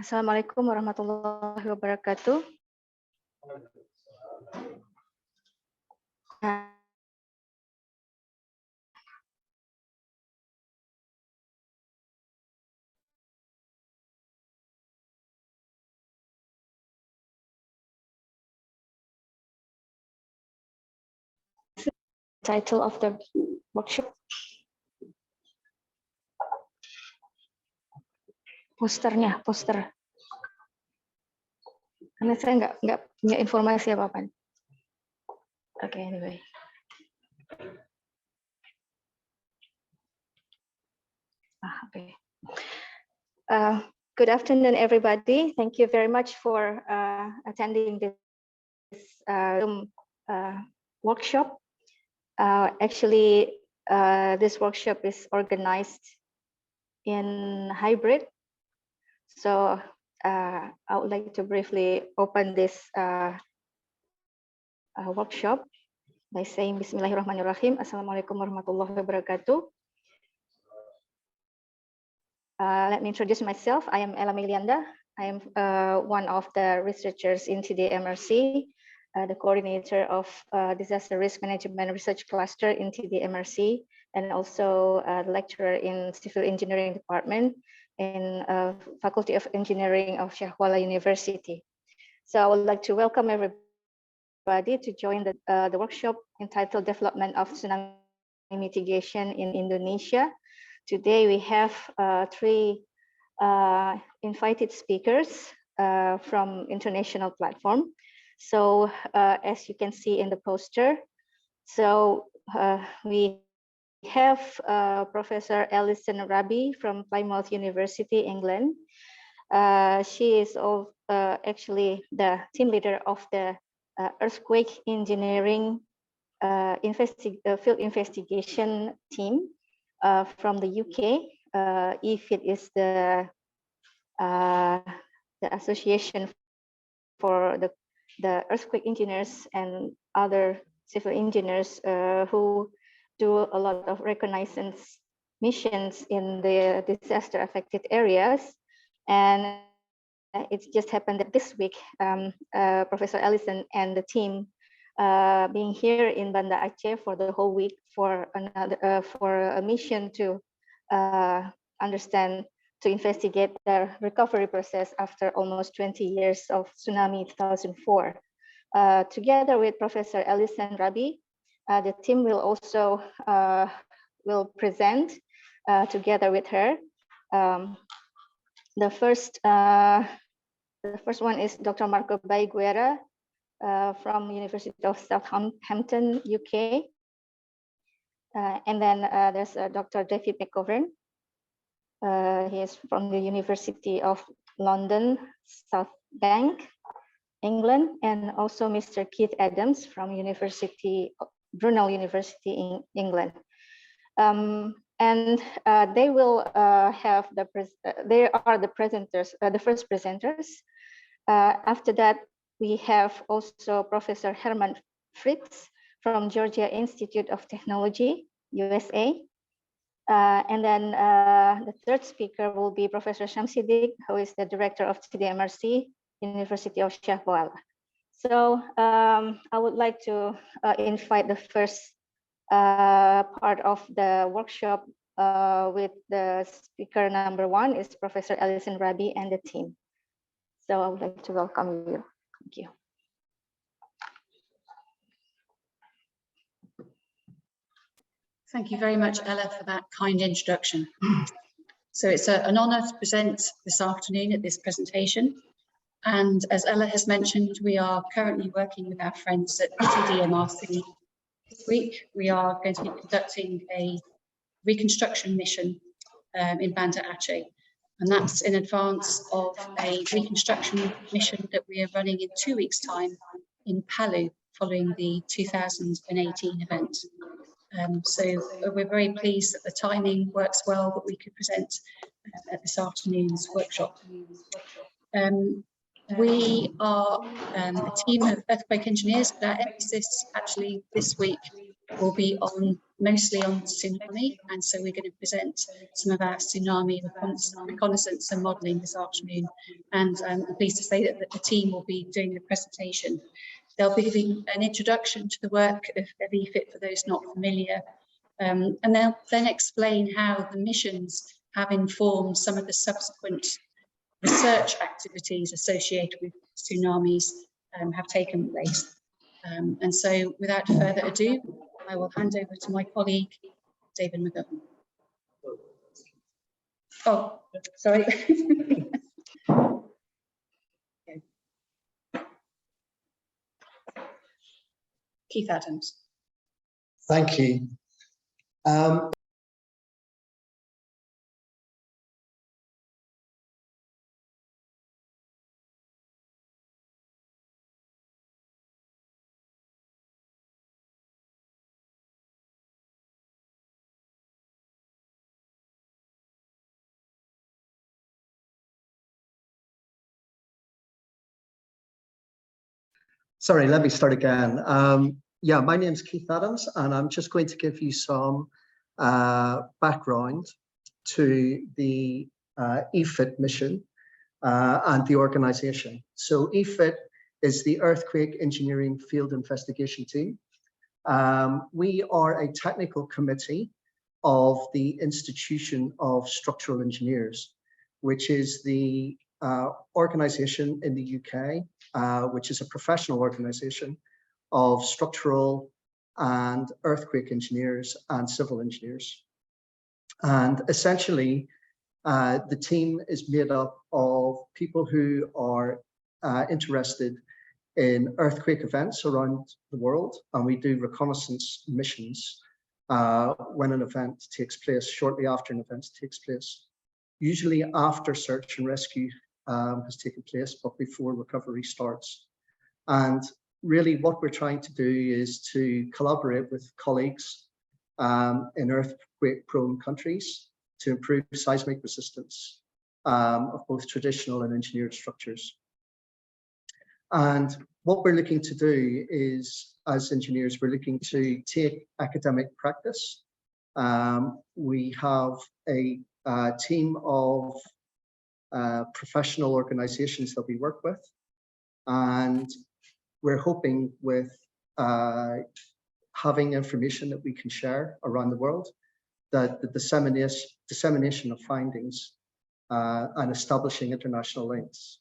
Assalamualaikum warahmatullahi wabarakatuh. Title of the workshop. Poster. Karena saya nggak punya informasi apa-apa. Okay, anyway. Okay. Good afternoon, everybody. Thank you very much for attending this workshop. Actually, this workshop is organized in hybrid. So I would like to briefly open this workshop by saying Bismillahirrahmanirrahim. Assalamualaikum warahmatullahi wabarakatuh. Let me introduce myself. I am Ella Milianda. I am one of the researchers in TDMRC, the coordinator of Disaster Risk Management Research Cluster in TDMRC, and also the lecturer in Civil Engineering Department in Faculty of Engineering of Syahwala University. So I would like to welcome everybody to join the workshop entitled Development of Tsunami Mitigation in Indonesia. Today we have three invited speakers from international platform. So as you can see in the poster, so we have Professor Alison Rabi from Plymouth University, England. She is actually the team leader of the earthquake engineering field investigation team from the UK. EFID is the association for the earthquake engineers and other civil engineers who do a lot of reconnaissance missions in the disaster affected areas. And it just happened that this week, Professor Alison and the team being here in Banda Aceh for the whole week for a mission to investigate the recovery process after almost 20 years of tsunami 2004. Together with Professor Alison Rabi, the team will also present together with her. The first one is Dr. Marco Baiguera from University of Southampton, UK. And then there's Dr. David McGovern. He is from the University of London, South Bank, England, and also Mr. Keith Adams from Brunel University in England. And they will have they are the presenters, the first presenters. After that, we have also Professor Herman Fritz from Georgia Institute of Technology, USA. And then the third speaker will be Professor Shamsidik, who is the director of TDMRC, University of Syahwala. So I would like to invite the first part of the workshop with the speaker number one is Professor Alison Rabi and the team. So I would like to welcome you. Thank you. Thank you very much, Ella, for that kind introduction. So it's an honour to present this afternoon at this presentation. And as Ella has mentioned, we are currently working with our friends at TDMRC. This week, we are going to be conducting a reconstruction mission in Banda Aceh. And that's in advance of a reconstruction mission that we are running in 2 weeks' time in Palu, following the 2018 event. So we're very pleased that the timing works well, that we could present at this afternoon's workshop. We are a team of earthquake engineers, but our emphasis actually this week will be on mostly on tsunami, and so we're going to present some of our tsunami reconnaissance and modelling this afternoon. And I'm pleased to say that the team will be doing the presentation. They'll be giving an introduction to the work of EFIT for those not familiar, and they'll then explain how the missions have informed some of the subsequent research activities associated with tsunamis have taken place. And so without further ado, I will hand over to my colleague, David McGovern. Oh, sorry. Keith Adams. Thank you. Sorry, let me start again. Yeah, my name is Keith Adams, and I'm just going to give you some background to the EFIT mission and the organization. So EFIT is the Earthquake Engineering Field Investigation Team. We are a technical committee of the Institution of Structural Engineers, which is the organization in the UK, which is a professional organization of structural and earthquake engineers and civil engineers. And essentially, the team is made up of people who are interested in earthquake events around the world, and we do reconnaissance missions when an event takes place, shortly after an event takes place, usually after search and rescue has taken place, but before recovery starts. And really what we're trying to do is to collaborate with colleagues in earthquake-prone countries to improve seismic resistance of both traditional and engineered structures. And what we're looking to do is, as engineers, we're looking to take academic practice. We have a team of professional organizations that we work with, and we're hoping with having information that we can share around the world, that the dissemination of findings and establishing international links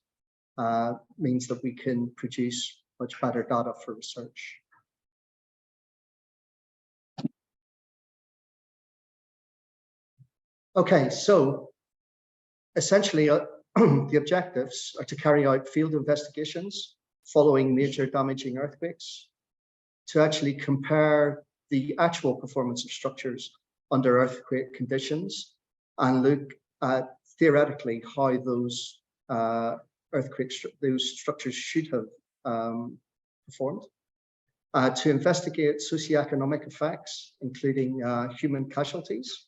means that we can produce much better data for research. Okay, so essentially the objectives are to carry out field investigations following major damaging earthquakes, to actually compare the actual performance of structures under earthquake conditions and look at theoretically how those those structures should have performed, to investigate socioeconomic effects, including human casualties,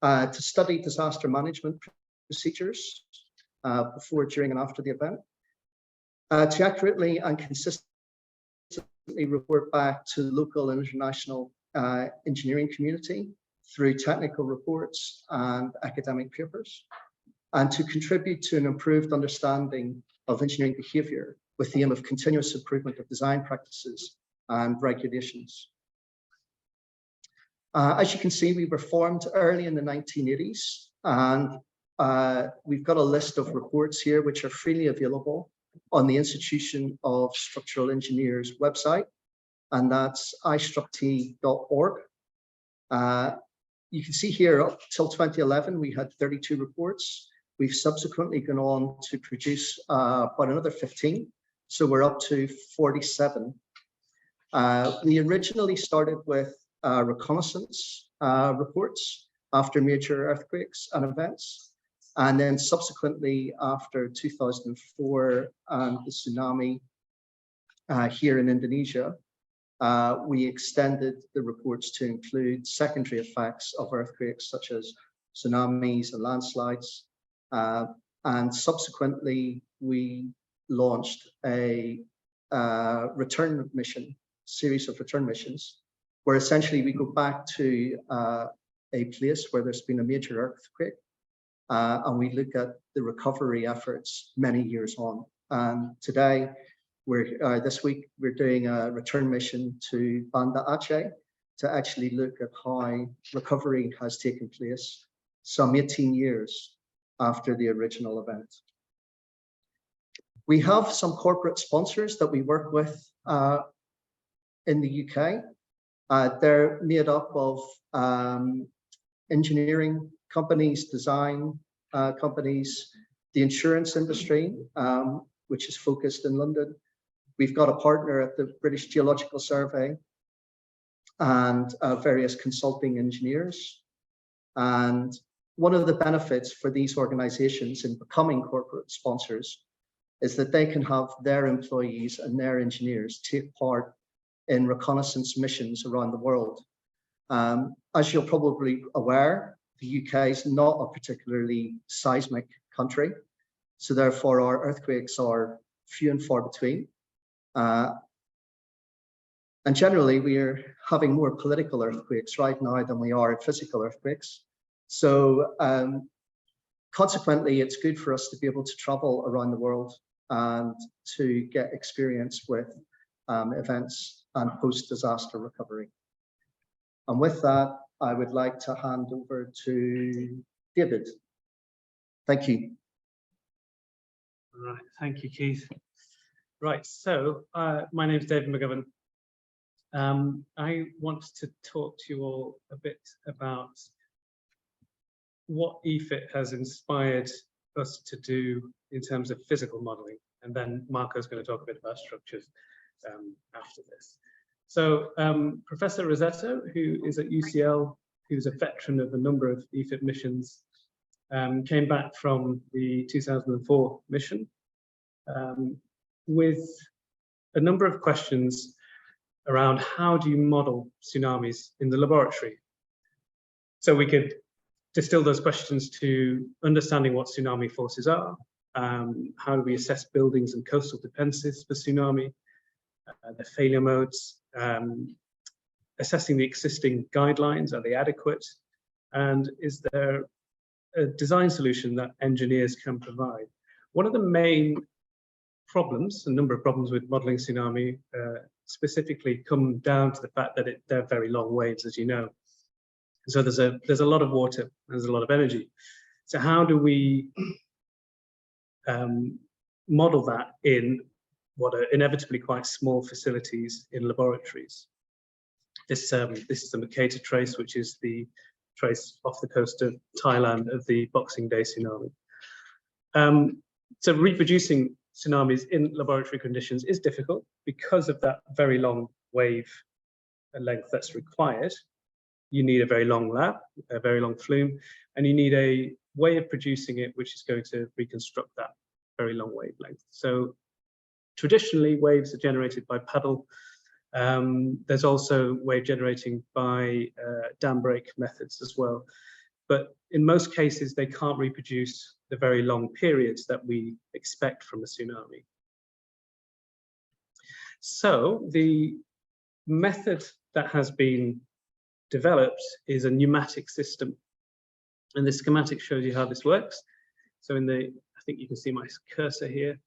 to study disaster management procedures before, during, and after the event, to accurately and consistently report back to local and international engineering community through technical reports and academic papers, and to contribute to an improved understanding of engineering behavior with the aim of continuous improvement of design practices and regulations. As you can see, we were formed early in the 1980s, and we've got a list of reports here which are freely available on the Institution of Structural Engineers website, and that's istruct.org. You can see here up till 2011, we had 32 reports. We've subsequently gone on to produce about another 15, so we're up to 47. We originally started with reconnaissance reports after major earthquakes and events, and then subsequently after 2004 and the tsunami here in Indonesia, we extended the reports to include secondary effects of earthquakes such as tsunamis and landslides. And subsequently, we launched a return mission, series of return missions, where essentially we go back to a place where there's been a major earthquake, and we look at the recovery efforts many years on. And today, this week, we're doing a return mission to Banda Aceh to actually look at how recovery has taken place some 18 years after the original event. We have some corporate sponsors that we work with in the UK. They're made up of engineering companies, design companies, the insurance industry, which is focused in London. We've got a partner at the British Geological Survey and various consulting engineers. And one of the benefits for these organizations in becoming corporate sponsors is that they can have their employees and their engineers take part in reconnaissance missions around the world. As you're probably aware, the UK is not a particularly seismic country, so therefore our earthquakes are few and far between. And generally, we are having more political earthquakes right now than we are physical earthquakes. So consequently, it's good for us to be able to travel around the world and to get experience with events and post-disaster recovery. And with that, I would like to hand over to David. Thank you. All right, thank you, Keith. Right, so my name is David McGovern. I want to talk to you all a bit about what EFIT has inspired us to do in terms of physical modelling, and then Marco's going to talk a bit about structures after this. So Professor Rossetto, who is at UCL, who's a veteran of a number of EFIT missions, came back from the 2004 mission with a number of questions around how do you model tsunamis in the laboratory. So we could distill those questions to understanding what tsunami forces are, how do we assess buildings and coastal defenses for tsunami, the failure modes, assessing the existing guidelines, are they adequate, and is there a design solution that engineers can provide. One of the main problems, a number of problems with modeling tsunami specifically come down to the fact that they're very long waves, as you know. So there's a lot of water, there's a lot of energy. So how do we model that in what are inevitably quite small facilities in laboratories? This is the Mercator trace, which is the trace off the coast of Thailand of the Boxing Day tsunami. So reproducing tsunamis in laboratory conditions is difficult because of that very long wave length that's required. You need a very long lab, a very long flume, and you need a way of producing it which is going to reconstruct that very long wavelength. So traditionally, waves are generated by paddle. There's also wave generating by dam break methods as well. But in most cases, they can't reproduce the very long periods that we expect from a tsunami. So the method that has been developed is a pneumatic system. And the schematic shows you how this works. So I think you can see my cursor here.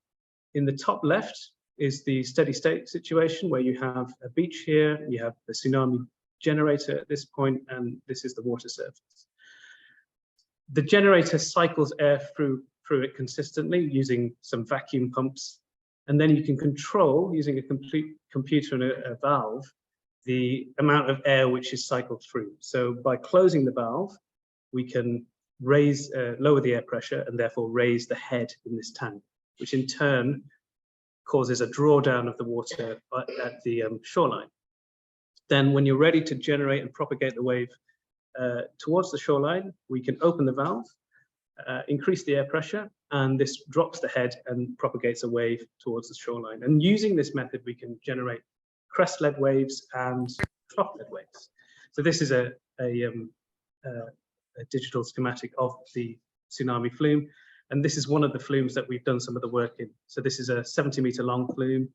In the top left is the steady state situation where you have a beach here, you have the tsunami generator at this point, and this is the water surface. The generator cycles air through it consistently using some vacuum pumps, and then you can control, using a complete computer and a valve, the amount of air which is cycled through. So by closing the valve, we can lower the air pressure and therefore raise the head in this tank, which in turn causes a drawdown of the water at the shoreline. Then when you're ready to generate and propagate the wave towards the shoreline, we can open the valve, increase the air pressure, and this drops the head and propagates a wave towards the shoreline. And using this method, we can generate crest-led waves and trough-led waves. So this is a digital schematic of the tsunami flume. And this is one of the flumes that we've done some of the work in. So this is a 70-meter long flume.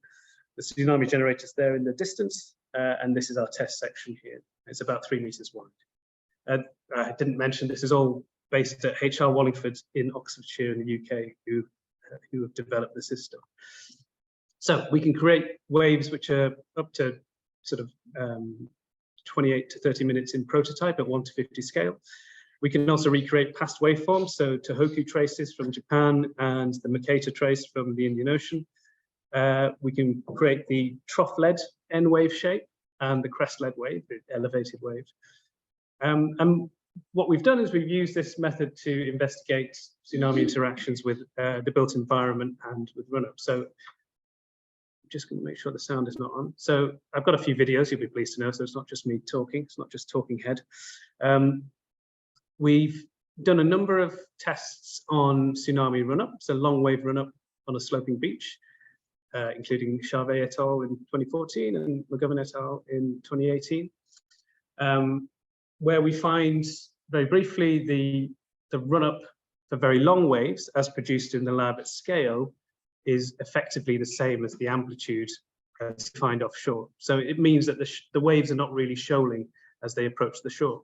The tsunami generator's there in the distance. and this is our test section here. It's about 3 meters wide. I didn't mention this is all based at HR Wallingford in Oxfordshire in the UK, who have developed the system. So we can create waves which are up to sort of 28 to 30 minutes in prototype at 1 to 50 scale. We can also recreate past waveforms, so Tohoku traces from Japan and the Mercator trace from the Indian Ocean. We can create the trough-led N wave shape and the crest-led wave, the elevated wave. And what we've done is we've used this method to investigate tsunami interactions with the built environment and with run-up. So I'm just going to make sure the sound is not on. So I've got a few videos, you'll be pleased to know, so it's not just me talking, it's not just talking head. We've done a number of tests on tsunami run-up, so long wave run-up on a sloping beach, including Charvet et al. In 2014 and McGovern et al. In 2018, where we find, very briefly, the run-up for very long waves, as produced in the lab at scale, is effectively the same as the amplitude as defined offshore. So it means that the waves are not really shoaling as they approach the shore.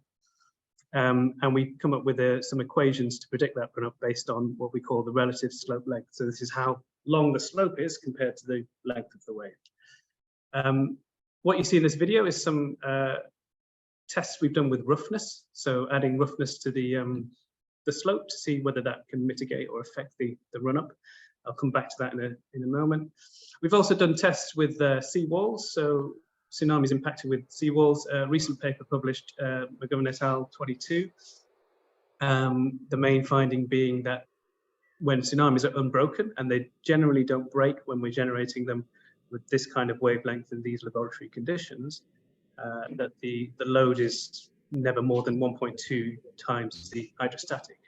And we come up with some equations to predict that run-up based on what we call the relative slope length. So this is how long the slope is compared to the length of the wave. What you see in this video is some tests we've done with roughness. So adding roughness to the slope to see whether that can mitigate or affect the run-up. I'll come back to that in a moment. We've also done tests with seawalls. So tsunamis impacted with seawalls. A recent paper published, McGovern et al. 22. The main finding being that when tsunamis are unbroken, and they generally don't break when we're generating them with this kind of wavelength in these laboratory conditions, that the load is never more than 1.2 times the hydrostatic.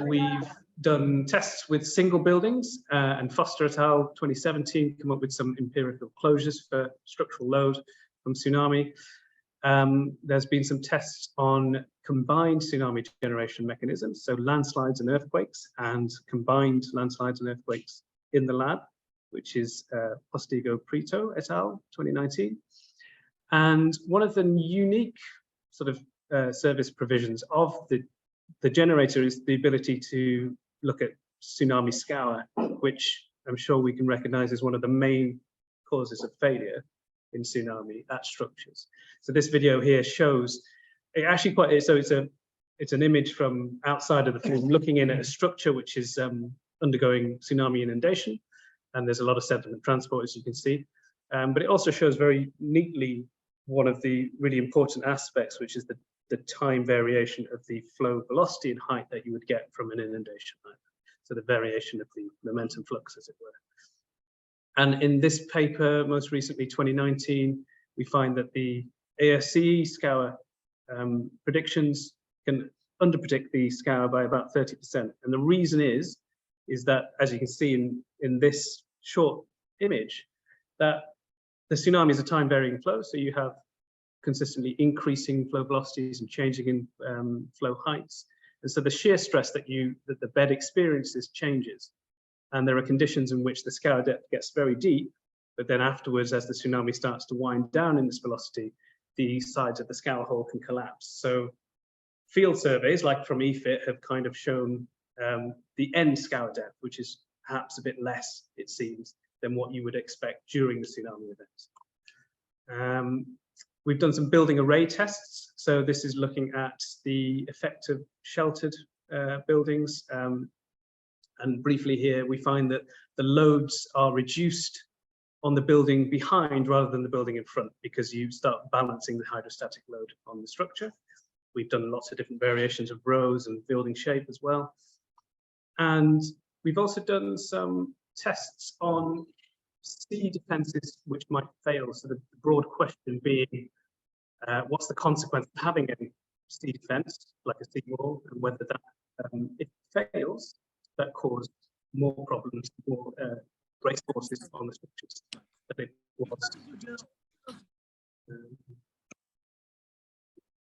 We've done tests with single buildings, and Foster et al. 2017 come up with some empirical closures for structural load from tsunami. There's been some tests on combined tsunami generation mechanisms, so landslides and earthquakes, and combined landslides and earthquakes in the lab, which is Postigo Prieto et al. 2019. And one of the unique sort of service provisions of the generator is the ability to look at tsunami scour, which I'm sure we can recognize as one of the main causes of failure in tsunami at structures. So this video here shows it actually quite, so it's an image from outside of the film looking in at a structure which is undergoing tsunami inundation, and there's a lot of sediment transport, as you can see. But it also shows very neatly one of the really important aspects, which is the time variation of the flow velocity and height that you would get from an inundation. So the variation of the momentum flux, as it were. And in this paper, most recently 2019, we find that the ASCE scour predictions can underpredict the scour by about 30%. And the reason is that, as you can see in this short image, that the tsunamis are time varying flow. So you have consistently increasing flow velocities and changing in flow heights. And so the shear stress that the bed experiences changes. And there are conditions in which the scour depth gets very deep, but then afterwards, as the tsunami starts to wind down in this velocity, the sides of the scour hole can collapse. So field surveys, like from EFIT, have kind of shown the end scour depth, which is perhaps a bit less, it seems, than what you would expect during the tsunami event. We've done some building array tests. So this is looking at the effect of sheltered buildings. And briefly here, we find that the loads are reduced on the building behind rather than the building in front, because you start balancing the hydrostatic load on the structure. We've done lots of different variations of rows and building shape as well. And we've also done some tests on sea defenses which might fail. So the broad question being, what's the consequence of having a sea defense, like a sea wall, and whether that, if it fails, that cause more problems, more brace forces on the structures than it was.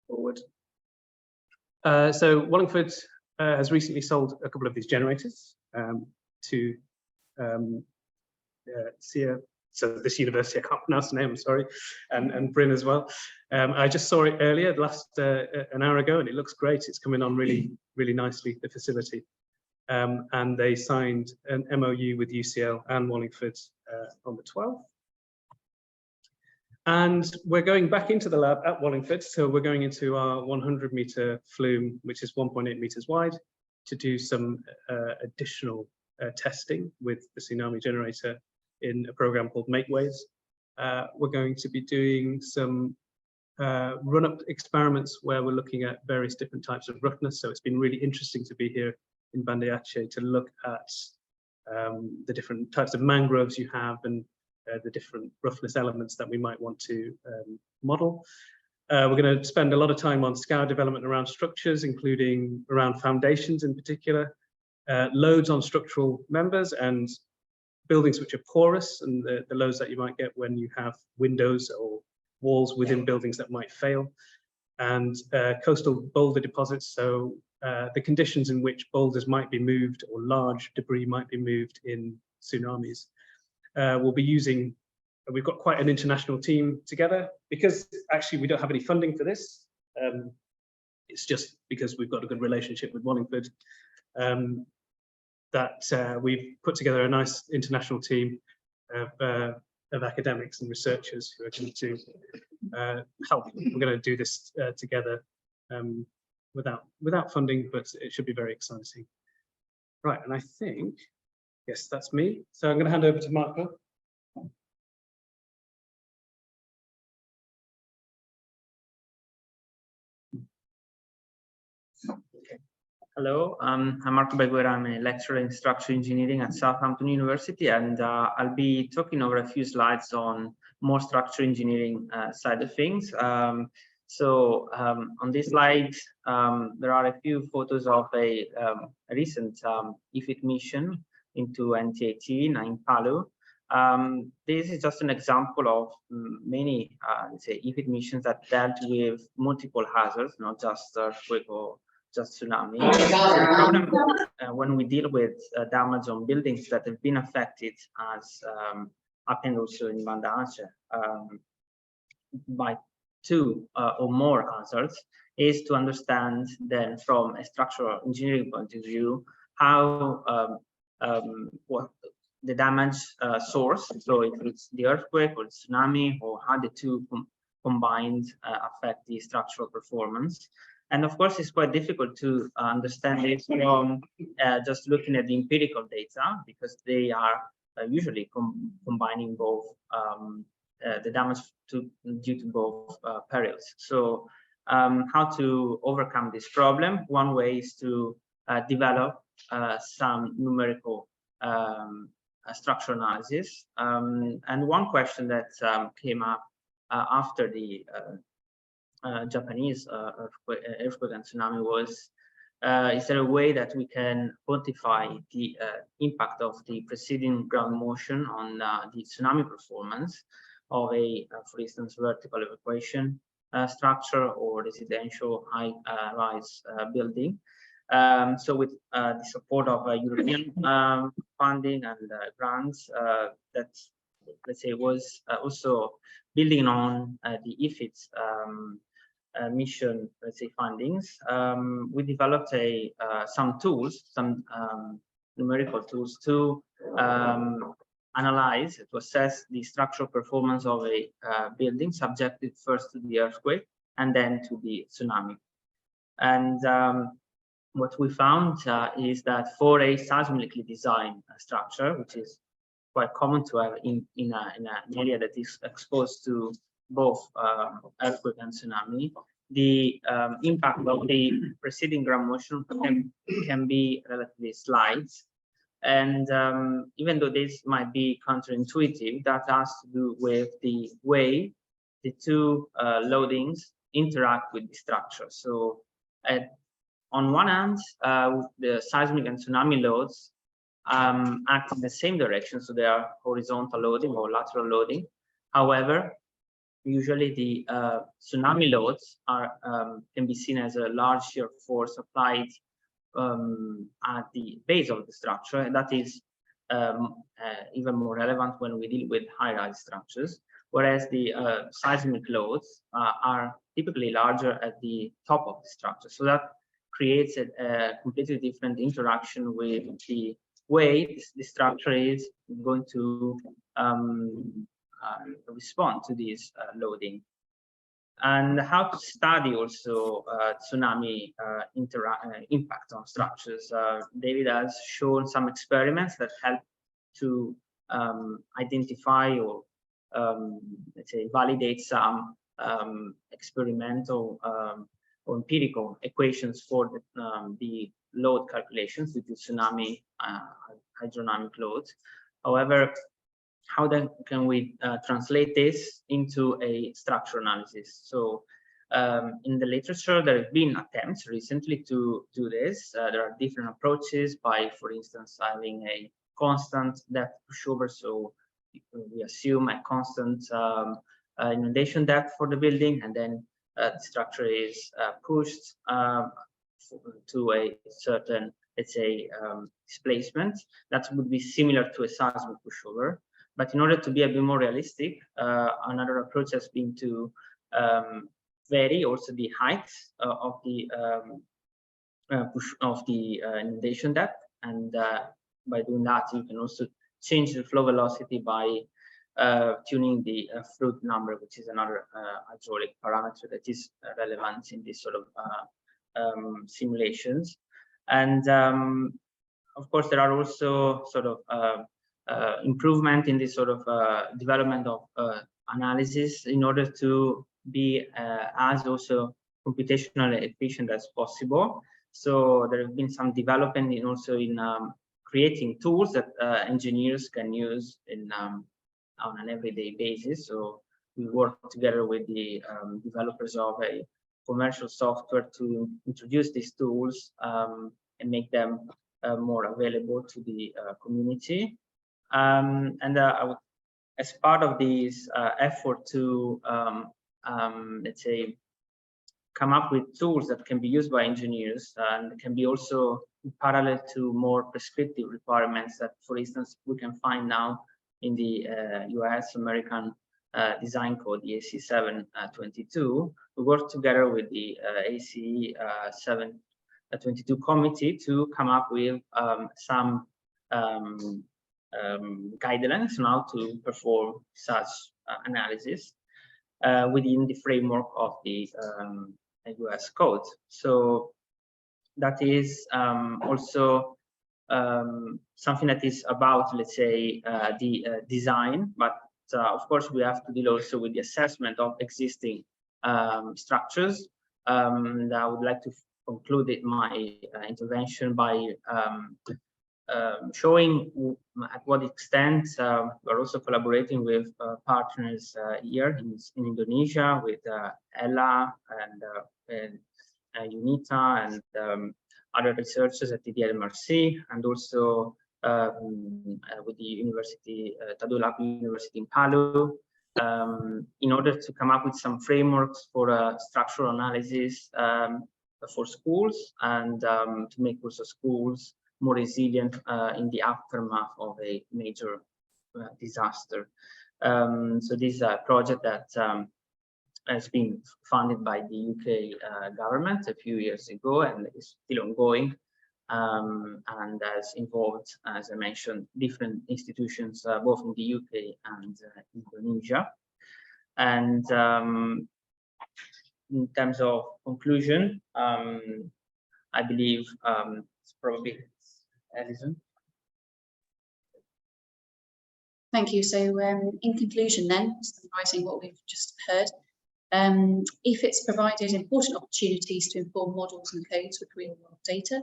Forward. So Wallingford has recently sold a couple of these generators to SEA so this university, I can't pronounce the name, I'm sorry, and Bryn as well. I just saw it earlier, an hour ago, and it looks great. It's coming on really, really nicely, the facility. And they signed an MOU with UCL and Wallingford on the 12th. And we're going back into the lab at Wallingford. So we're going into our 100-meter flume, which is 1.8 meters wide, to do some additional testing with the Tsunami generator in a program called Make Waves. We're going to be doing some run-up experiments where we're looking at various different types of roughness. So it's been really interesting to be here in Banda Aceh to look at the different types of mangroves you have and the different roughness elements that we might want to model. We're going to spend a lot of time on scour development around structures, including around foundations in particular, loads on structural members and buildings which are porous, and the loads that you might get when you have windows or walls within buildings that might fail, and coastal boulder deposits, so the conditions in which boulders might be moved or large debris might be moved in tsunamis. We'll be using, we've got quite an international team together, because actually we don't have any funding for this. It's just because we've got a good relationship with Wallingford that we've put together a nice international team of academics and researchers who are going to help. We're going to do this together without funding, but it should be very exciting. Right, and I think, yes, that's me. So I'm going to hand over to Marco. Hello, I'm Marco Beguera. I'm a lecturer in structural engineering at Southampton University, and I'll be talking over a few slides on more structural engineering side of things. On this slide, there are a few photos of a recent IFIT mission into NTAT in Palu. This is just an example of many, let's say, IFIT missions that dealt with multiple hazards, not just earthquake or just tsunami. The problem when we deal with damage on buildings that have been affected, as happened also in Banda Aceh, by two or more hazards, is to understand then from a structural engineering point of view how what the damage source, so if it's the earthquake or the tsunami, or how the two combined affect the structural performance. And of course, it's quite difficult to understand it from just looking at the empirical data, because they are usually combining both the damage due to both perils. So how to overcome this problem? One way is to develop some numerical structural analysis. And one question that came up after the Japanese earthquake and tsunami was, is there a way that we can quantify the impact of the preceding ground motion on the tsunami performance of a, for instance, vertical evacuation structure or residential high-rise building? So with the support of European funding and grants that, let's say, was also building on the IFIT's mission, let's say, findings, we developed some tools, some numerical tools to analyze, to assess the structural performance of a building subjected first to the earthquake and then to the tsunami. And what we found is that for a seismically designed structure, which is quite common to have in an area that is exposed to both earthquake and tsunami, the impact of the preceding ground motion can be relatively slight. And even though this might be counterintuitive, that has to do with the way the two loadings interact with the structure. So on one hand, the seismic and tsunami loads act in the same direction, so they are horizontal loading or lateral loading. However, usually the tsunami loads are can be seen as a large shear force applied at the base of the structure, and that is even more relevant when we deal with high-rise structures, whereas the seismic loads are typically larger at the top of the structure. So that creates a completely different interaction with the way the structure is going to respond to this loading. And how to study also tsunami impact on structures. David has shown some experiments that help to identify or let's say validate some experimental or empirical equations for the load calculations due to tsunami hydrodynamic loads. However, how then can we translate this into a structural analysis? So in the literature, there have been attempts recently to do this. There are different approaches by, for instance, having a constant depth pushover. So we assume a constant inundation depth for the building, and then the structure is pushed to a certain, let's say, displacement. That would be similar to a seismic pushover. But in order to be a bit more realistic, another approach has been to vary also the height of the inundation depth, and by doing that, you can also change the flow velocity by tuning the fluid number, which is another hydraulic parameter that is relevant in this sort of simulations. And of course, there are also sort of improvement in this sort of development of analysis in order to be as also computationally efficient as possible. So there have been some development in also in creating tools that engineers can use in on an everyday basis. So we work together with the developers of a commercial software to introduce these tools and make them more available to the community. And as part of this effort to, let's say, come up with tools that can be used by engineers and can be also parallel to more prescriptive requirements that, for instance, we can find now in the US American design code, the AC 722. We work together with the ACE 722 committee to come up with some guidelines on how to perform such analysis within the framework of the US code. So that is also something that is about, let's say, the design, but of course we have to deal also with the assessment of existing structures. And I would like to conclude my intervention by showing at what extent we're also collaborating with partners here in Indonesia with Ella and UNITA and other researchers at the DMRC, and also with the University, Tadulako University in Palu, in order to come up with some frameworks for structural analysis for schools and to make also schools more resilient in the aftermath of a major disaster. So this is a project that has been funded by the UK government a few years ago and is still ongoing, and has involved, as I mentioned, different institutions both in the UK and Indonesia. And in terms of conclusion, I believe it's probably Alison. Thank you. So in conclusion then, summarising what we've just heard, if it's provided important opportunities to inform models and codes with real world data,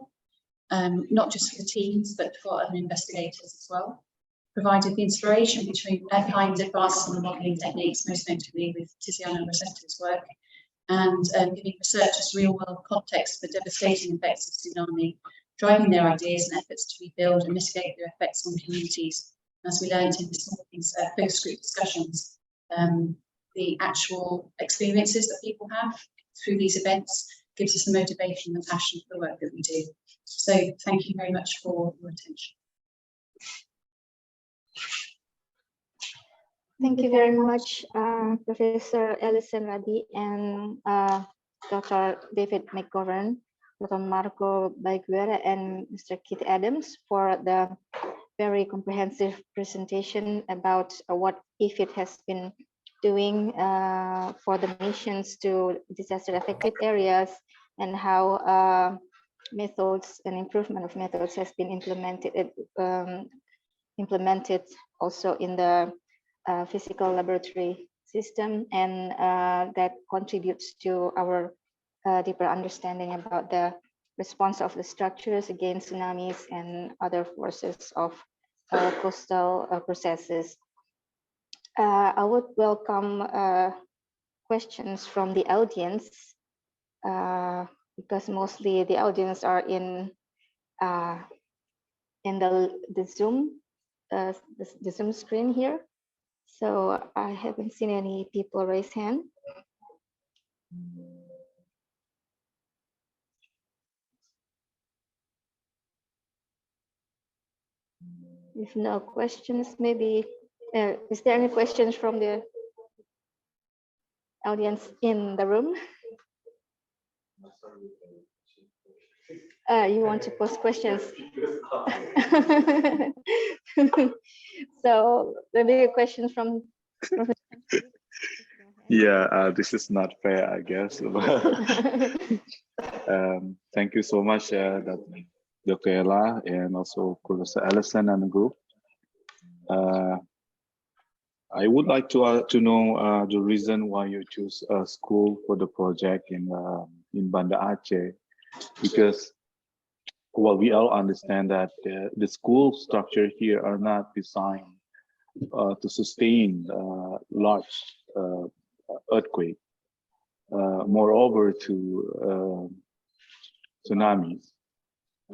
not just for the teams, but for other investigators as well, provided the inspiration between behind advances in the modelling techniques, most notably with Tiziano and Rosetta's work, and giving researchers real world context for devastating effects of tsunami, driving their ideas and efforts to rebuild and mitigate their effects on communities. As we learned in this morning's focus group discussions, the actual experiences that people have through these events gives us the motivation and passion for the work that we do. So thank you very much for your attention. Thank you very much, Professor Alison Radi and Dr. David McGovern, Dr. Marco Baiguera, and Mr. Keith Adams for the very comprehensive presentation about what IFID has been doing for the missions to disaster-affected areas and how methods and improvement of methods has been implemented also in the physical laboratory system, and that contributes to our deeper understanding about the response of the structures against tsunamis and other forces of coastal processes. I would welcome questions from the audience because mostly the audience are in the Zoom screen here. So I haven't seen any people raise hand. If no questions, maybe, is there any questions from the audience in the room? You want to pose questions? So maybe a question from Yeah, this is not fair, I guess. Thank you so much, Dr. Ella, and also Professor Allison and the group. I would like to know the reason why you choose a school for the project in Banda Aceh, because well, we all understand that the school structure here are not designed to sustain large earthquake. Moreover, to tsunamis.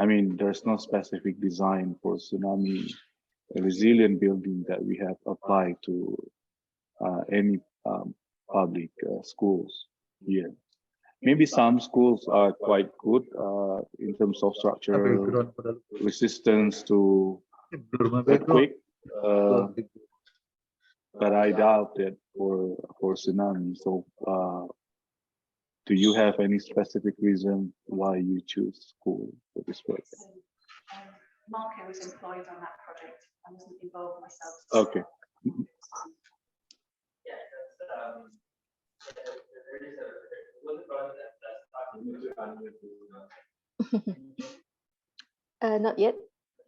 I mean, there's no specific design for tsunami resilient building that we have applied to any public schools here. Maybe some schools are quite good in terms of structural resistance to earthquake, but I doubt it for tsunami. So, do you have any specific reason why you choose school for this project? Marco was employed on that project. I wasn't involved myself. Okay. Not yet.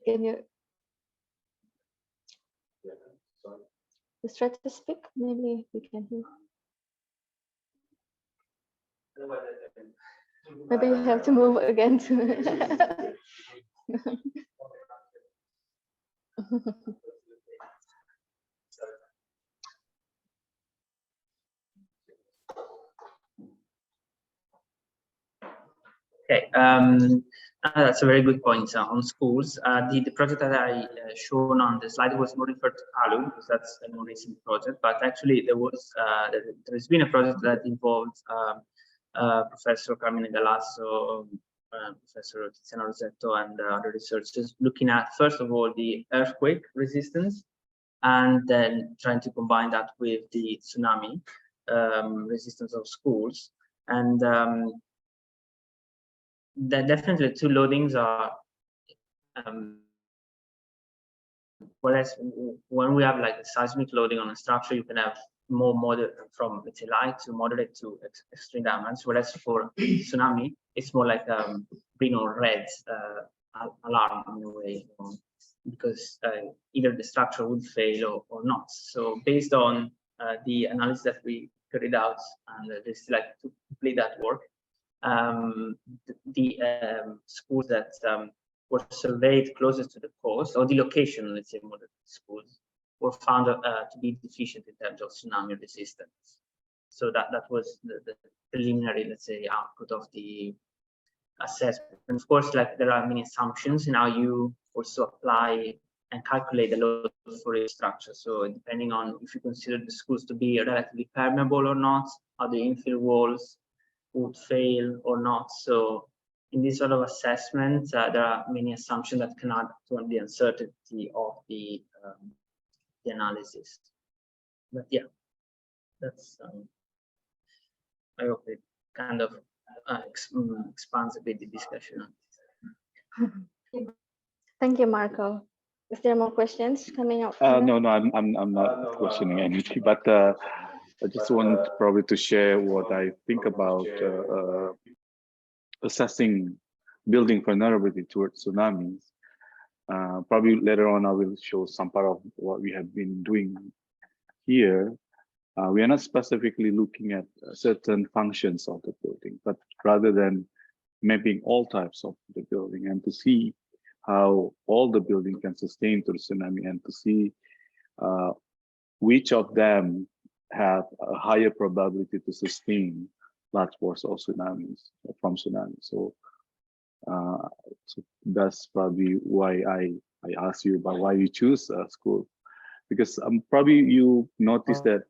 Can you just try to speak? Maybe we can hear. Maybe we have to move again to. Okay, that's a very good point on schools. The project that I shown on the slide was more referred to Palu because that's a more recent project. But actually, there's been a project that involved Professor Carmine Galasso, Professor Tiziano Rosetto, and other researchers looking at, first of all, the earthquake resistance, and then trying to combine that with the tsunami resistance of schools. And definitely two loadings are, whereas when we have like a seismic loading on a structure, you can have more moderate, from let's say light to moderate to extreme damage, whereas for tsunami, it's more like green or red alarm in a way, because either the structure would fail or not. So based on the analysis that we carried out, and they still like to complete that work, the schools that were surveyed closest to the coast, or the location, let's say, moderate schools, were found to be deficient in terms of tsunami resistance. So that was the preliminary, let's say, output of the assessment. And of course, like there are many assumptions in how you also apply and calculate the load for each structure. So depending on if you consider the schools to be relatively permeable or not, how the infill walls would fail or not. So in this sort of assessment, there are many assumptions that can add to the uncertainty of the analysis. But yeah, that's I hope it kind of expands a bit the discussion. Thank you, Marco. Is there more questions coming up? No, I'm not questioning anything, but I just want probably to share what I think about assessing building vulnerability towards tsunamis. Probably later on, I will show some part of what we have been doing here. We are not specifically looking at certain functions of the building, but rather than mapping all types of the building and to see how all the building can sustain to the tsunami, and to see which of them have a higher probability to sustain large force of tsunamis from tsunamis. So, so that's probably why I asked you about why you choose a school, because probably you noticed that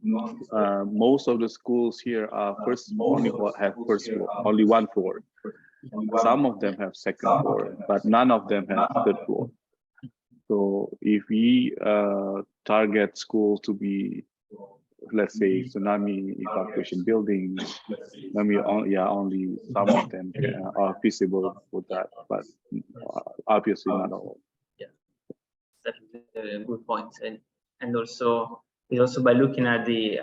most of the schools here are only first floor, only one floor. Some of them have second floor, but none of them have third floor. So if we target schools to be, let's say, tsunami evacuation buildings, maybe only some of them are feasible for that, but obviously not all. Yeah, definitely a good point, and also by looking at the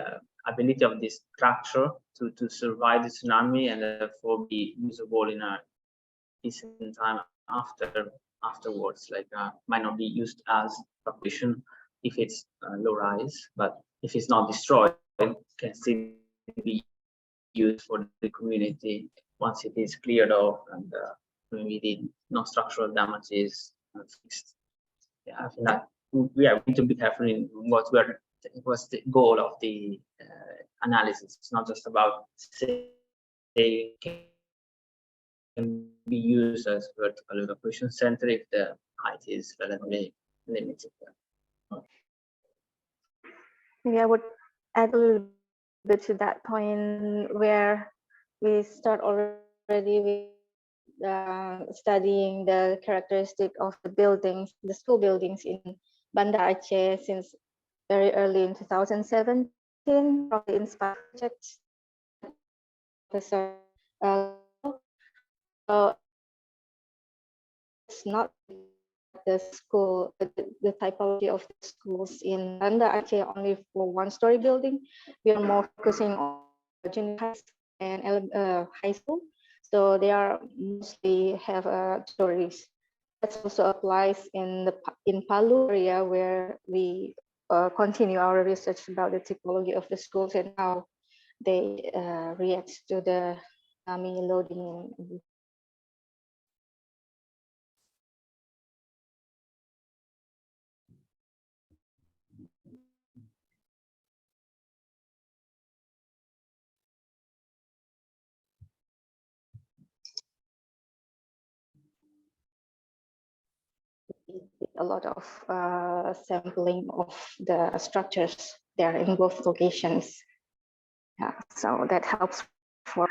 ability of this structure to survive the tsunami and therefore be usable in a decent time afterwards, like might not be used as evacuation if it's low rise, but if it's not destroyed, it can still be used for the community once it is cleared off and maybe the non-structural damages fixed. Yeah, I think that we are going to be careful in what was the goal of the analysis. It's not just about saying it can be used as vertical evacuation center if the height is relatively limited. Maybe I would add a little bit to that point where we start already with studying the characteristic of the buildings, the school buildings in Banda Aceh since very early in 2017, probably inspired projects. It's not the school, the typology of the schools in Banda Aceh only for one-story building. We are more focusing on junior high and high school, so they are mostly have stories. That also applies in Palu area where we continue our research about the typology of the schools and how they react to the tsunami loading. A lot of sampling of the structures there in both locations. Yeah, so that helps for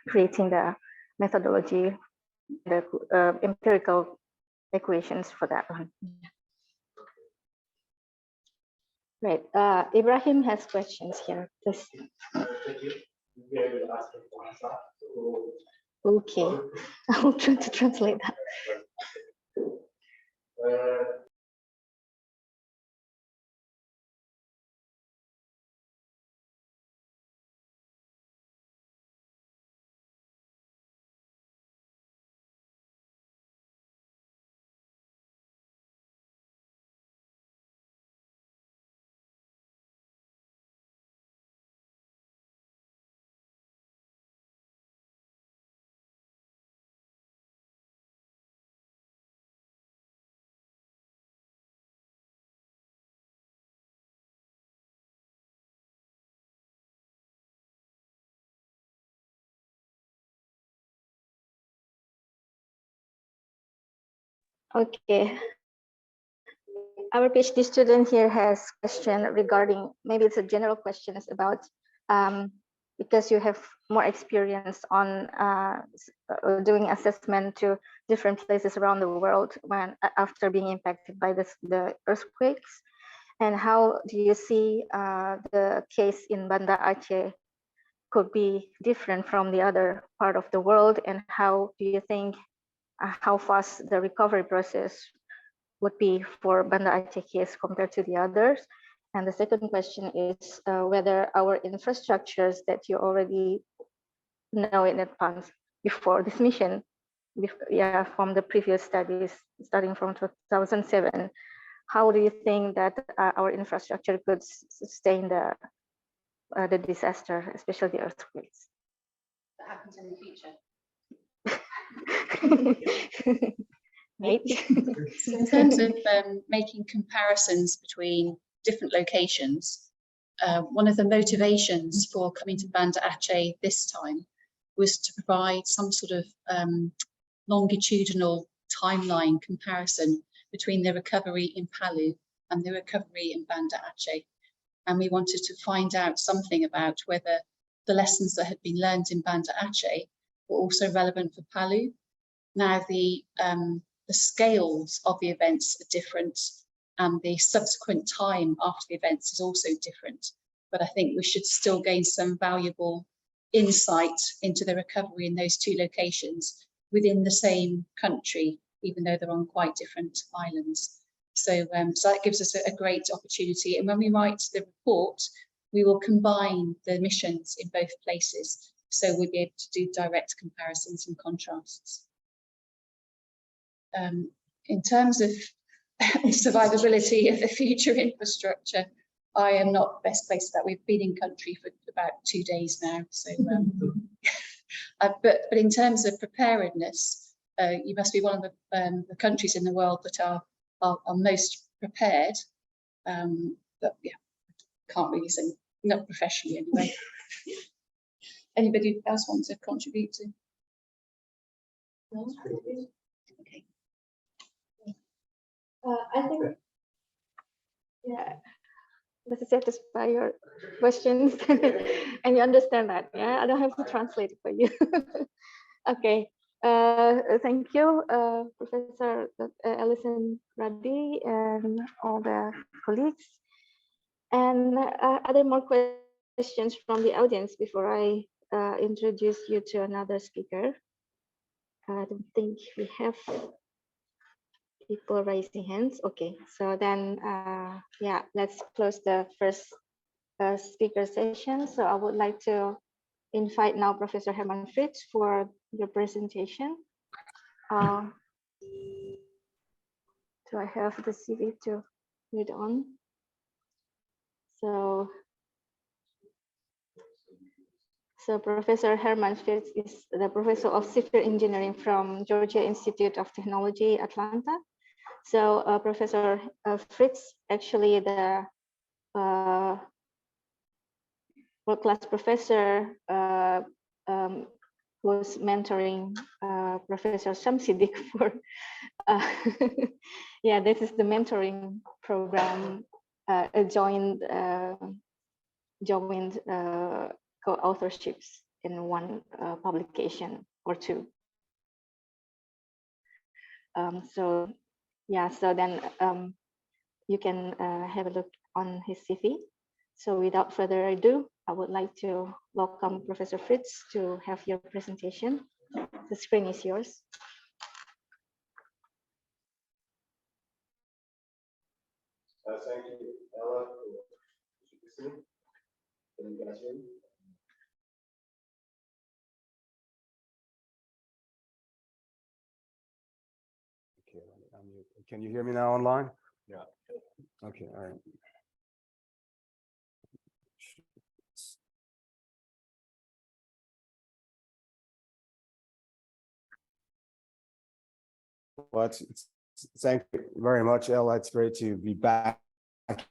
creating the methodology, the empirical equations for that one. Right, Ibrahim has questions here. Please. Okay, I will try to translate that. Okay. Our PhD student here has a question regarding, maybe it's a general question about, because you have more experience on doing assessment to different places around the world when after being impacted by the earthquakes. And how do you see the case in Banda Aceh could be different from the other part of the world? And how do you think how fast the recovery process would be for Banda Aceh case compared to the others? And the second question is whether our infrastructures that you already know in advance before this mission, from the previous studies starting from 2007, how do you think that our infrastructure could sustain the disaster, especially the earthquakes? That happens in the future. Right. So in terms of making comparisons between different locations, one of the motivations for coming to Banda Aceh this time was to provide some sort of longitudinal timeline comparison between the recovery in Palu and the recovery in Banda Aceh. And we wanted to find out something about whether the lessons that had been learned in Banda Aceh were also relevant for Palu. Now, the scales of the events are different, and the subsequent time after the events is also different. But I think we should still gain some valuable insight into the recovery in those two locations within the same country, even though they're on quite different islands. So, so that gives us a great opportunity. And when we write the report, we will combine the missions in both places. So we'll be able to do direct comparisons and contrasts. In terms of survivability of the future infrastructure, I am not best placed for that. We've been in country for about 2 days now. So, but in terms of preparedness, you must be one of the countries in the world that are most prepared. But yeah, can't really say, not professionally anyway. Anybody else want to contribute to? No? Okay. I think, yeah, does it satisfy your questions? And you understand that, yeah? I don't have to translate it for you. Okay, thank you, Professor Alison Radhi and all the colleagues. And are there more questions from the audience before I introduce you to another speaker? I don't think we have people raising hands. Okay, so then, yeah, let's close the first speaker session. So I would like to invite now Professor Herman Fritz for your presentation. Do I have the CV to read on? So Professor Herman Fritz is the Professor of Civil Engineering from Georgia Institute of Technology, Atlanta. So Professor Fritz, actually the world-class professor was mentoring Professor Shamsidik for, yeah, this is the mentoring program, joined co-authorships in one publication or two. So yeah, so then you can have a look on his CV. So without further ado, I would like to welcome Professor Fritz to have your presentation. The screen is yours. Thank you, Ella, for listening. Can you guys hear me? Okay, can you hear me now online? Yeah. Okay, all right. Well, thank you very much, Ella. It's great to be back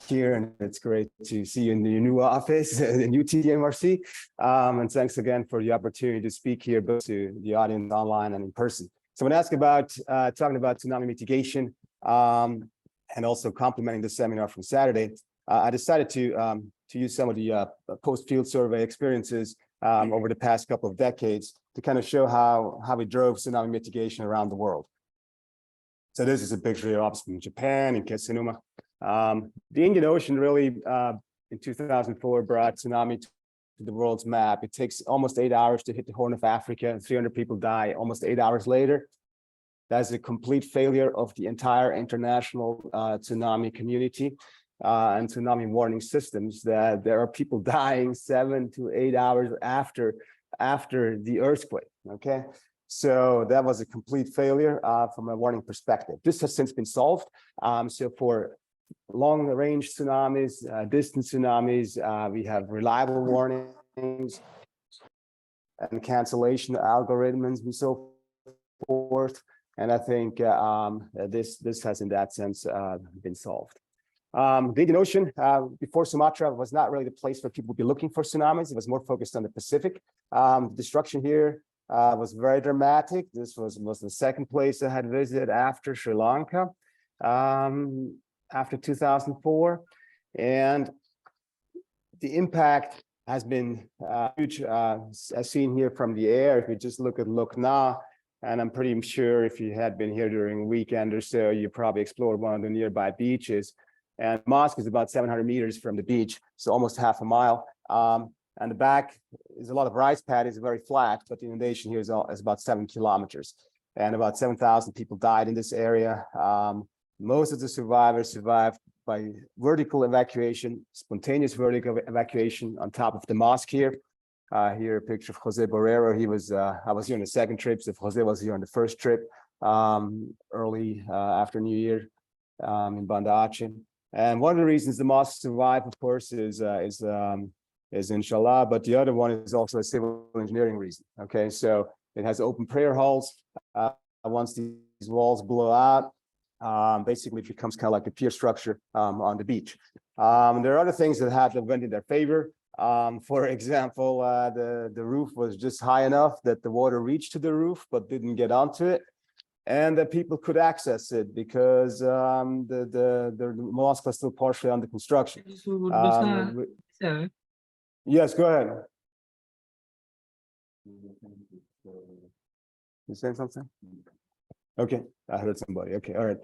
here, and it's great to see you in the new office, the new TDMRC. And thanks again for the opportunity to speak here, both to the audience online and in person. So I'm going to ask about talking about tsunami mitigation, and also complementing the seminar from Saturday. I decided to use some of the post-field survey experiences over the past couple of decades to kind of show how we drove tsunami mitigation around the world. So this is a picture of from Japan in Tsunami. The Indian Ocean really, in 2004, brought tsunami to the world's map. It takes almost 8 hours to hit the Horn of Africa, and 300 people die almost 8 hours later. That's a complete failure of the entire international tsunami community and tsunami warning systems, that there are people dying 7 to 8 hours after the earthquake, okay? So that was a complete failure from a warning perspective. This has since been solved. So for long-range tsunamis, distant tsunamis, we have reliable warnings and cancellation algorithms and so forth. And I think this has, in that sense, been solved. The Indian Ocean, before Sumatra, was not really the place where people would be looking for tsunamis. It was more focused on the Pacific. Destruction here was very dramatic. This was the second place I had visited after Sri Lanka, after 2004. And the impact has been huge, as seen here from the air. If you just look at Lucknow, and I'm pretty sure if you had been here during a weekend or so, you probably explored one of the nearby beaches. And mosque is about 700 meters from the beach, so almost half a mile. And the back is a lot of rice paddies, very flat, but the inundation here is about 7 kilometers. And about 7,000 people died in this area. Most of the survivors survived by vertical evacuation, spontaneous vertical evacuation on top of the mosque here. Here a picture of Jose Borrero. He was, I was here on the second trip, so Jose was here on the first trip, early after New Year in Banda Aceh. And one of the reasons the mosque survived, of course, is inshallah, but the other one is also a civil engineering reason. Okay, so it has open prayer halls. Once these walls blow out, basically it becomes kind of like a pier structure on the beach. There are other things that went in their favor. For example, the roof was just high enough that the water reached to the roof but didn't get onto it, and that people could access it because the mosque was still partially under construction. Yes, go ahead. You saying something? Okay, I heard somebody. Okay, all right.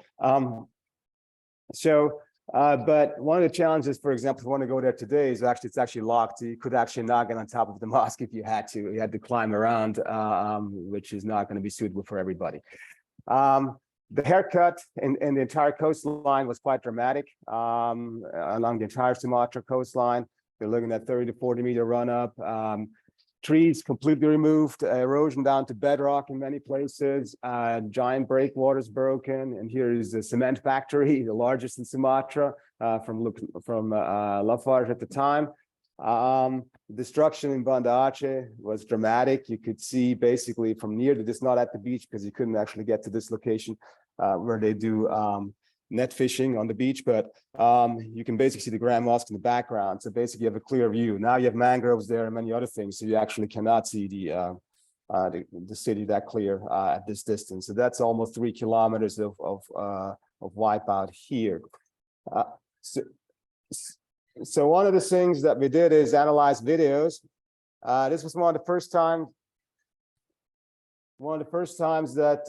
But one of the challenges, for example, if you want to go there today, is it's actually locked. You could actually not get on top of the mosque if you had to. You had to climb around, which is not going to be suitable for everybody. The haircut in the entire coastline was quite dramatic along the entire Sumatra coastline. They're looking at 30 to 40 meter run up. Trees completely removed, erosion down to bedrock in many places, giant breakwaters broken. And here is the cement factory, the largest in Sumatra from Lafarge at the time. Destruction in Banda Aceh was dramatic. You could see basically from near to this, not at the beach because you couldn't actually get to this location where they do net fishing on the beach, but you can basically see the Grand Mosque in the background. So basically you have a clear view. Now you have mangroves there and many other things, so you actually cannot see the city that clear at this distance. So that's almost 3 kilometers of wipeout here. So one of the things that we did is analyze videos. This was one of the first times that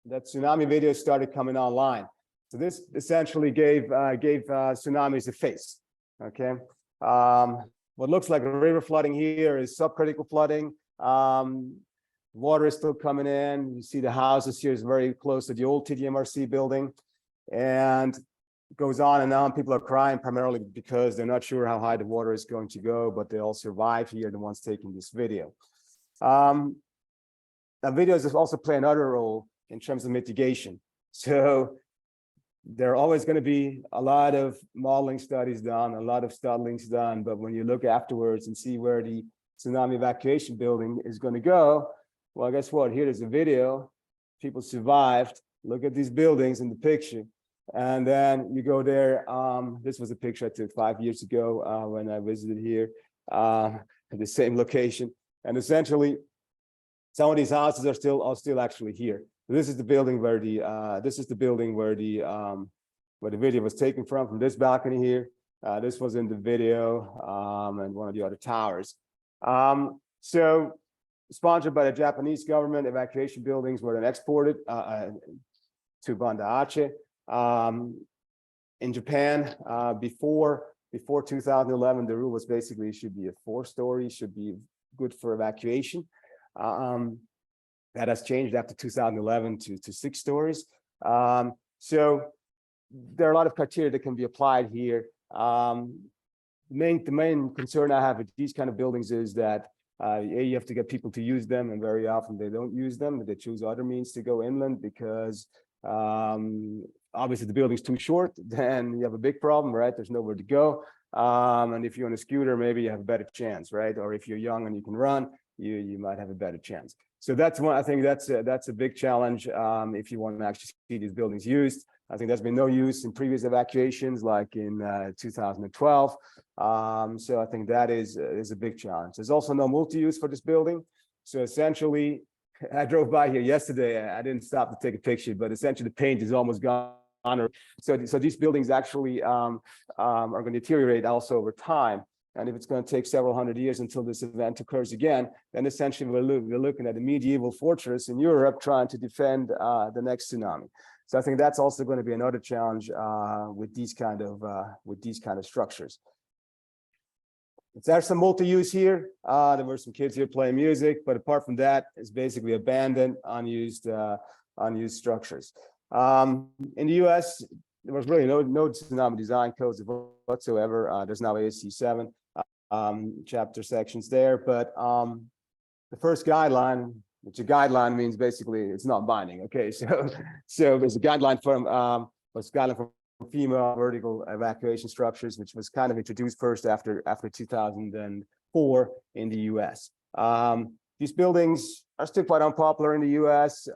tsunami videos started coming online. So this essentially gave tsunamis a face. Okay, what looks like river flooding here is subcritical flooding. Water is still coming in. You see the houses here is very close to the old TDMRC building, and it goes on and on. People are crying primarily because they're not sure how high the water is going to go, but they all survive here, the ones taking this video. Now videos also play another role in terms of mitigation. So there are always going to be a lot of modeling studies done, a lot of studies done, but when you look afterwards and see where the tsunami evacuation building is going to go, well, guess what? Here is a video. People survived. Look at these buildings in the picture. And then you go there. This was a picture I took 5 years ago when I visited here at the same location. And essentially, some of these houses are still actually here. This is the building where the video was taken from this balcony here. This was in the video and one of the other towers. So sponsored by the Japanese government, evacuation buildings were then exported to Banda Aceh. In Japan, before 2011, the rule was basically it should be a 4-story, should be good for evacuation. That has changed after 2011 to 6 stories. So there are a lot of criteria that can be applied here. The main concern I have with these kind of buildings is that you have to get people to use them, and very often they don't use them. They choose other means to go inland because obviously the building's too short, then you have a big problem, right? There's nowhere to go. And if you're on a scooter, maybe you have a better chance, right? Or if you're young and you can run, you might have a better chance. So that's one, I think that's a big challenge if you want to actually see these buildings used. I think there's been no use in previous evacuations like in 2012. So I think that is a big challenge. There's also no multi-use for this building. So essentially, I drove by here yesterday. I didn't stop to take a picture, but essentially the paint is almost gone. So these buildings actually are going to deteriorate also over time. And if it's going to take several hundred years until this event occurs again, then essentially we're looking at a medieval fortress in Europe trying to defend the next tsunami. So I think that's also going to be another challenge with these kind of structures. There's some multi-use here. There were some kids here playing music, but apart from that, it's basically abandoned, unused structures. In the U.S., there was really no tsunami design codes whatsoever. There's now ASC 7 chapter sections there, but the first guideline, which a guideline means basically it's not binding. Okay, so there's a guideline from FEMA vertical evacuation structures, which was kind of introduced first after 2004 in the U.S. These buildings are still quite unpopular in the U.S.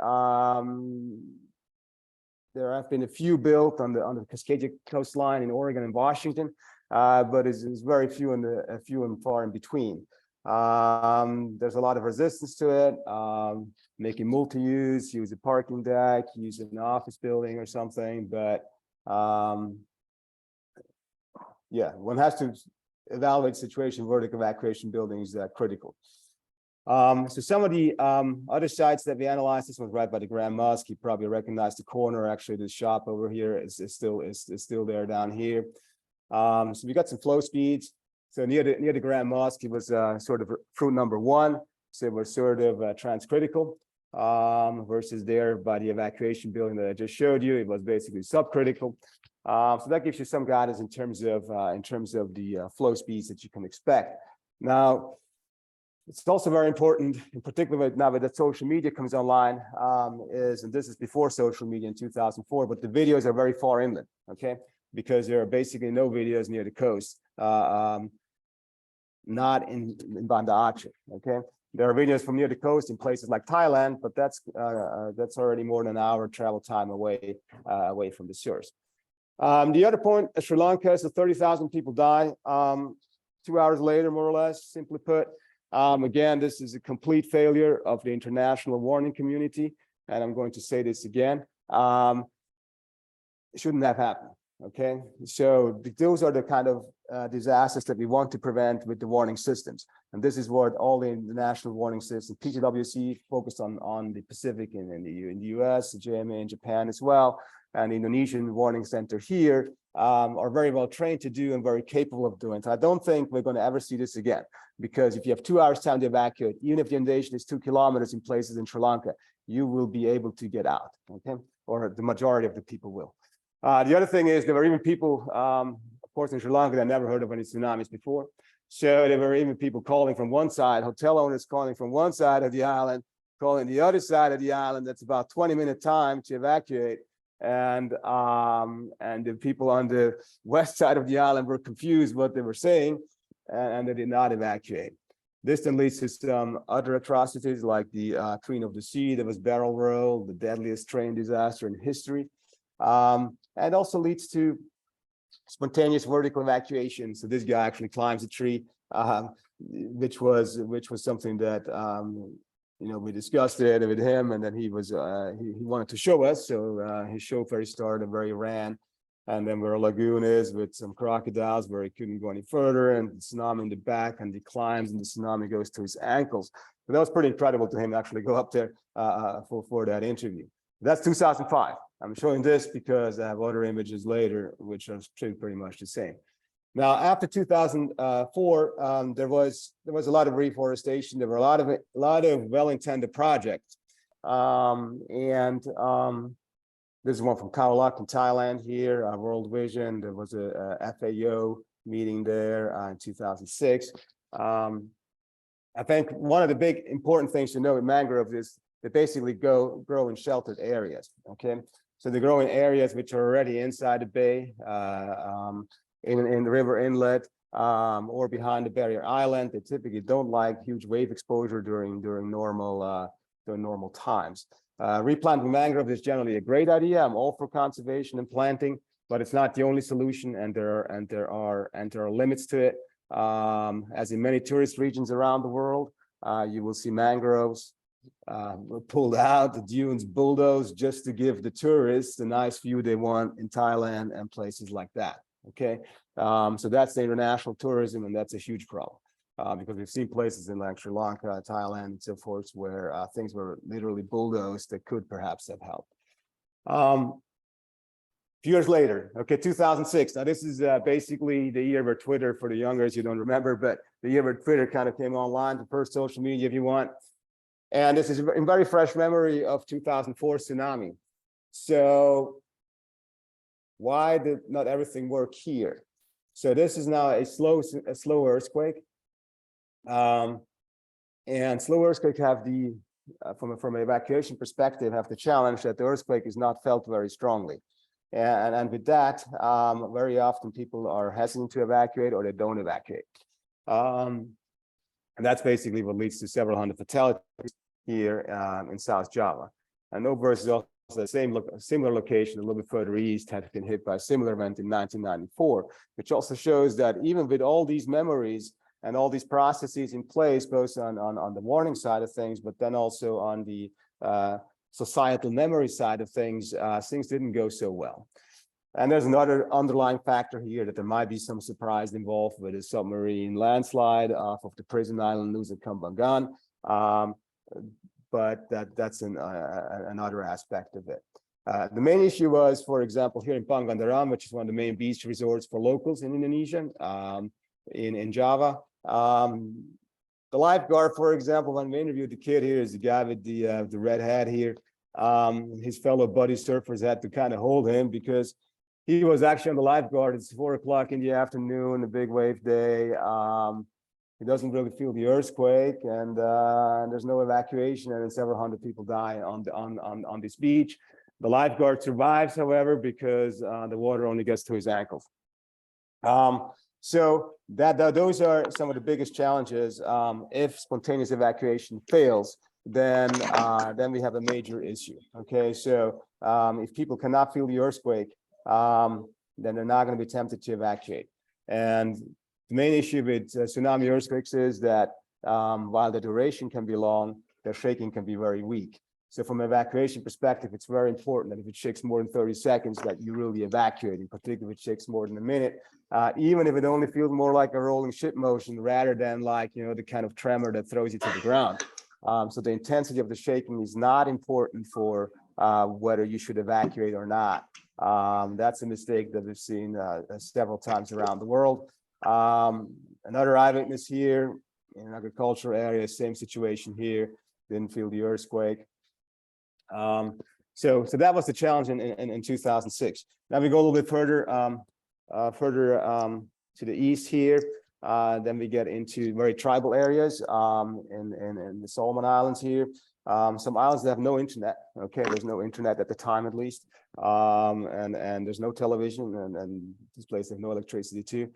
There have been a few built on the Cascadia coastline in Oregon and Washington, but it's very few and far in between. There's a lot of resistance to it, making multi-use, use a parking deck, use an office building or something, but yeah, one has to evaluate situation. Vertical evacuation buildings are critical. So some of the other sites that we analyzed, this was right by the Grand Mosque. You probably recognize the corner. Actually, the shop over here is still there down here. So we got some flow speeds. So near the Grand Mosque, it was sort of fruit number 1. So it was sort of transcritical versus there by the evacuation building that I just showed you. It was basically subcritical. So that gives you some guidance in terms of the flow speeds that you can expect. Now, it's also very important, in particular now that social media comes online, and this is before social media in 2004, but the videos are very far inland, okay? Because there are basically no videos near the coast, not in Banda Aceh, okay? There are videos from near the coast in places like Thailand, but that's already more than an hour travel time away from the source. The other point, Sri Lanka, so 30,000 people die 2 hours later, more or less, simply put. Again, this is a complete failure of the international warning community, and I'm going to say this again. It shouldn't have happened, okay? So those are the kind of disasters that we want to prevent with the warning systems. And this is what all the national warning systems, PTWC focused on the Pacific and in the US, the JMA in Japan as well, and the Indonesian warning center here are very well trained to do and very capable of doing. So I don't think we're going to ever see this again, because if you have 2 hours time to evacuate, even if the inundation is 2 kilometers in places in Sri Lanka, you will be able to get out, okay? Or the majority of the people will. The other thing is there were even people, of course, in Sri Lanka that never heard of any tsunamis before. So there were even people calling from one side, hotel owners calling from one side of the island, calling the other side of the island. That's about 20-minute time to evacuate. And the people on the west side of the island were confused what they were saying, and they did not evacuate. This then leads to some other atrocities like the Queen of the Sea. There was Barrel Roll, the deadliest train disaster in history. And also leads to spontaneous vertical evacuation. So this guy actually climbs a tree, which was something that we discussed it with him, and then he wanted to show us. So his chauffeur started where he ran, and then where a lagoon is with some crocodiles where he couldn't go any further, and the tsunami in the back, and he climbs, and the tsunami goes to his ankles. But that was pretty incredible to him to actually go up there for that interview. That's 2005. I'm showing this because I have other images later, which are pretty much the same. Now, after 2004, there was a lot of reforestation. There were a lot of well-intended projects, this is one from Khao Lak in Thailand here, World Vision. There was a FAO meeting there in 2006. I think one of the big important things to know with mangroves is they basically grow in sheltered areas. Okay, so they grow in areas which are already inside the bay, in the river inlet, or behind the barrier island. They typically don't like huge wave exposure during normal times. Replanting mangrove is generally a great idea. I'm all for conservation and planting, but it's not the only solution, and there are limits to it. As in many tourist regions around the world, you will see mangroves pulled out, the dunes bulldozed just to give the tourists the nice view they want in Thailand and places like that. Okay, so that's the international tourism, and that's a huge problem. Because we've seen places in like Sri Lanka, Thailand, and so forth, where things were literally bulldozed that could perhaps have helped. A few years later, okay, 2006. Now this is basically the year where Twitter, for the youngers, you don't remember, but the year where Twitter kind of came online, the first social media, if you want. And this is in very fresh memory of 2004 tsunami. So why did not everything work here? So this is now a slow earthquake. And slow earthquake have the, from an evacuation perspective, have the challenge that the earthquake is not felt very strongly. And with that, very often people are hesitant to evacuate, or they don't evacuate. And that's basically what leads to several hundred fatalities here in South Java. And Oberst is also the similar location a little bit further east, had been hit by a similar event in 1994, which also shows that even with all these memories and all these processes in place, both on the warning side of things, but then also on the societal memory side of things, things didn't go so well. And there's another underlying factor here that there might be some surprise involved with a submarine landslide off of the prison island Nusa Kambangan, but that's another aspect of it. The main issue was, for example, here in Pangandaran, which is one of the main beach resorts for locals in Indonesia, in Java. The lifeguard, for example, when we interviewed the kid here, is the guy with the red hat here. His fellow buddy surfers had to kind of hold him because he was actually on the lifeguard. It's 4 o'clock in the afternoon, a big wave day. He doesn't really feel the earthquake, and there's no evacuation, and then several hundred people die on this beach. The lifeguard survives, however, because the water only gets to his ankles. So those are some of the biggest challenges. If spontaneous evacuation fails, then we have a major issue. Okay, so if people cannot feel the earthquake, then they're not going to be tempted to evacuate. And the main issue with tsunami earthquakes is that while the duration can be long, the shaking can be very weak. So from an evacuation perspective, it's very important that if it shakes more than 30 seconds, that you really evacuate, in particular if it shakes more than a minute, even if it only feels more like a rolling ship motion rather than like, you know, the kind of tremor that throws you to the ground. So the intensity of the shaking is not important for whether you should evacuate or not. That's a mistake that we've seen several times around the world. Another eyewitness here in an agricultural area, same situation here, didn't feel the earthquake. So that was the challenge in 2006. Now we go a little bit further to the east here. Then we get into very tribal areas in the Solomon Islands here. Some islands that have no internet. Okay, there's no internet at the time, at least, and there's no television, and these places have no electricity too.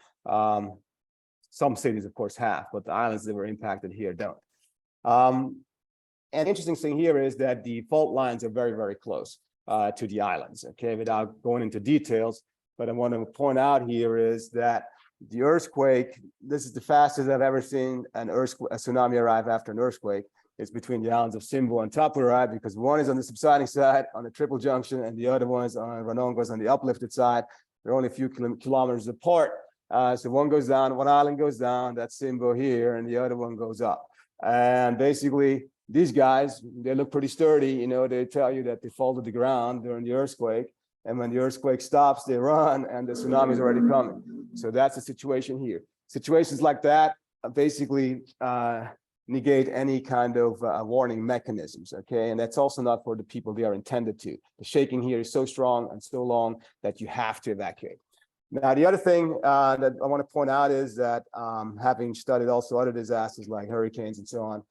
Some cities, of course, have, but the islands that were impacted here don't. And the interesting thing here is that the fault lines are very, very close to the islands. Okay, without going into details, but I want to point out here is that the earthquake, this is the fastest I've ever seen a tsunami arrive after an earthquake. It's between the islands of Simbo and Tapurai, because one is on the subsiding side on the triple junction, and the other one is on Ranongos on the uplifted side. They're only a few kilometers apart. So one goes down, one island goes down, that's Simbo here, and the other one goes up. And basically, These guys, they look pretty sturdy, you know, they tell you that they fall to the ground during the earthquake. And when the earthquake stops, they run and the tsunami is already coming. So that's the situation here. Situations like that basically negate any kind of warning mechanisms, okay? And that's also not for the people they are intended to. The shaking here is so strong and so long that you have to evacuate. Now, the other thing that I want to point out is that having studied also other disasters like hurricanes and so on,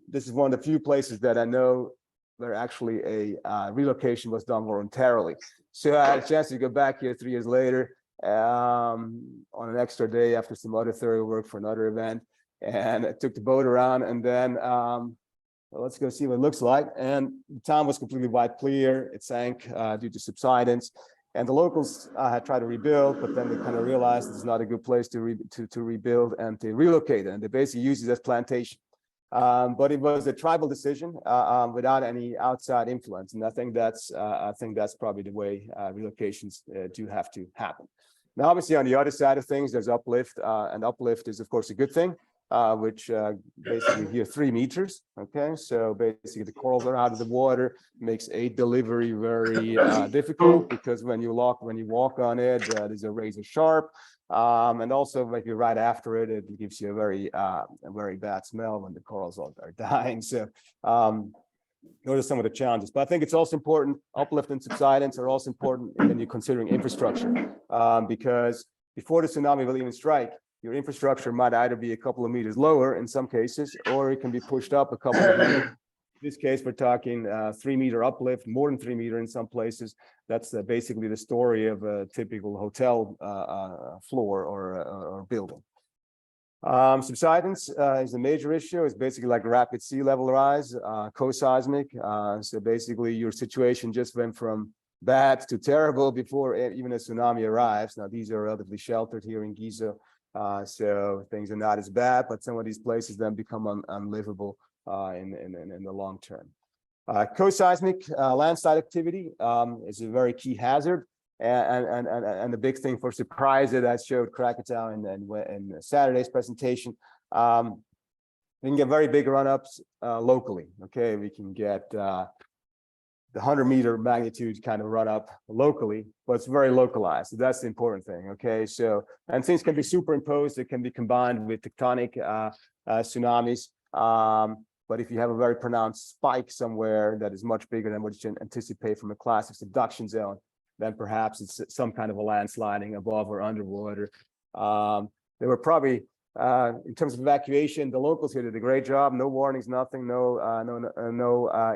this is one of the few places that I know where actually a relocation was done voluntarily. So I had a chance to go back here 3 years later on an extra day after some other thorough work for another event. And I took the boat around and then well, let's go see what it looks like. And the town was completely wiped clear. It sank due to subsidence. And the locals had tried to rebuild, but then they kind of realized it's not a good place to rebuild, and they relocated. And they basically used it as plantation. But it was a tribal decision without any outside influence, and I think that's probably the way relocations do have to happen. Now, obviously, on the other side of things, there's uplift, and uplift is, of course, a good thing, which basically here 3 meters. Okay, so basically the corals are out of the water, makes aid delivery very difficult, because when you walk on it, there's a razor sharp. And also, if you're right after it, it gives you a very bad smell when the corals are dying. So those are some of the challenges. But I think it's also important, uplift and subsidence are also important when you're considering infrastructure, because before the tsunami will even strike, your infrastructure might either be a couple of meters lower in some cases, or it can be pushed up a couple of meters. In this case, we're talking 3 meter uplift, more than 3 meter in some places. That's basically the story of a typical hotel floor or building. Subsidence is a major issue. It's basically like rapid sea level rise, co-seismic. So basically your situation just went from bad to terrible before even a tsunami arrives. Now, these are relatively sheltered here in Giza. So things are not as bad, but some of these places then become unlivable in the long term. Co-seismic landslide activity is a very key hazard, and the big thing for surprise that I showed Krakatoa in Saturday's presentation. We can get very big run-ups locally. Okay, we can get the 100-meter magnitude kind of run up locally, but it's very localized. So that's the important thing. Okay, so and things can be superimposed. It can be combined with tectonic tsunamis. But if you have a very pronounced spike somewhere that is much bigger than what you can anticipate from a classic subduction zone, then perhaps it's some kind of a landsliding above or underwater. There were probably, in terms of evacuation, the locals here did a great job. No warnings, nothing, no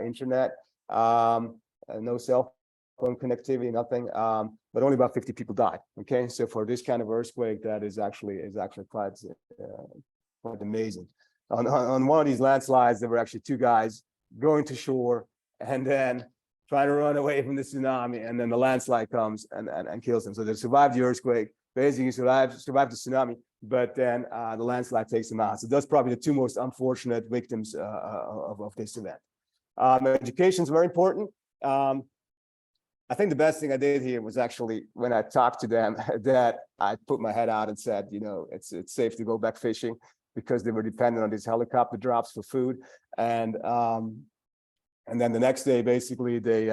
internet, no cell phone connectivity, nothing. But only about 50 people died. Okay, so for this kind of earthquake, that is actually quite amazing. On one of these landslides, there were actually 2 guys going to shore and then trying to run away from the tsunami, and then the landslide comes and kills them. So they survived the earthquake, basically survived the tsunami, but then the landslide takes them out. So that's probably the 2 most unfortunate victims of this event. Education is very important. I think the best thing I did here was actually when I talked to them that I put my head out and said, you know, it's safe to go back fishing, because they were dependent on these helicopter drops for food. And then the next day, basically, they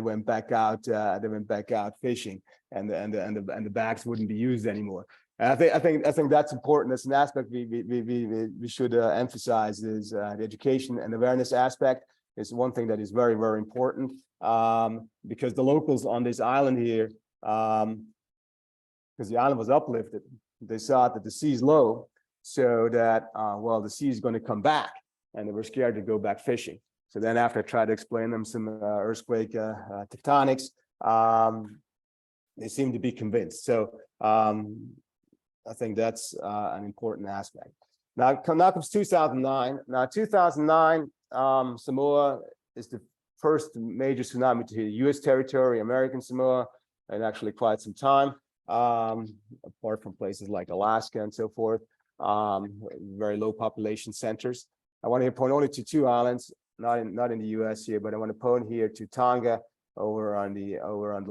went back out. They went back out fishing, and the bags wouldn't be used anymore. And I think that's important. That's an aspect we should emphasize, is the education and awareness aspect is one thing that is very, very important, because the locals on this island here, because the island was uplifted, they saw that the sea is low, so that well, the sea is going to come back, and they were scared to go back fishing. So then after I tried to explain them some earthquake tectonics, they seemed to be convinced. So I think that's an important aspect. Now comes 2009. Now 2009, Samoa is the first major tsunami to hit U.S. territory, American Samoa, in actually quite some time, apart from places like Alaska and so forth. Very low population centers. I want to point only to 2 islands, not in the U.S. here, but I want to point here to Tonga over on the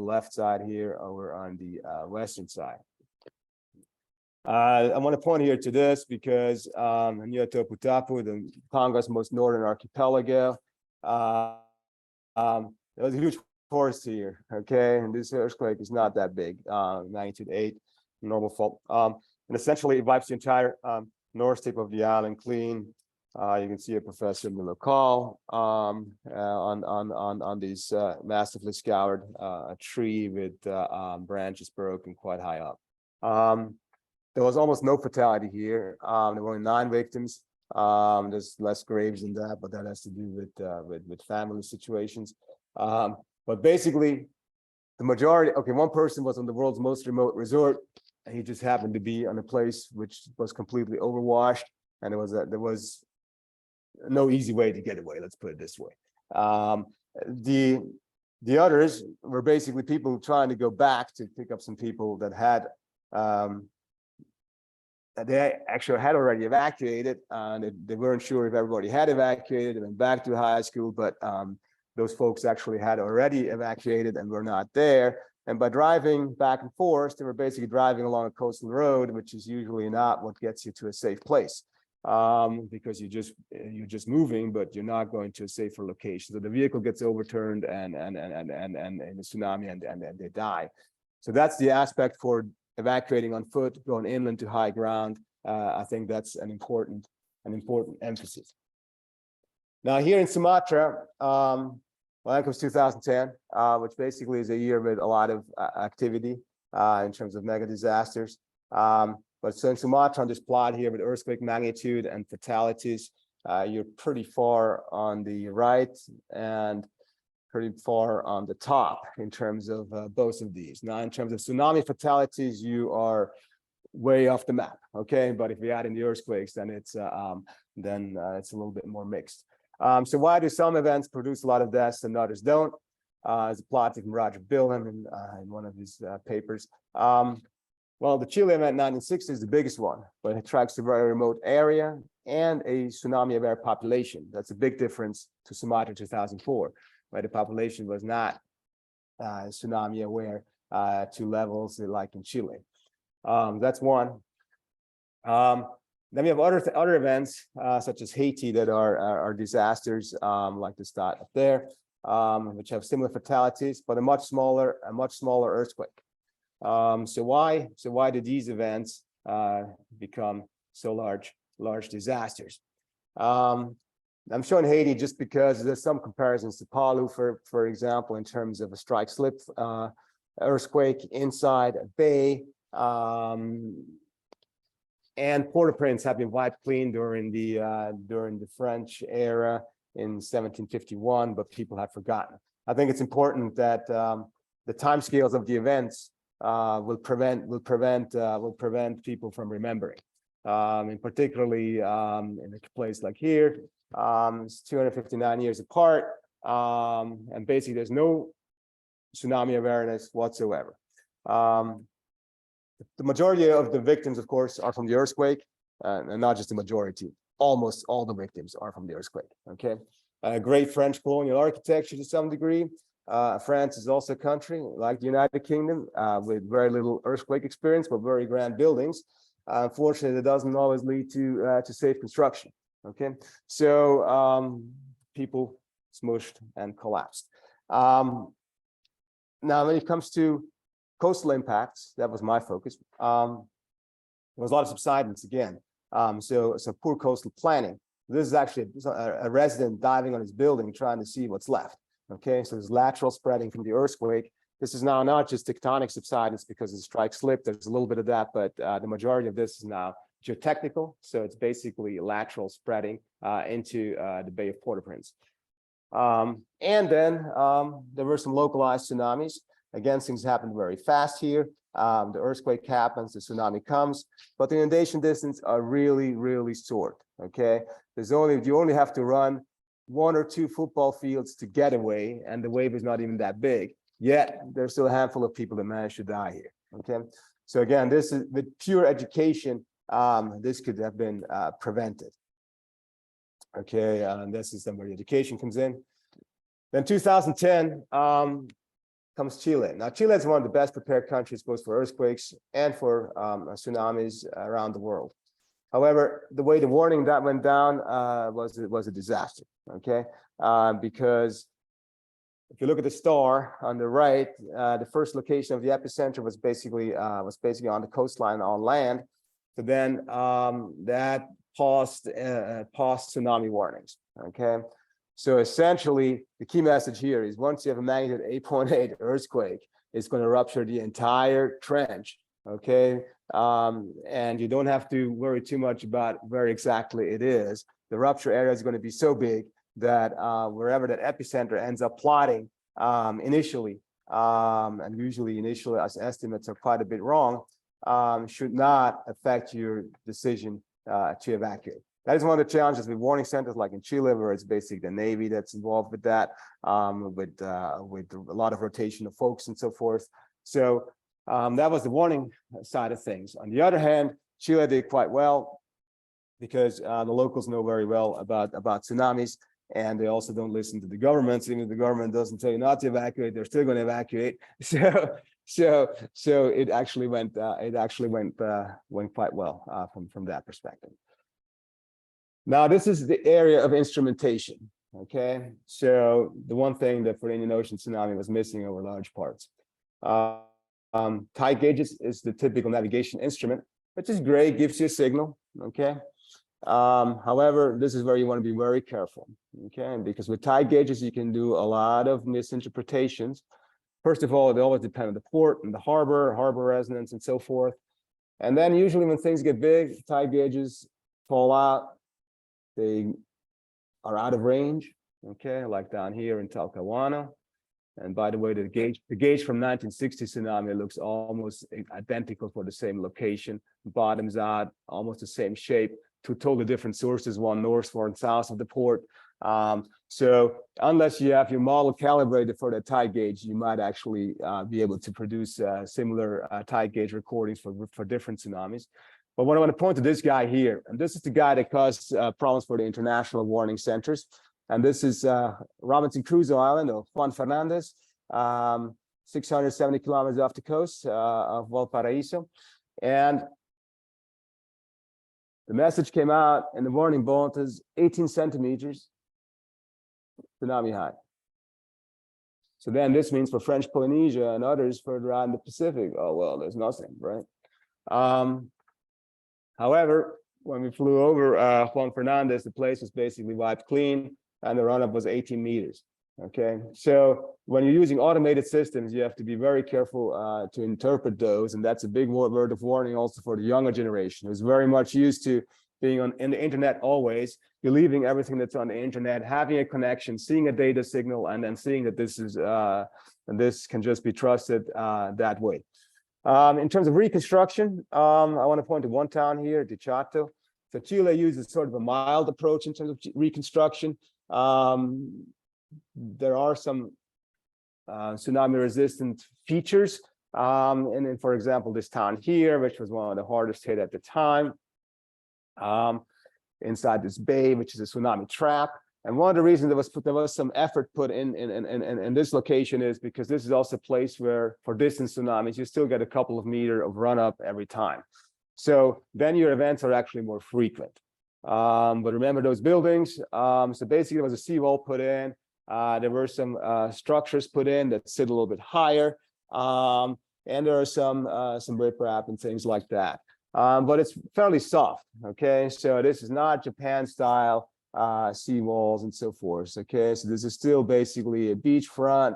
left side here, over on the western side. I want to point here to this because near Toputapu, the Tonga's most northern archipelago, there was a huge forest here, okay? And this earthquake is not that big, magnitude 8, normal fault. And essentially it wipes the entire north tip of the island clean. You can see a professor in the locale on these massively scoured a tree with branches broken quite high up. There was almost no fatality here. There were only 9 victims. There's less graves than that, but that has to do with family situations. But basically, the majority. Okay, one person was on the world's most remote resort, and he just happened to be on a place which was completely overwashed, and there was no easy way to get away. Let's put it this way. The others were basically people trying to go back to pick up some people that had. They actually had already evacuated, and they weren't sure if everybody had evacuated and went back to high school, but those folks actually had already evacuated and were not there. And by driving back and forth, they were basically driving along a coastal road, which is usually not what gets you to a safe place, because you're just moving, but you're not going to a safer location. So the vehicle gets overturned and the tsunami and they die. So that's the aspect for evacuating on foot, going inland to high ground. I think that's an important emphasis. Now here in Sumatra, well, that was 2010, which basically is a year with a lot of activity in terms of mega disasters. But so in Sumatra on this plot here with earthquake magnitude and fatalities, you're pretty far on the right and pretty far on the top in terms of both of these. Now, in terms of tsunami fatalities, you are way off the map, okay? But if we add in the earthquakes, then it's a little bit more mixed. So why do some events produce a lot of deaths and others don't? As a plot from Roger Bilham in one of his papers. Well, the Chile event 1960 is the biggest one, but it tracks a very remote area and a tsunami-aware population. That's a big difference to Sumatra 2004. Where the population was not tsunami aware to levels like in Chile. That's one. Then we have other events such as Haiti that are disasters like the dot up there, which have similar fatalities, but a much smaller earthquake. So why do these events become so large disasters? I'm showing Haiti just because there's some comparisons to Palu, for example, in terms of a strike slip earthquake inside a bay. And Port-au-Prince have been wiped clean during the French era in 1751, but people have forgotten. I think it's important that the timescales of the events will prevent people from remembering. And particularly in a place like here, it's 259 years apart, and basically there's no tsunami awareness whatsoever. The majority of the victims, of course, are from the earthquake, and not just the majority. Almost all the victims are from the earthquake. Okay, great French colonial architecture to some degree. France is also a country like the United Kingdom with very little earthquake experience, but very grand buildings. Unfortunately, it doesn't always lead to safe construction. Okay, so people smushed and collapsed. Now, when it comes to coastal impacts, that was my focus. There was a lot of subsidence again. So poor coastal planning. This is actually a resident diving on his building trying to see what's left. Okay, so there's lateral spreading from the earthquake. This is now not just tectonic subsidence because of the strike slip. There's a little bit of that, but the majority of this is now geotechnical. So it's basically lateral spreading into the Bay of Port-au-Prince. And then there were some localized tsunamis. Again, things happened very fast here. The earthquake happens, the tsunami comes, but the inundation distance are really, really short. Okay, you only have to run 1 or 2 football fields to get away, and the wave is not even that big. Yet there's still a handful of people that managed to die here. Okay, so again, this is with pure education. This could have been prevented. Okay, and this is where the education comes in. Then 2010, comes Chile. Now, Chile is one of the best prepared countries, both for earthquakes and for tsunamis around the world. However, the way the warning that went down was a disaster, okay? Because if you look at the star on the right, the first location of the epicenter was basically on the coastline on land. So then that paused tsunami warnings, okay? So essentially, the key message here is once you have a magnitude 8.8 earthquake, it's going to rupture the entire trench, okay? And you don't have to worry too much about where exactly it is. The rupture area is going to be so big that wherever that epicenter ends up plotting initially, and usually initially as estimates are quite a bit wrong, should not affect your decision to evacuate. That is one of the challenges with warning centers like in Chile, where it's basically the Navy that's involved with that, with a lot of rotation of folks and so forth. So that was the warning side of things. On the other hand, Chile did quite well because the locals know very well about tsunamis, and they also don't listen to the government. Even if the government doesn't tell you not to evacuate, they're still going to evacuate. So it actually went quite well from that perspective. Now, this is the area of instrumentation. Okay, so the one thing that for the Indian Ocean tsunami was missing over large parts. Tide gauges is the typical navigation instrument, which is great, gives you a signal. Okay. However, this is where you want to be very careful. Okay, because with tide gauges, you can do a lot of misinterpretations. First of all, they always depend on the port and the harbor resonance, and so forth. And then usually when things get big, tide gauges fall out. They are out of range, okay, like down here in Talcahuano. And by the way, the gauge from 1960 tsunami looks almost identical for the same location, bottoms out, almost the same shape, two totally different sources, one north, one south of the port. So unless you have your model calibrated for the tide gauge, you might actually be able to produce similar tide gauge recordings for different tsunamis. But what I want to point to this guy here, and this is the guy that caused problems for the international warning centers. And this is Robinson Crusoe Island, or Juan Fernandez, 670 kilometers off the coast of Valparaiso. And the message came out in the warning bulletins, 18 centimeters, tsunami high. So then this means for French Polynesia and others further out in the Pacific, oh, well, there's nothing, right? However, when we flew over Juan Fernandez, the place was basically wiped clean and the run-up was 18 meters, okay? So when you're using automated systems, you have to be very careful to interpret those, and that's a big word of warning also for the younger generation, who's very much used to being in the internet always, believing everything that's on the internet, having a connection, seeing a data signal, and then seeing that this is, and this can just be trusted that way. In terms of reconstruction, I want to point to one town here, Dichato. So Chile uses sort of a mild approach in terms of reconstruction. There are some tsunami-resistant features. And for example, this town here, which was one of the hardest hit at the time, inside this bay, which is a tsunami trap. And one of the reasons there was some effort put in this location is because this is also a place where, for distant tsunamis, you still get a couple of meters of run up every time. So then your events are actually more frequent. But remember those buildings. So basically, there was a seawall put in. There were some structures put in that sit a little bit higher, and there are some riprap and things like that. But it's fairly soft. Okay, so this is not Japan style seawalls and so forth. Okay, so this is still basically a beachfront,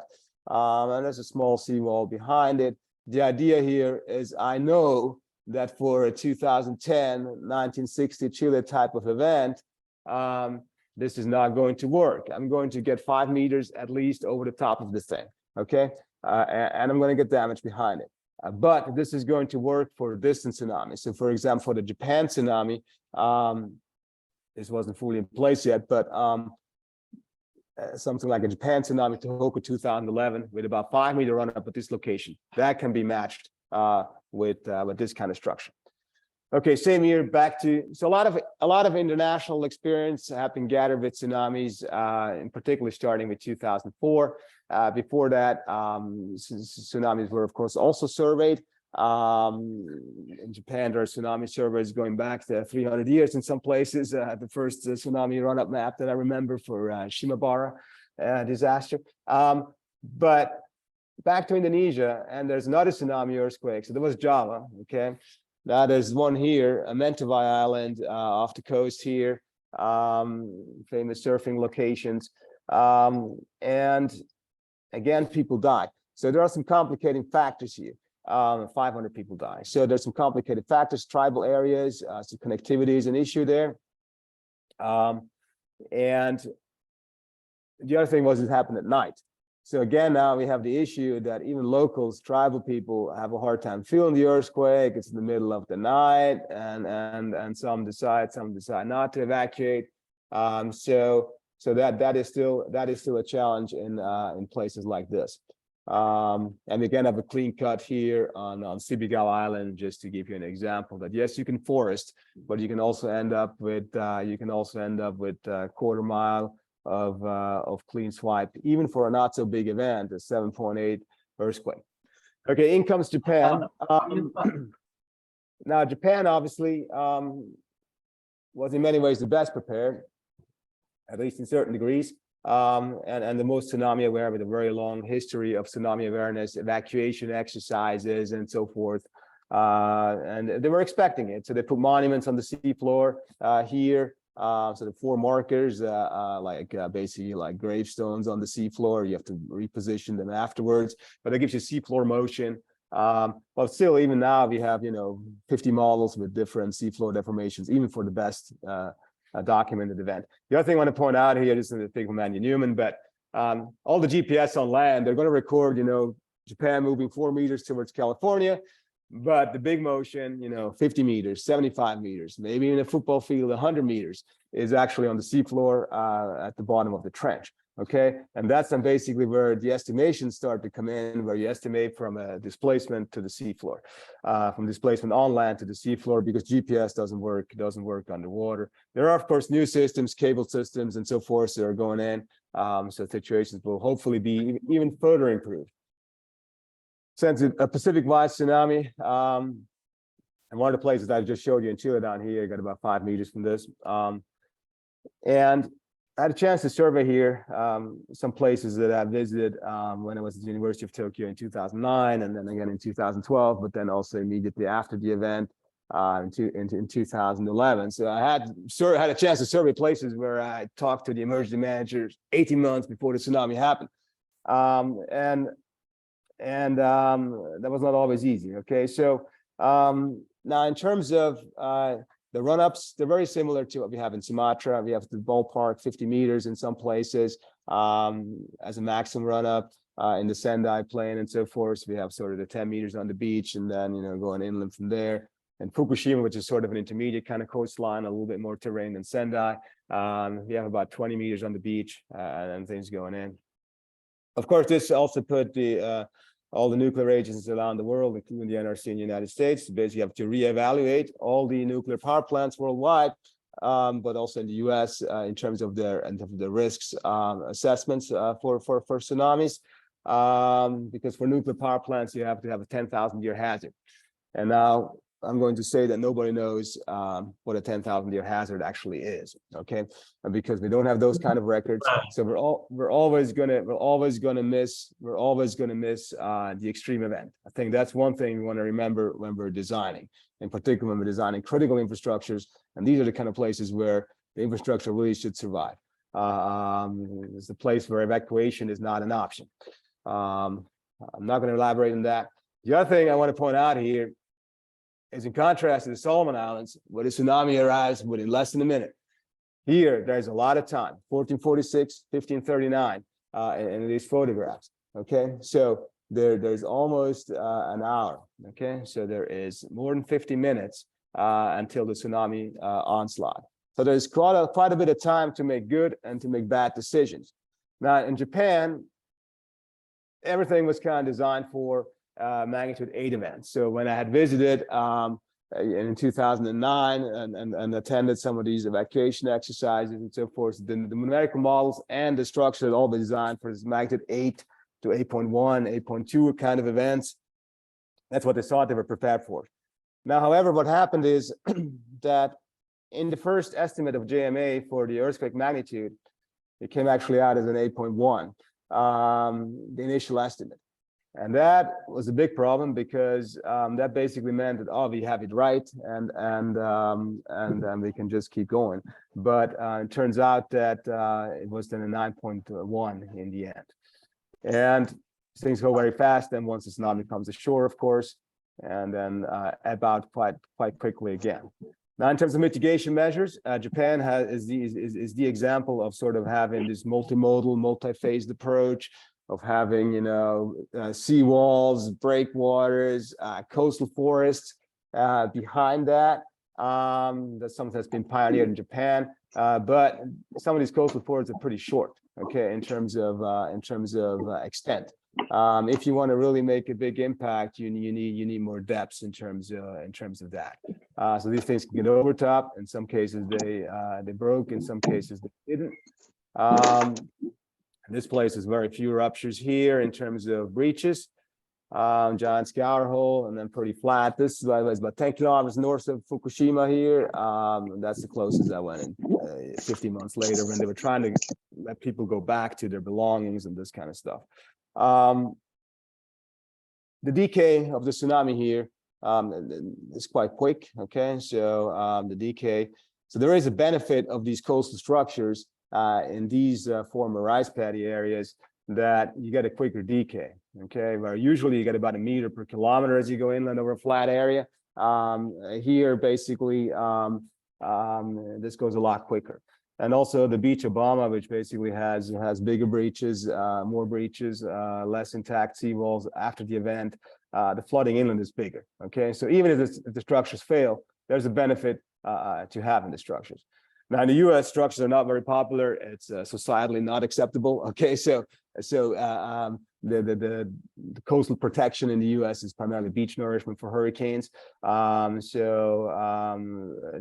and there's a small seawall behind it. The idea here is, I know that for a 2010, 1960 Chile type of event, this is not going to work. I'm going to get 5 meters at least over the top of this thing, okay? And I'm going to get damage behind it. But this is going to work for distant tsunami. So for example, for the Japan tsunami, this wasn't fully in place yet, but something like a Japan tsunami, Tohoku 2011, with about 5 meter run up at this location, that can be matched with this kind of structure. Okay, same here, back to, so a lot of international experience have been gathered with tsunamis, in particular starting with 2004. Before that, tsunamis were of course also surveyed. In Japan, there are tsunami surveys going back to 300 years in some places. The first tsunami run-up map that I remember for Shimabara disaster. But back to Indonesia, and there's another tsunami earthquake. So there was Java, okay? That is one here, Mentawai Island off the coast here, famous surfing locations. And again, people died. So there are some complicating factors here. 500 people die. So there's some complicated factors, tribal areas, some connectivity is an issue there. And the other thing was it happened at night. So again, now we have the issue that even locals, tribal people have a hard time feeling the earthquake. It's in the middle of the night, and some decide not to evacuate. So that is still a challenge in places like this. And again, I have a clean cut here on Sibigal Island, just to give you an example that yes, you can forest, but you can also end up with quarter mile of clean swipe, even for a not so big event, a 7.8 earthquake. Okay, in comes Japan. Now Japan obviously was in many ways the best prepared, at least in certain degrees, and the most tsunami aware, with a very long history of tsunami awareness, evacuation exercises, and so forth. And they were expecting it, so they put monuments on the seafloor here. So the 4 markers, basically like gravestones on the seafloor. You have to reposition them afterwards, but that gives you seafloor motion. But still, even now we have 50 models with different seafloor deformations, even for the best documented event. The other thing I want to point out here, this is a thing from Andy Newman, but all the GPS on land, they're going to record Japan moving 4 meters towards California. But the big motion, 50 meters, 75 meters, maybe in a football field, 100 meters, is actually on the seafloor at the bottom of the trench. Okay, and that's then basically where the estimations start to come in, where you estimate from a displacement to the seafloor, from displacement on land to the seafloor, because GPS doesn't work underwater. There are of course new systems, cable systems, and so forth that are going in, so situations will hopefully be even further improved. Since a Pacific-wide tsunami, and one of the places I just showed you in Chile down here, got about 5 meters from this. And I had a chance to survey here some places that I visited when I was at the University of Tokyo in 2009, and then again in 2012, but then also immediately after the event in 2011. So I had a chance to survey places where I talked to the emergency managers 18 months before the tsunami happened. And that was not always easy. Okay, so now in terms of the run-ups, they're very similar to what we have in Sumatra. We have the ballpark 50 meters in some places as a maximum run-up in the Sendai Plain and so forth. So we have sort of the 10 meters on the beach, and then going inland from there. And Fukushima, which is sort of an intermediate kind of coastline, a little bit more terrain than Sendai. We have about 20 meters on the beach and things going in. Of course, this also put all the nuclear agencies around the world, including the NRC in the United States, basically have to reevaluate all the nuclear power plants worldwide, but also in the US in terms of the risks assessments for tsunamis, because for nuclear power plants, you have to have a 10,000-year hazard. And now I'm going to say that nobody knows what a 10,000-year hazard actually is, okay? And because we don't have those kind of records, so we're always gonna miss the extreme event. I think that's one thing we want to remember when we're designing, in particular when we're designing critical infrastructures, and these are the kind of places where the infrastructure really should survive. It's a place where evacuation is not an option. I'm not going to elaborate on that. The other thing I want to point out here is, in contrast to the Solomon Islands, where the tsunami arrives within less than a minute. Here, there's a lot of time, 1446, 1539, in these photographs, okay? So there's almost an hour, okay? So there is more than 50 minutes until the tsunami onslaught. So there's quite a bit of time to make good and to make bad decisions. Now, in Japan, everything was kind of designed for magnitude 8 events. So when I had visited, in 2009 and attended some of these evacuation exercises and so forth. The numerical models and the structure had all been designed for this magnitude 8 to 8.1, 8.2 kind of events. That's what they thought they were prepared for. Now, however, what happened is that in the first estimate of JMA for the earthquake magnitude, it came actually out as an 8.1, the initial estimate. And that was a big problem because that basically meant that, oh, we have it right, and we can just keep going. But it turns out that it was then a 9.1 in the end. And things go very fast. Then once the tsunami comes ashore, of course, and then about quite quickly again. Now, in terms of mitigation measures, Japan is the example of sort of having this multimodal, multi-phased approach, of having, you know, seawalls, breakwaters, coastal forests behind that. That's something that's been pioneered in Japan, but some of these coastal forests are pretty short, okay, in terms of extent. If you want to really make a big impact, you need more depths in terms of that. So these things can get over top. In some cases, they broke. In some cases, they didn't. This place is very few ruptures here in terms of breaches. Giant scour hole, and then pretty flat. This is about 10 kilometers north of Fukushima here. That's the closest I went in 50 months later when they were trying to let people go back to their belongings and this kind of stuff. The decay of the tsunami here is quite quick. Okay, so the decay. So there is a benefit of these coastal structures in these former rice paddy areas, that you get a quicker decay. Okay, where usually you get about 1 meter per kilometer as you go inland over a flat area. Here, basically, this goes a lot quicker. And also the beach Obama, which basically has bigger breaches, more breaches, less intact seawalls after the event. The flooding inland is bigger. Okay, so even if the structures fail, there's a benefit to having the structures. Now, in the U.S., structures are not very popular. It's societally not acceptable. Okay, so the coastal protection in the U.S. is primarily beach nourishment for hurricanes.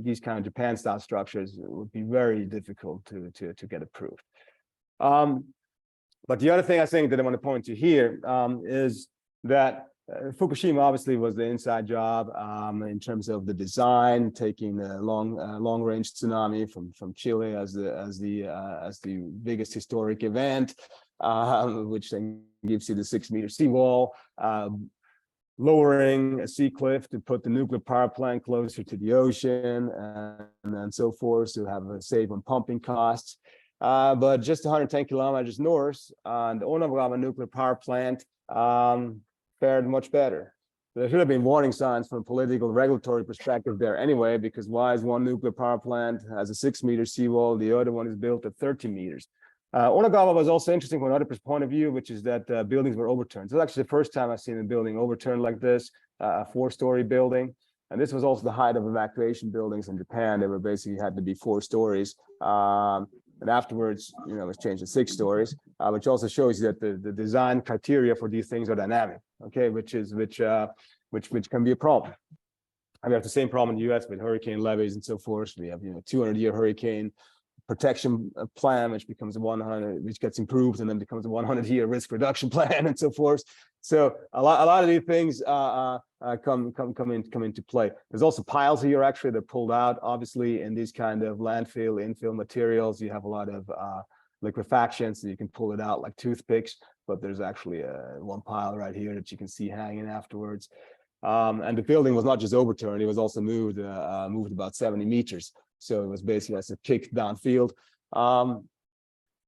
These kind of Japan-style structures would be very difficult to get approved. But the other thing I think that I want to point to here is that Fukushima obviously was the inside job in terms of the design, taking a long-range tsunami from Chile as the biggest historic event, which then gives you the 6-meter seawall, lowering a sea cliff to put the nuclear power plant closer to the ocean, and so forth to have a save on pumping costs. But just 110 kilometers north, the Onagawa nuclear power plant fared much better. There should have been warning signs from a political regulatory perspective there anyway, because why is one nuclear power plant has a 6-meter seawall, the other one is built at 13 meters? Onagawa was also interesting from another point of view, which is that buildings were overturned. So it's actually the first time I've seen a building overturned like this, a 4-story building. And this was also the height of evacuation buildings in Japan. They were basically had to be 4 stories. And afterwards, you know, it was changed to 6 stories, which also shows you that the design criteria for these things are dynamic. Okay, which can be a problem. And we have the same problem in the U.S. with hurricane levees and so forth. We have 200-year hurricane protection plan, which becomes a 100, which gets improved and then becomes a 100-year risk reduction plan and so forth. So a lot of these things come into play. There's also piles here. Actually, they're pulled out. Obviously, in these kind of landfill infill materials, you have a lot of liquefaction, so you can pull it out like toothpicks. But there's actually one pile right here that you can see hanging afterwards. And the building was not just overturned; it was also moved about 70 meters. So it was basically as a kick downfield. And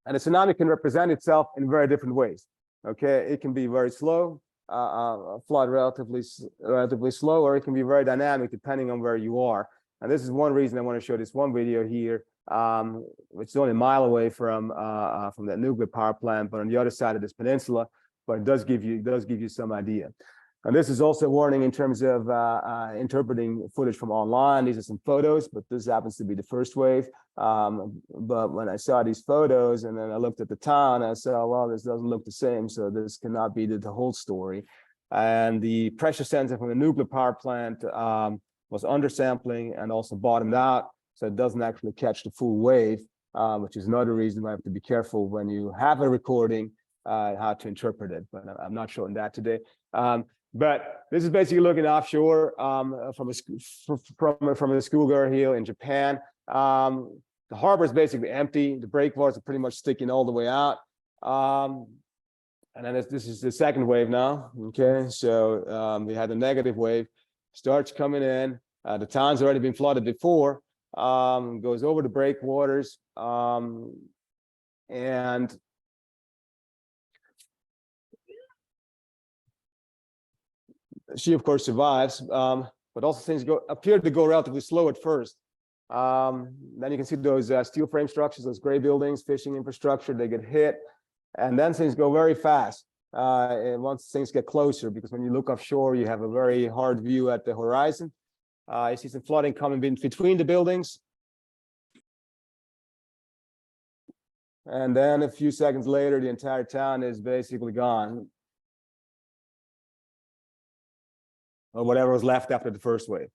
a tsunami can represent itself in very different ways. Okay, it can be very slow, flood relatively slow, or it can be very dynamic depending on where you are. And this is one reason I want to show this one video here, which is only a mile away from that nuclear power plant, but on the other side of this peninsula. But it does give you some idea. And this is also a warning in terms of interpreting footage from online. These are some photos, but this happens to be the first wave. But when I saw these photos and then I looked at the town, I said, well, this doesn't look the same. So this cannot be the whole story. And the pressure sensor from the nuclear power plant was undersampling and also bottomed out, so it doesn't actually catch the full wave, which is another reason why you have to be careful when you have a recording, how to interpret it. But I'm not showing that today. But this is basically looking offshore from a schoolgirl here in Japan. The harbor is basically empty. The breakwaters are pretty much sticking all the way out. And then this is the second wave now. Okay, so we had a negative wave, starts coming in. The town's already been flooded before. Goes over the breakwaters, and she of course survives, but also things appear to go relatively slow at first. Then you can see those steel frame structures, those gray buildings, fishing infrastructure, they get hit, and then things go very fast. And once things get closer, because when you look offshore, you have a very hard view at the horizon. You see some flooding coming in between the buildings. And then a few seconds later, the entire town is basically gone. Or whatever was left after the first wave.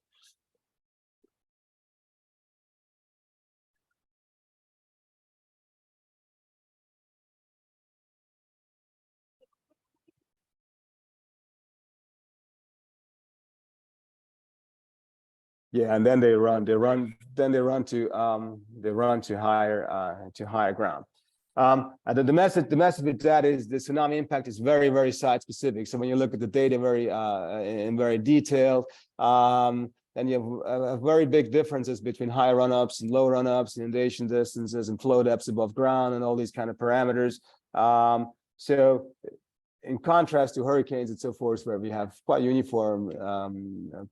Yeah, and then they run to higher ground. And the message with that is the tsunami impact is very, very site specific. So when you look at the data in very detailed, then you have very big differences between high run-ups and low run-ups, inundation distances and flow depths above ground and all these kind of parameters. So in contrast to hurricanes and so forth, where we have quite uniform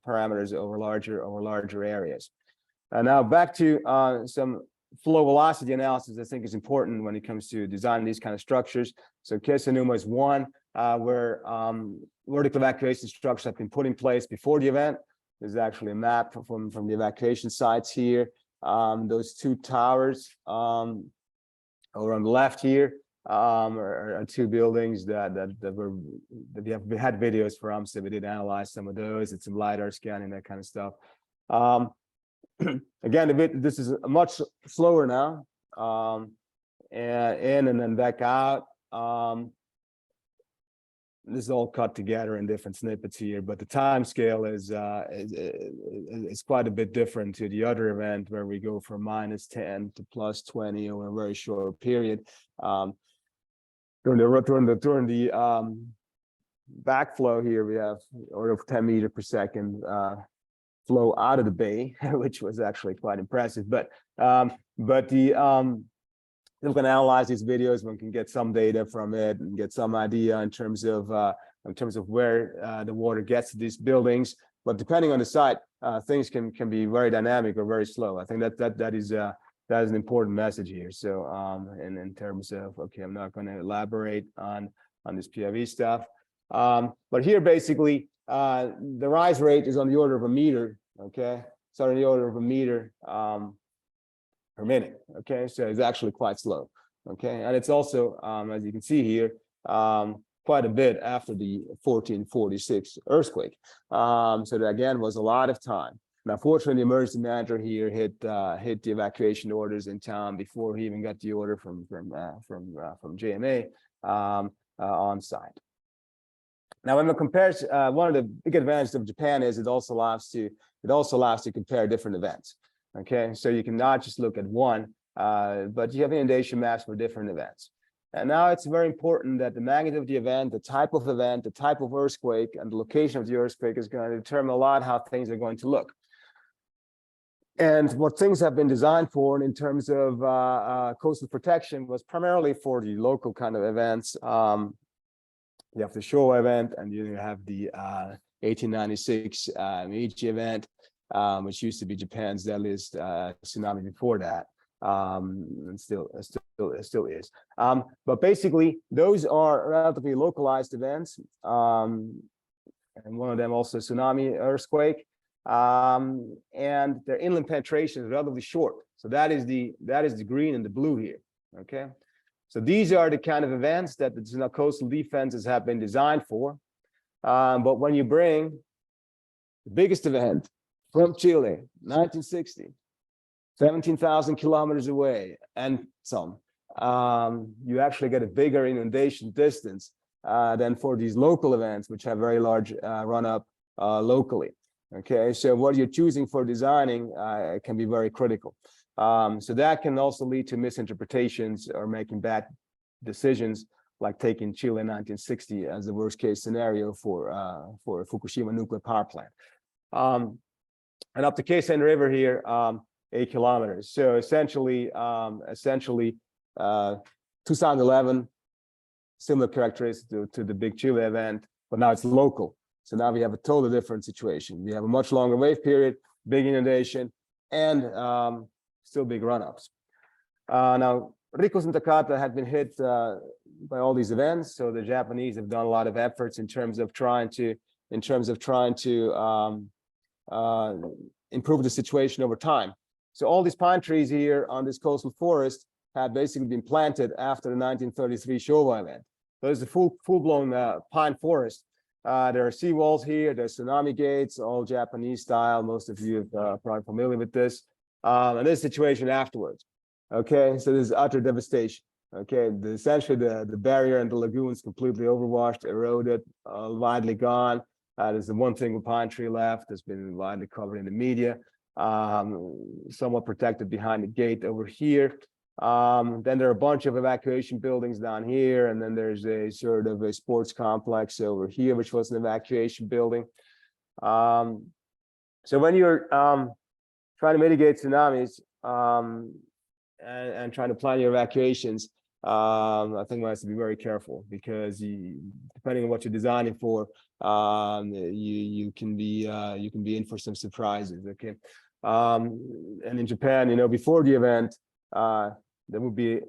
parameters over larger areas. And now back to some flow velocity analysis I think is important when it comes to designing these kind of structures. So Tsunami is one where vertical evacuation structures have been put in place before the event. There's actually a map from the evacuation sites here. Those two towers over on the left here are two buildings that we had videos from, so we did analyze some of those. It's some LiDAR scanning, that kind of stuff. Again, this is much slower now, and in and then back out. This is all cut together in different snippets here, but the time scale is quite a bit different to the other event where we go from -10 to +20 over a very short period. During the backflow here, we have order of 10 meters per second flow out of the bay, which was actually quite impressive. But we can analyze these videos, one can get some data from it and get some idea in terms of where the water gets to these buildings. But depending on the site, things can be very dynamic or very slow. I think that is an important message here. So in terms of, okay, I'm not going to elaborate on this PIV stuff. But here basically the rise rate is on the order of a meter. Okay, so on the order of a meter per minute. Okay, so it's actually quite slow. Okay, and it's also as you can see here quite a bit after the 1446 earthquake. So that again was a lot of time. Now, fortunately, the emergency manager here hit the evacuation orders in town before he even got the order from JMA on site. Now, when we compare, one of the big advantages of Japan is it also allows to compare different events. Okay, so you can not just look at one, but you have inundation maps for different events. And now it's very important that the magnitude of the event, the type of event, the type of earthquake, and the location of the earthquake is going to determine a lot how things are going to look. And what things have been designed for in terms of coastal protection was primarily for the local kind of events. You have the Showa event, and you have the 1896 Meiji event, which used to be Japan's deadliest tsunami before that, and still is. But basically, those are relatively localized events, and one of them also tsunami earthquake, and their inland penetration is relatively short. So that is the green and the blue here. Okay. So these are the kind of events that the coastal defenses have been designed for. But when you bring the biggest event from Chile, 1960, 17,000 kilometers away, and some. You actually get a bigger inundation distance than for these local events, which have very large run-up locally. Okay, so what you're choosing for designing can be very critical. So that can also lead to misinterpretations or making bad decisions, like taking Chile in 1960 as the worst case scenario for Fukushima nuclear power plant. And up the Keisen River here, 8 kilometers. So essentially, 2011, similar characteristics to the big Chile event, but now it's local. So now we have a totally different situation. We have a much longer wave period, big inundation, and still big run-ups. Now, Ricos and Takata had been hit by all these events, so the Japanese have done a lot of efforts in terms of trying to improve the situation over time. So all these pine trees here on this coastal forest had basically been planted after the 1933 Showa event. So there's a full-blown pine forest. There are seawalls here, there's tsunami gates, all Japanese style. Most of you are probably familiar with this. And this situation afterwards. Okay, so this is utter devastation. Okay, essentially the barrier and the lagoons completely overwashed, eroded, widely gone. There's the one thing with pine tree left that's been widely covered in the media, somewhat protected behind the gate over here. Then there are a bunch of evacuation buildings down here, and then there's a sort of a sports complex over here, which was an evacuation building. So when you're trying to mitigate tsunamis and trying to plan your evacuations, I think one has to be very careful, because depending on what you're designing for, you can be in for some surprises. Okay, and in Japan, before the event, there would be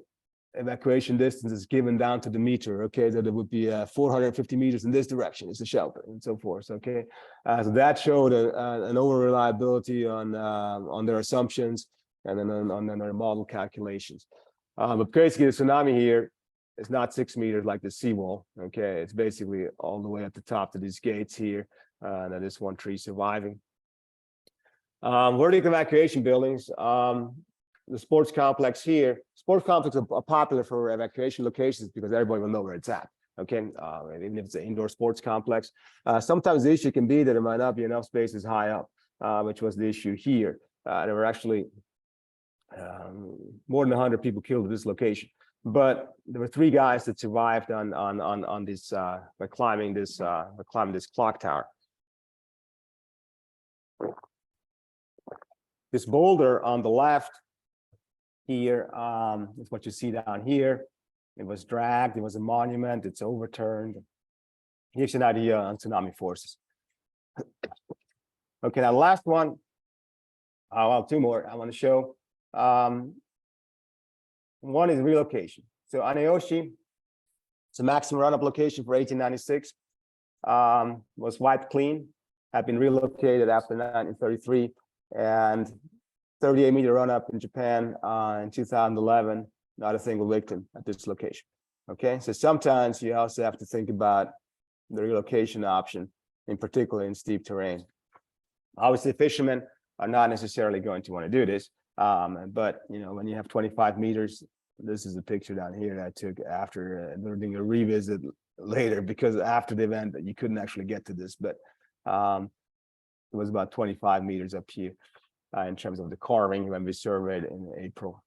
evacuation distances given down to the meter. Okay, so there would be 450 meters in this direction is the shelter, and so forth. Okay, so that showed an over reliability on their assumptions and then on their model calculations. But basically, the tsunami here is not 6 meters like the seawall. Okay, it's basically all the way at the top to these gates here. And then this one tree surviving. Vertical evacuation buildings. The sports complex here. Sports complexes are popular for evacuation locations because everybody will know where it's at. Okay, even if it's an indoor sports complex. Sometimes the issue can be that there might not be enough spaces high up, which was the issue here. There were actually more than 100 people killed at this location, but there were 3 guys that survived on this by climbing this clock tower. This boulder on the left here is what you see down here. It was dragged. It was a monument. It's overturned. Here's an idea on tsunami forces. Okay, now the last one. Well, 2 more I want to show. One is relocation. So Anayoshi, it's a maximum run-up location for 1896. Was wiped clean, had been relocated after 1933, and 38-meter run-up in Japan in 2011. Not a single victim at this location. Okay, so sometimes you also have to think about the relocation option, in particular in steep terrain. Obviously, fishermen are not necessarily going to want to do this. But when you have 25 meters, this is a picture down here that I took after doing a revisit later, because after the event you couldn't actually get to this, but it was about 25 meters up here in terms of the carving when we surveyed in April.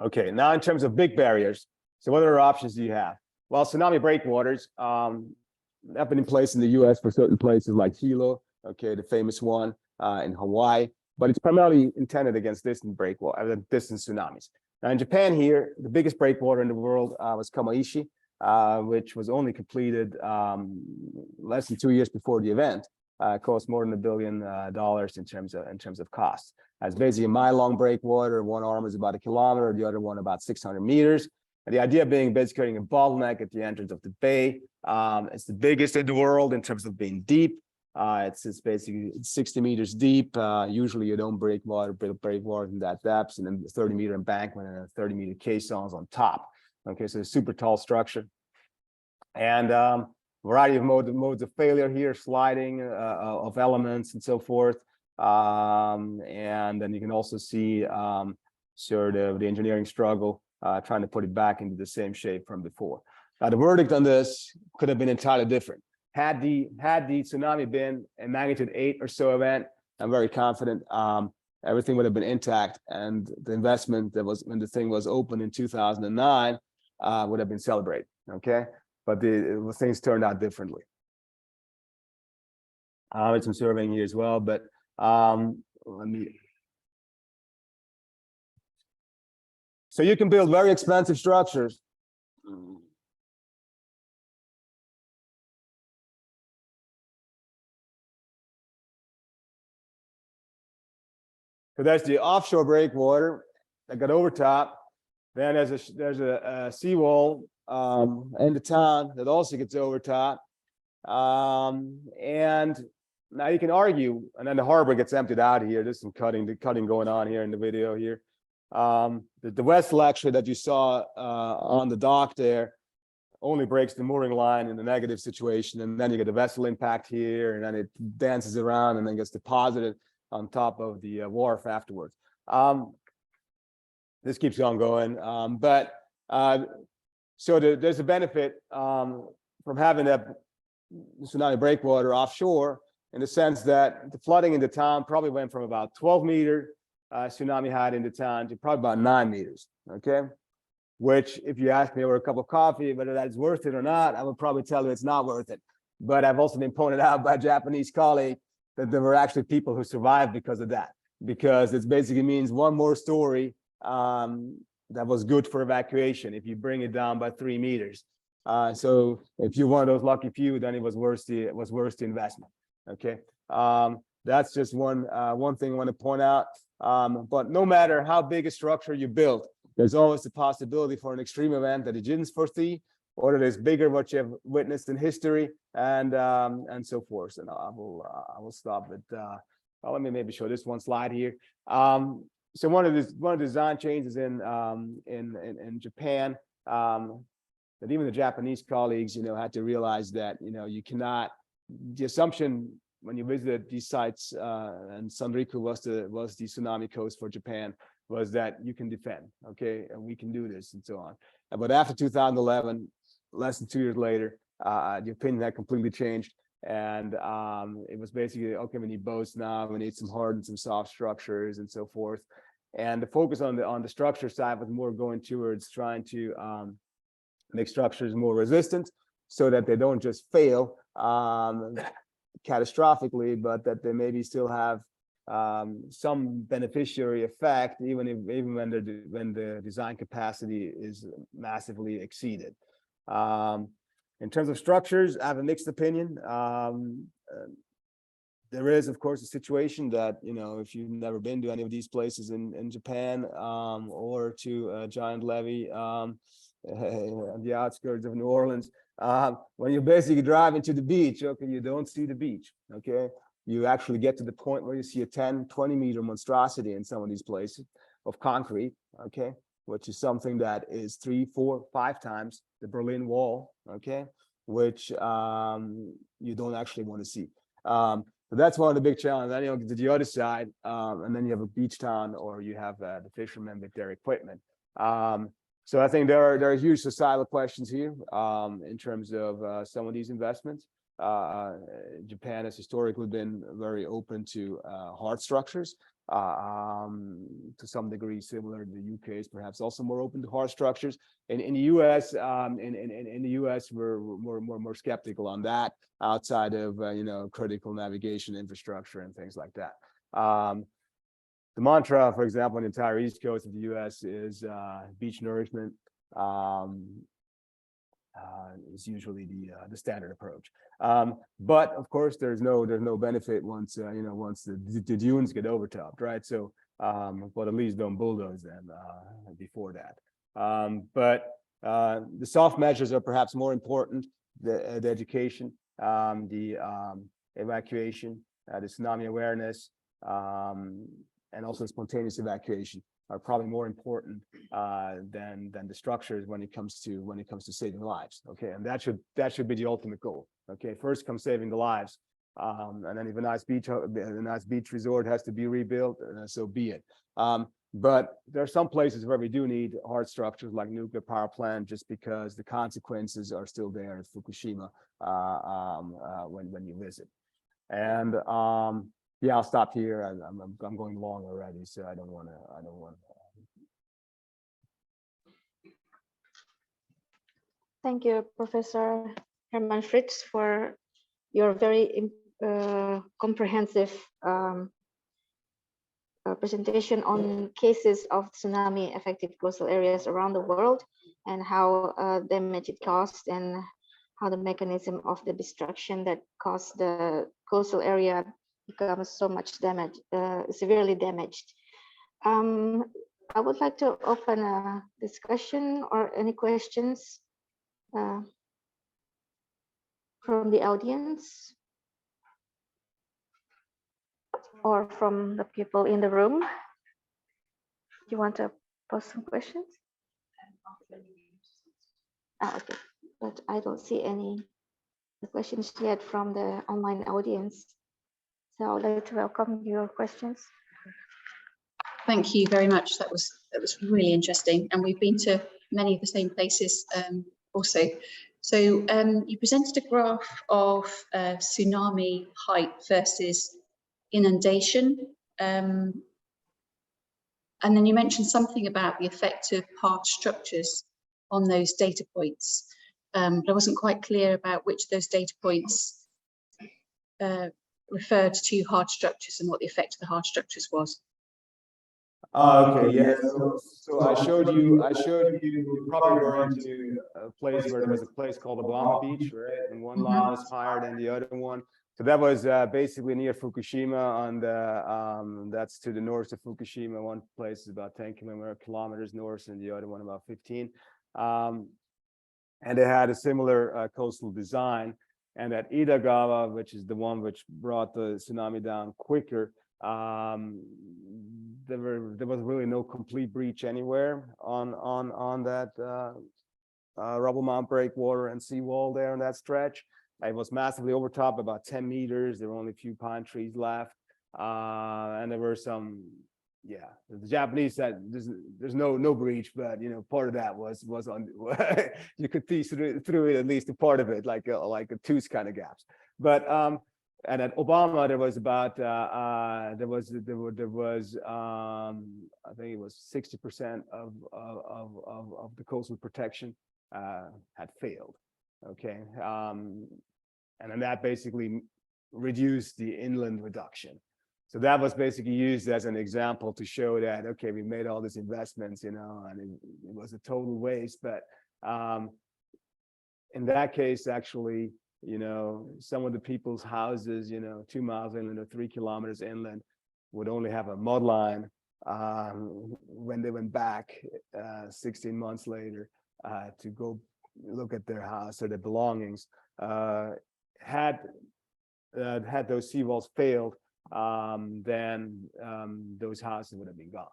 Okay, now in terms of big barriers, so what other options do you have? Well, tsunami breakwaters have been in place in the US for certain places like Hilo, okay, the famous one in Hawaii. But it's primarily intended against distant distant tsunamis. Now in Japan here, the biggest breakwater in the world was Kamaishi, which was only completed less than 2 years before the event. Cost more than $1 billion in terms of cost. It's basically a mile-long breakwater. One arm is about 1 kilometer, the other one about 600 meters. And the idea being basically creating a bottleneck at the entrance of the bay. It's the biggest in the world in terms of being deep. It's basically 60 meters deep. Usually you don't break water in that depth, and then 30-meter embankment and a 30-meter caissons on top. Okay, so a super tall structure. And variety of modes of failure here, sliding of elements and so forth. And then you can also see sort of the engineering struggle trying to put it back into the same shape from before. Now, the verdict on this could have been entirely different. Had the tsunami been a magnitude 8 or so event, I'm very confident everything would have been intact, and the investment that was when the thing was open in 2009 would have been celebrated. Okay, but things turned out differently. I did some surveying here as well, but let me. So you can build very expensive structures. So that's the offshore breakwater that got overtopped. Then there's a seawall in the town that also gets overtopped. And now you can argue, and then the harbor gets emptied out here. There's some cutting going on here in the video here. The vessel actually that you saw on the dock there only breaks the mooring line in the negative situation, and then you get the vessel impact here, and then it dances around and then gets deposited on top of the wharf afterwards. This keeps on going, but so there's a benefit from having that tsunami breakwater offshore, in the sense that the flooding in the town probably went from about 12-meter tsunami height in the town to probably about 9 meters. Okay, which if you ask me over a cup of coffee whether that's worth it or not, I would probably tell you it's not worth it. But I've also been pointed out by a Japanese colleague that there were actually people who survived because of that, because it basically means one more story that was good for evacuation if you bring it down by 3 meters. So if you're one of those lucky few, then it was worth the investment. Okay, that's just one thing I want to point out. But no matter how big a structure you build, there's always the possibility for an extreme event that you didn't foresee, or that is bigger what you have witnessed in history, and so forth. And I will stop. But let me maybe show this one slide here. So one of the design changes in Japan, that even the Japanese colleagues, had to realize that you cannot. The assumption when you visited these sites, and Sanriku was the tsunami coast for Japan, was that you can defend, okay, and we can do this and so on. But after 2011, less than 2 years later, the opinion had completely changed, and it was basically, okay, we need boats now, we need some hard and some soft structures and so forth. And the focus on the structure side was more going towards trying to make structures more resistant, so that they don't just fail catastrophically, but that they maybe still have some beneficiary effect, even when the design capacity is massively exceeded. In terms of structures, I have a mixed opinion. There is, of course, a situation that, if you've never been to any of these places in Japan, or to a giant levee on the outskirts of New Orleans, when you basically drive into the beach, okay, you don't see the beach, okay? You actually get to the point where you see a 10, 20-meter monstrosity in some of these places of concrete, okay, which is something that is 3, 4, 5 times the Berlin Wall, okay, which you don't actually want to see. So that's one of the big challenges. Then you get to the other side, and then you have a beach town, or you have the fishermen with their equipment. So I think there are huge societal questions here in terms of some of these investments. Japan has historically been very open to hard structures, to some degree similar. The UK is perhaps also more open to hard structures. In the US, in the US, we're more skeptical on that, outside of critical navigation infrastructure and things like that. The mantra, for example, on the entire East Coast of the U.S. is beach nourishment. Is usually the standard approach. But of course, there's no benefit once once the dunes get overtopped, right? So, but at least don't bulldoze them before that. But the soft measures are perhaps more important: the education, the evacuation, the tsunami awareness. And also spontaneous evacuation are probably more important than the structures when it comes to saving lives. Okay, and that should be the ultimate goal. Okay, first comes saving the lives, And then if a nice beach resort has to be rebuilt, so be it. But there are some places where we do need hard structures like nuclear power plant, just because the consequences are still there at Fukushima when you visit. And yeah, I'll stop here. I'm going long already, so I don't want to. Thank you, Professor Herman Fritz, for your very comprehensive presentation on cases of tsunami affected coastal areas around the world, and how damage it caused, and how the mechanism of the destruction that caused the coastal area becomes so much damaged, severely damaged. I would like to open a discussion or any questions from the audience or from the people in the room. Do you want to pose some questions? Okay, but I don't see any questions yet from the online audience. So I would like to welcome your questions. Thank you very much. That was really interesting, and we've been to many of the same places also. So you presented a graph of tsunami height versus inundation, and then you mentioned something about the effect of hard structures on those data points, but I wasn't quite clear about which of those data points referred to hard structures and what the effect of the hard structures was. Okay, yeah. So I showed you. You probably were into a place where there was a place called Obama Beach, right? And one line was higher than the other one. So that was basically near Fukushima, on the that's to the north of Fukushima. One place is about 10 kilometers north, and the other one about 15. And they had a similar coastal design. And at Idagawa, which is the one which brought the tsunami down quicker, there was really no complete breach anywhere on that rubble mount breakwater and seawall there on that stretch. It was massively overtopped, about 10 meters. There were only a few pine trees left, and there were some. Yeah, the Japanese said there's no breach, but you know, part of that was on. You could see through it, at least a part of it, like a tooth kind of gaps. But and at Obama, there was about there was I think it was 60% of the coastal protection had failed. Okay, and then that basically reduced the inland reduction. So that was basically used as an example to show that, okay, we made all these investments, you know, and it was a total waste. But in that case, actually, you know, some of the people's houses, you know, 2 miles inland or 3 kilometers inland would only have a mud line when they went back 16 months later to go look at their house or their belongings. Had those seawalls failed, then those houses would have been gone.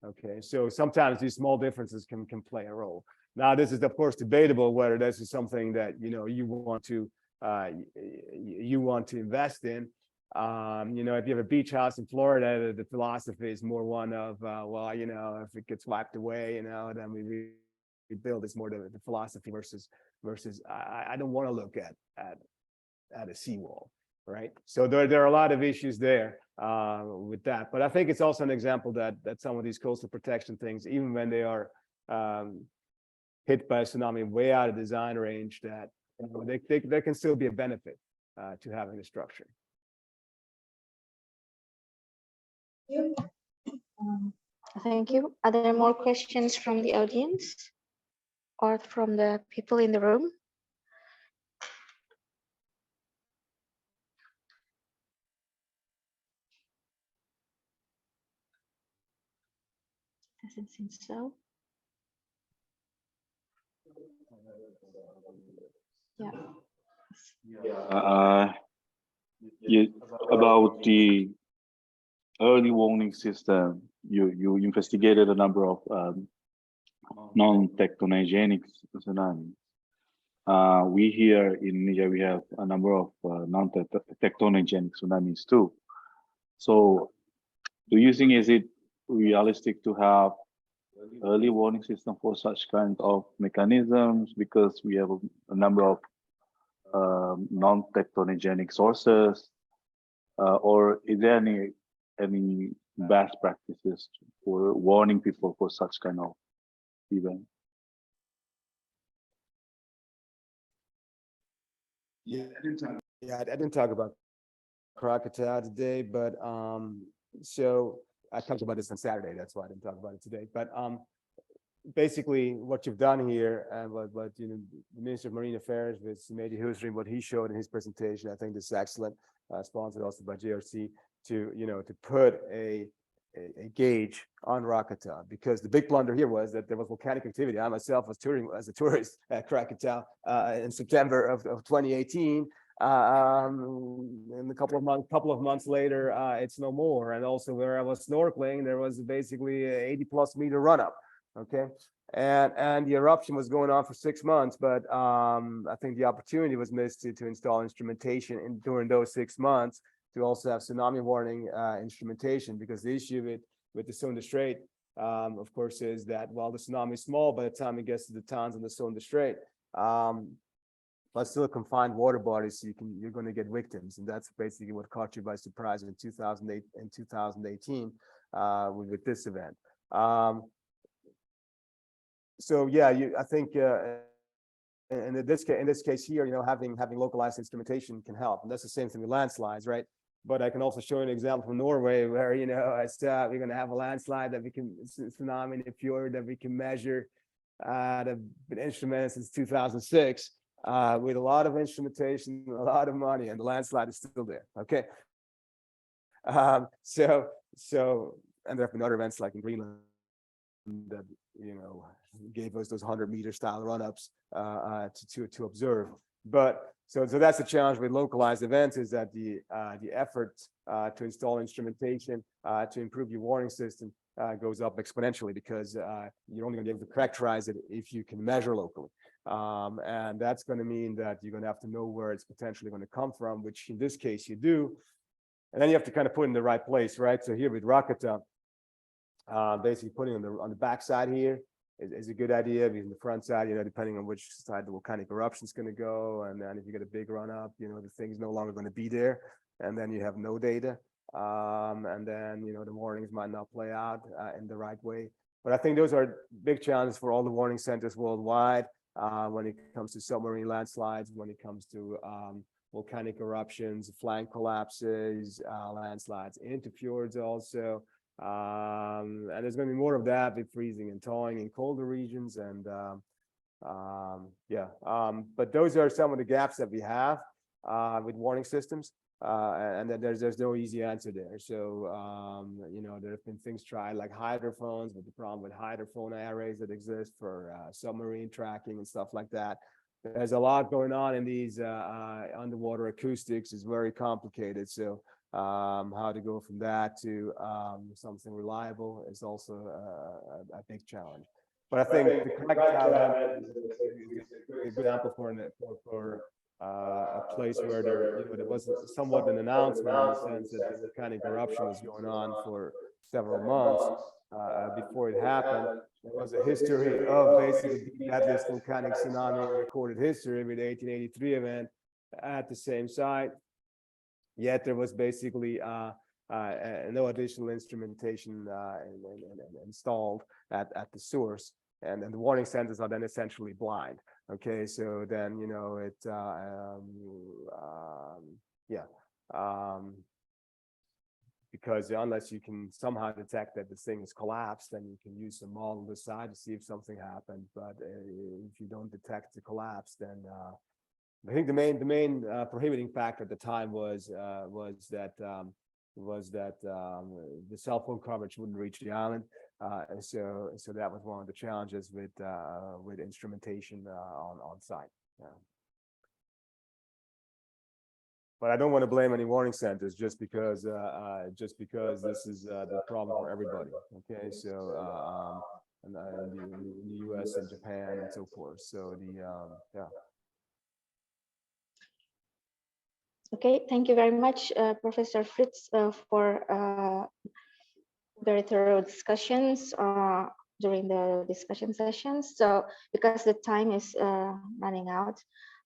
Okay, so sometimes these small differences can play a role. Now, this is of course debatable whether this is something that you want to invest in. You know, if you have a beach house in Florida, the philosophy is more one of well, you know, if it gets wiped away, you know, then we rebuild. It's more the philosophy versus I don't want to look at a seawall. Right, so there are a lot of issues there with that, but I think it's also an example that some of these coastal protection things, even when they are hit by a tsunami way out of design range, that you know, there can still be a benefit to having the structure. Thank you. Are there more questions from the audience or from the people in the room? Doesn't seem so. Yeah. About the early warning system, you investigated a number of non-tectonogenic tsunamis. we here in Indonesia, we have a number of non-tectonogenic tsunamis too. So do you think is it realistic to have early warning system for such kind of mechanisms, because we have a number of non-tectonogenic sources, or is there any best practices for warning people for such kind of event? Yeah, I didn't talk about Krakatau today, but so I talked about this on Saturday. That's why I didn't talk about it today. But basically, what you've done here, and what you know, the Minister of Marine Affairs with Sumedi Husri, what he showed in his presentation, I think this is excellent. Sponsored also by JRC, to to put a gauge on Krakatau, because the big blunder here was that there was volcanic activity. I myself was touring as a tourist at Krakatau in September of 2018. And a couple of months later, it's no more. And also where I was snorkeling, there was basically a 80+ meter run up. Okay. And the eruption was going on for 6 months, but I think the opportunity was missed to install instrumentation during those 6 months, to also have tsunami warning instrumentation, because the issue with the Sonda Strait, of course, is that while the tsunami is small, by the time it gets to the towns on the Sonda Strait, but still confined water bodies, so you're going to get victims, and that's basically what caught you by surprise in 2008 and 2018 with this event. So yeah, I think. And in this case here, having localized instrumentation can help, and that's the same thing with landslides, right? But I can also show you an example from Norway where we're going to have a landslide that we can tsunami in the fjord that we can measure. That have been instrumented since 2006 with a lot of instrumentation, a lot of money, and the landslide is still there. Okay. So and there have been other events like in Greenland that gave us those 100-meter style run-ups to observe. But so that's the challenge with localized events, is that the effort to install instrumentation to improve your warning system goes up exponentially, because you're only going to be able to characterize it if you can measure locally. And that's going to mean that you're going to have to know where it's potentially going to come from, which in this case you do. And then you have to kind of put it in the right place, right? So here with Krakatau, basically putting on the back side here is a good idea, because the front side, depending on which side the volcanic eruption is going to go, and then if you get a big run up, the thing's no longer going to be there, and then you have no data, and then the warnings might not play out in the right way. But I think those are big challenges for all the warning centers worldwide when it comes to submarine landslides, when it comes to volcanic eruptions, flank collapses, landslides into fjords also. And there's going to be more of that with freezing and thawing in colder regions, and but those are some of the gaps that we have with warning systems, and then there's no easy answer there. So there have been things tried like hydrophones, but the problem with hydrophone arrays that exist for submarine tracking and stuff like that. There's a lot going on in these underwater acoustics is very complicated. So how to go from that to something reliable is also a big challenge. But I think the Krakatau is a good example for a place where there was somewhat an announcement, in the sense that the volcanic eruption was going on for several months before it happened. There was a history of basically the deadliest volcanic tsunami in recorded history with the 1883 event at the same site. Yet there was basically no additional instrumentation installed at the source, and the warning centers are then essentially blind. Okay, so then because unless you can somehow detect that the thing is collapsed, then you can use some model to decide to see if something happened. But if you don't detect the collapse, then I think the main prohibiting factor at the time was that the cell phone coverage wouldn't reach the island, so that was one of the challenges with instrumentation on site. Yeah. But I don't want to blame any warning centers just because this is the problem for everybody. Okay, so in the U.S. and Japan and so forth. So Okay, thank you very much, Professor Fritz, for very thorough discussions during the discussion sessions. So because the time is running out,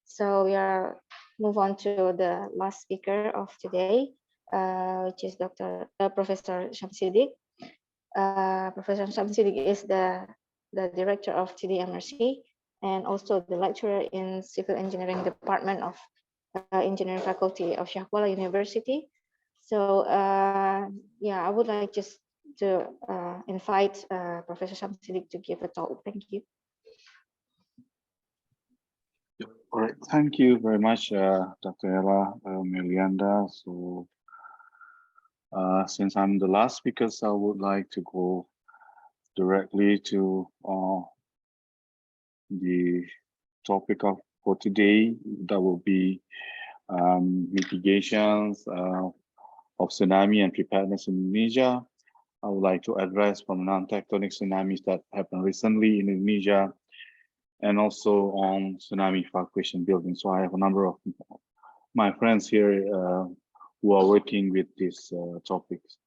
so we are move on to the last speaker of today, which is Professor Shamsidik. Professor Shamsidik is the director of TDMRC and also the lecturer in Civil Engineering Department of Engineering Faculty of Shah Kuala University. So yeah, I would like just to invite Professor Shamsidik to give a talk. Thank you. All right, thank you very much, Dr. Ella Melianda. So since I'm the last speaker, so I would like to go directly to the topic for today. That will be mitigations of tsunami and preparedness in Indonesia. I would like to address from non-tectonic tsunamis that happened recently in Indonesia, and also on tsunami evacuation building. So I have a number of my friends here who are working with these topics.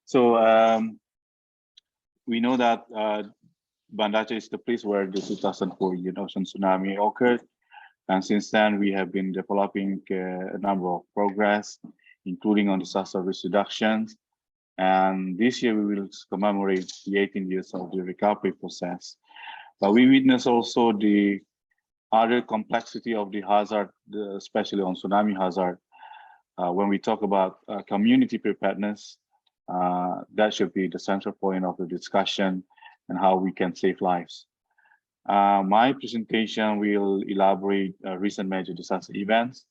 So we know that Banda Aceh is the place where the 2004 ocean tsunami occurred. And since then, we have been developing a number of progress, including on disaster risk reductions. And this year, we will commemorate the 18 years of the recovery process. But we witness also the other complexity of the hazard, especially on tsunami hazard. When we talk about community preparedness, that should be the central point of the discussion and how we can save lives. My presentation will elaborate recent major disaster events.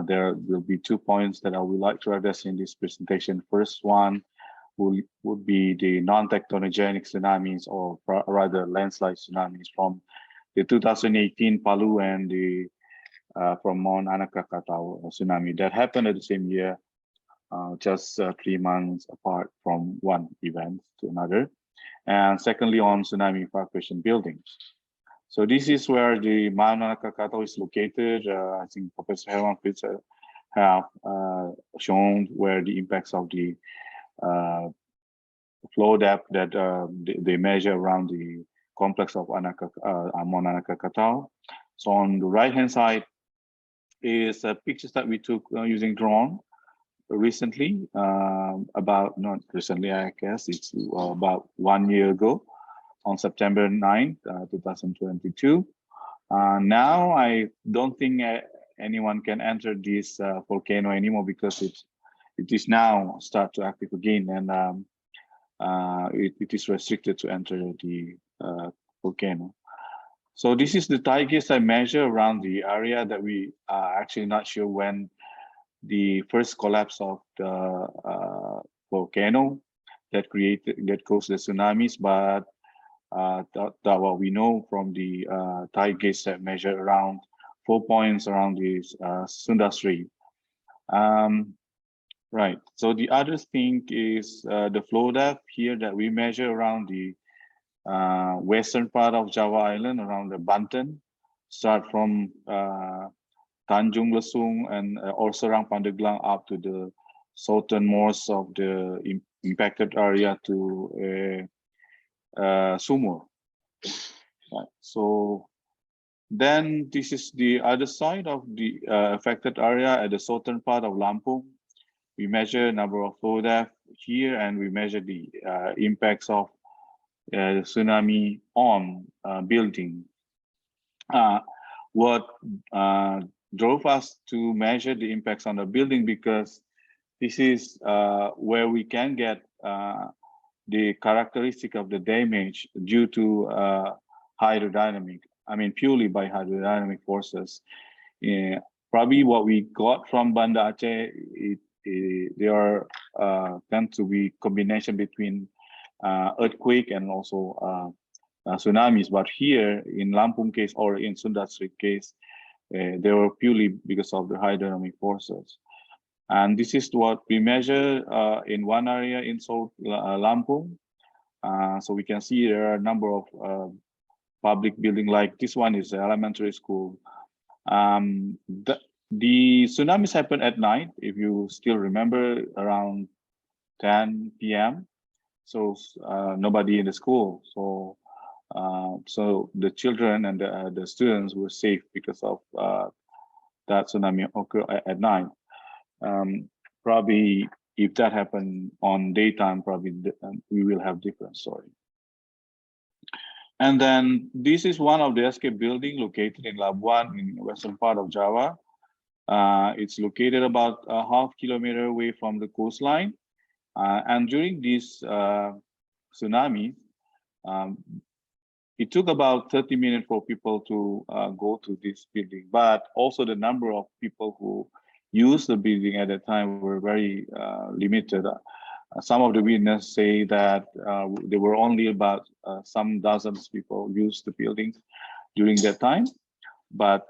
There will be 2 points that I would like to address in this presentation. First one would be the non-tectonogenic tsunamis, or rather landslide tsunamis from the 2018 Palu and the from Mount Anak Krakatau tsunami that happened at the same year, just 3 months apart from one event to another. And secondly, on tsunami evacuation buildings. So this is where the Mount Anak Krakatau is located. I think Professor Herman Fritz have shown where the impacts of the flow depth that they measure around the complex of Mount Anak Krakatau. So on the right-hand side is pictures that we took using drone recently, not recently, I guess it's about 1 year ago on September 9th, 2022. Now I don't think anyone can enter this volcano anymore because it is now start to active again, and it is restricted to enter the volcano. So this is the tide gauge I measure around the area that we are actually not sure when the first collapse of the volcano that caused the tsunamis, but that what we know from the tide gauge that measure around 4 points around this Sunda Strait. Right. So the other thing is the flow depth here that we measure around the western part of Java Island, around the Banten, start from Tanjung Lesung and or Serang Pandeglang up to the southernmost of the impacted area to Sumur. Right. So then this is the other side of the affected area at the southern part of Lampung. We measure number of flow depth here, and we measure the impacts of the tsunami on building. What drove us to measure the impacts on the building, because this is where we can get the characteristic of the damage due to hydrodynamic, I mean purely by hydrodynamic forces. Probably what we got from Banda Aceh, they are tend to be combination between earthquake and also tsunamis. But here in Lampung case or in Sunda Strait case, they were purely because of the hydrodynamic forces. And this is what we measure in one area in South Lampung. So we can see there are a number of public buildings, like this one is an elementary school. The tsunamis happened at night, if you still remember, around 10 p.m. So nobody in the school. So so the children and the students were safe because of that tsunami occurred at night. Probably if that happened on daytime, probably we will have different story. And then this is one of the escape building located in Labuan in western part of Java. It's located about a half-kilometer away from the coastline. And during this tsunami, it took about 30 minutes for people to go to this building, but also the number of people who used the building at that time were very limited. Some of the witnesses say that there were only about some dozens people used the buildings during that time, but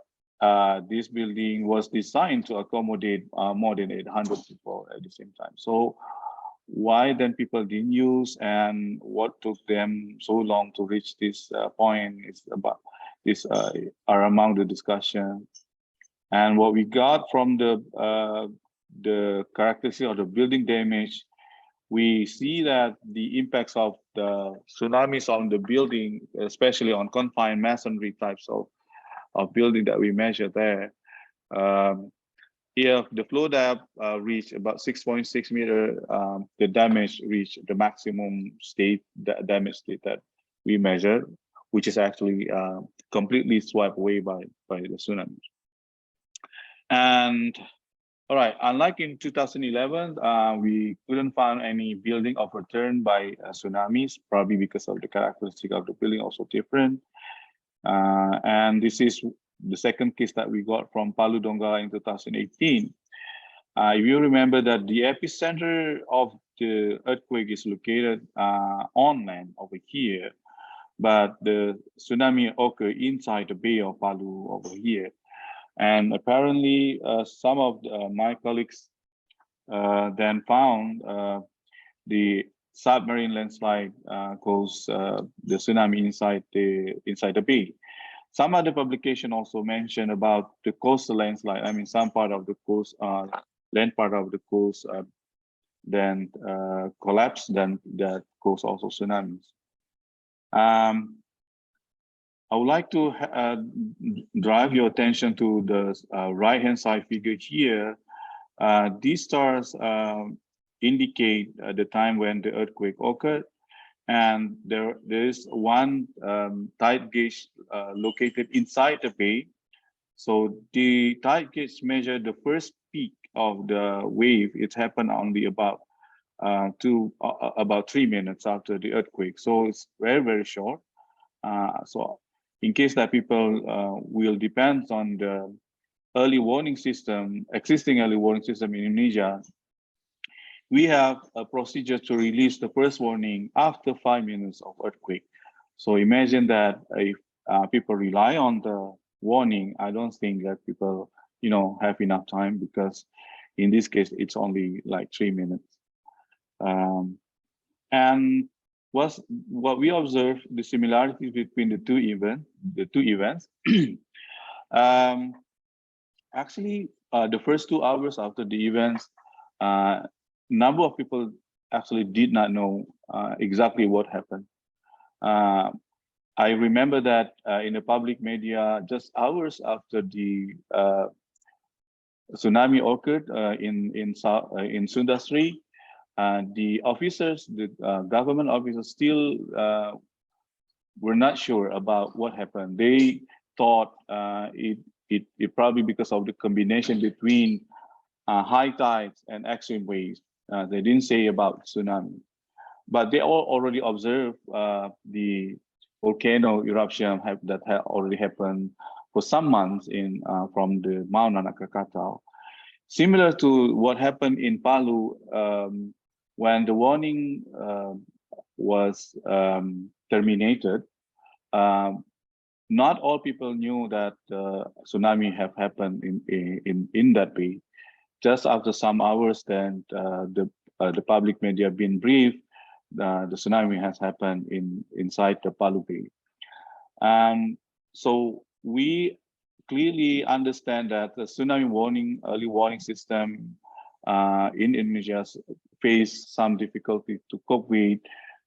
this building was designed to accommodate more than 800 people at the same time. So why then people didn't use and what took them so long to reach this point is about this are among the discussion. And what we got from the characteristic of the building damage, we see that the impacts of the tsunamis on the building, especially on confined masonry types of building that we measure there. If the flow depth reached about 6.6 meters, the damage reached the maximum state, the damage state that we measured, which is actually completely swept away by the tsunami. And all right, unlike in 2011, we couldn't find any building overturned by tsunamis, probably because of the characteristic of the building also different. And this is the second case that we got from Palu Donggala in 2018. If you remember that the epicenter of the earthquake is located on land over here, but the tsunami occurred inside the bay of Palu over here. And apparently some of my colleagues then found the submarine landslide caused the tsunami inside the bay. Some other publication also mentioned about the coastal landslide. I mean, some part of the coast, land part of the coast, then collapsed. Then that caused also tsunamis. I would like to drive your attention to the right-hand side figure here. These stars indicate the time when the earthquake occurred. And there is one tide gauge located inside the bay. So the tide gauge measured the first peak of the wave. It happened only about about 3 minutes after the earthquake. So it's very, very short. So in case that people will depend on the early warning system, existing early warning system in Indonesia, we have a procedure to release the first warning after 5 minutes of earthquake. So imagine that if people rely on the warning, I don't think that people, have enough time, because in this case, it's only like 3 minutes. And what we observed, the similarities between the two events. Actually, the first 2 hours after the events, number of people actually did not know exactly what happened. I remember that in the public media, just hours after the tsunami occurred in Sundasri, the officers, the government officers, still were not sure about what happened. They thought it probably because of the combination between high tides and extreme waves. They didn't say about tsunami, but they all already observed the volcano eruption that had already happened for some months from the Mount Anak Krakatau. Similar to what happened in Palu, when the warning was terminated, not all people knew that tsunami have happened in that bay. Just after some hours, then the public media been briefed. The tsunami has happened inside the Palu Bay. So we clearly understand that the tsunami early warning system in Indonesia face some difficulty to cope with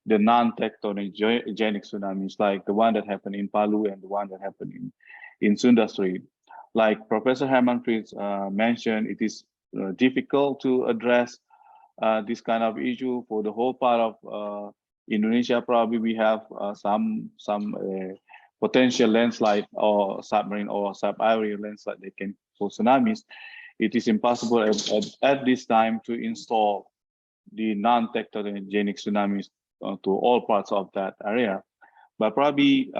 the non-tectonic tsunamis, like the one that happened in Palu and the one that happened in Sunda Strait. Like Professor Herman Fritz mentioned, it is difficult to address this kind of issue for the whole part of Indonesia. Probably we have some potential landslide or submarine or sub-area landslide that can cause tsunamis. It is impossible at this time to install the non-tectonic tsunamis to all parts of that area. But probably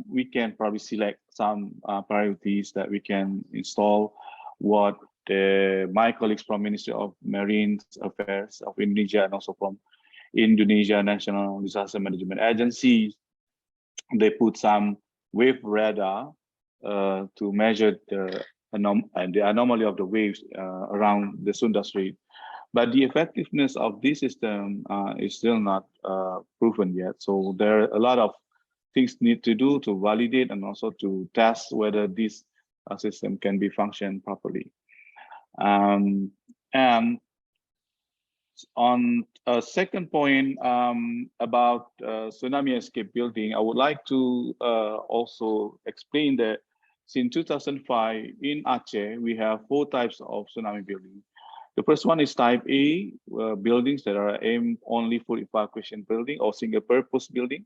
we can probably select some priorities that we can install. What my colleagues from Ministry of Marine Affairs of Indonesia and also from Indonesia National Disaster Management Agency, they put some wave radar to measure the anomaly of the waves around the Sunda Strait. But the effectiveness of this system is still not proven yet. So there are a lot of things need to do to validate and also to test whether this system can be functioned properly. And on a second point about tsunami escape building, I would like to also explain that since 2005 in Aceh, we have 4 types of tsunami building. The first one is type A, buildings that are aimed only for evacuation building or single purpose building.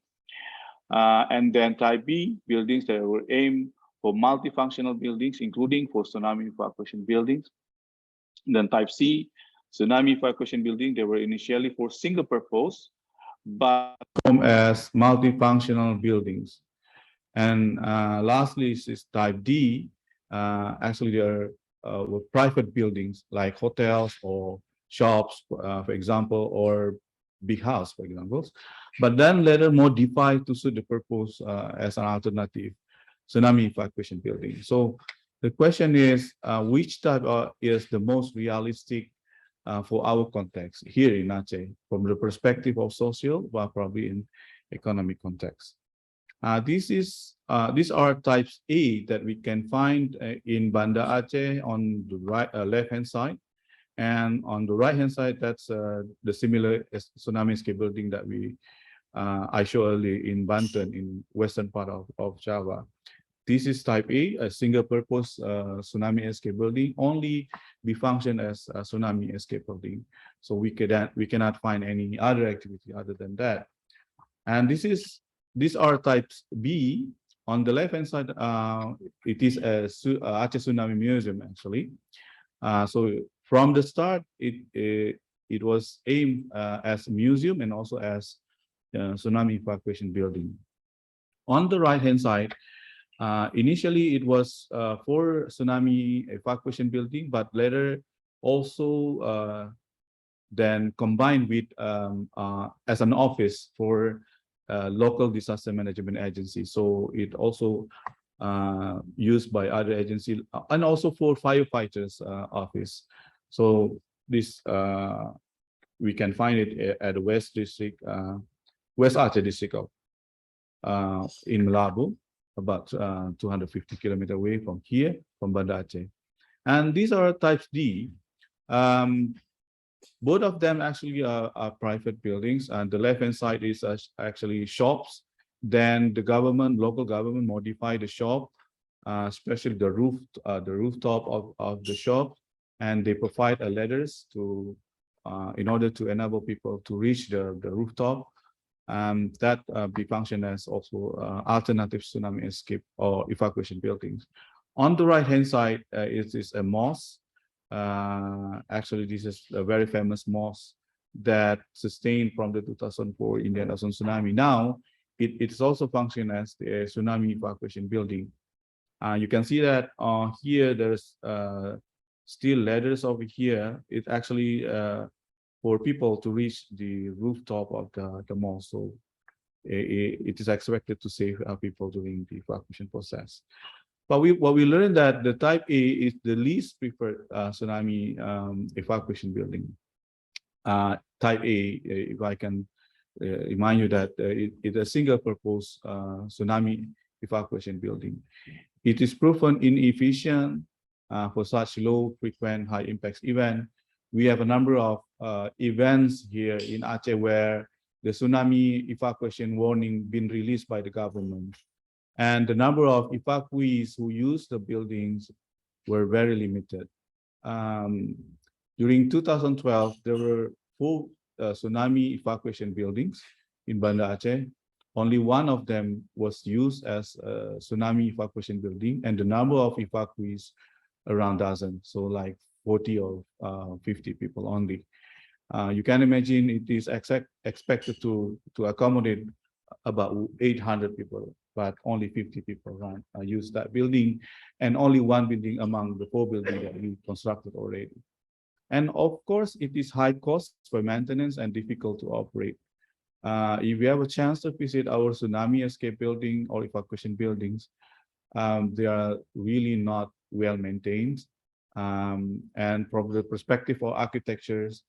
And then type B, buildings that were aimed for multifunctional buildings, including for tsunami evacuation buildings. And then type C, tsunami evacuation building, they were initially for single purpose, but as multifunctional buildings. And lastly is type D, actually there are private buildings like hotels or shops, for example, or big house, for example, but then later modified to suit the purpose as an alternative tsunami evacuation building. So the question is, which type is the most realistic for our context here in Aceh, from the perspective of social, but probably in economic context. These are types A that we can find in Banda Aceh on the left-hand side. And on the right-hand side, that's the similar tsunami escape building that I showed earlier in Banten, in western part of Java. This is type A single-purpose tsunami escape building, only be function as a tsunami escape building. So we cannot find any other activity other than that. And these are types B. On the left-hand side, it is a Aceh Tsunami Museum actually. So from the start, it was aimed as a museum and also as tsunami evacuation building. On the right-hand side, initially it was for tsunami evacuation building, but later also then combined with as an office for local disaster management agency. So it also used by other agencies and also for firefighters office. So this we can find it at the West District, West Aceh District of in Melabu, about 250 kilometers away from here, from Banda Aceh. And these are types D. Both of them actually are private buildings, and the left-hand side is actually shops. Then the government, local government, modify the shop, especially the rooftop of the shop, and they provide ladders to in order to enable people to reach the rooftop. That be function as also alternative tsunami escape or evacuation buildings. On the right-hand side is a mosque. Actually, this is a very famous mosque that sustained from the 2004 Indian Ocean tsunami. Now, it's also function as the tsunami evacuation building. You can see that here there's still ladders over here. It's actually for people to reach the rooftop of the mosque. So it is expected to save people during the evacuation process. But what we learned that the type A is the least preferred tsunami evacuation building. Type A, if I can remind you that it's a single purpose tsunami evacuation building. It is proven inefficient for such low frequent high impact event. We have a number of events here in Aceh where the tsunami evacuation warning been released by the government. And the number of evacuees who use the buildings were very limited. During 2012, there were 4 tsunami evacuation buildings in Banda Aceh. Only one of them was used as a tsunami evacuation building, and the number of evacuees around dozen, so like 40 or 50 people only. You can imagine it is expected to accommodate about 800 people, but only 50 people use that building, and only one building among the 4 buildings that we constructed already. And of course, it is high cost for maintenance and difficult to operate. If you have a chance to visit our tsunami escape building or evacuation buildings, they are really not well maintained. And from the perspective of architectures,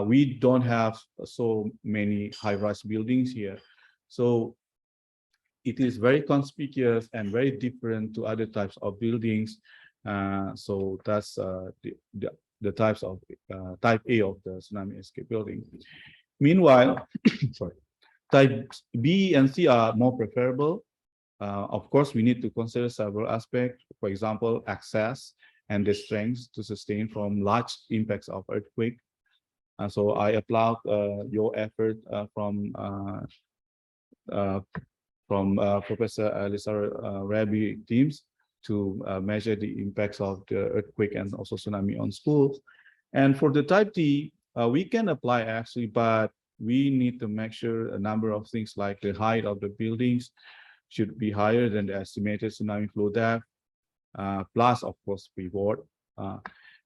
we don't have so many high-rise buildings here. So it is very conspicuous and very different to other types of buildings. So that's the types of type A of the tsunami escape building. Meanwhile, sorry, type B and C are more preferable. Of course, we need to consider several aspects, for example, access and the strength to sustain from large impacts of earthquake. So I applaud your effort from Professor Lisa Rabi teams to measure the impacts of the earthquake and also tsunami on schools. And for the type D, we can apply actually, but we need to make sure a number of things like the height of the buildings should be higher than the estimated tsunami flow depth, plus of course pivot,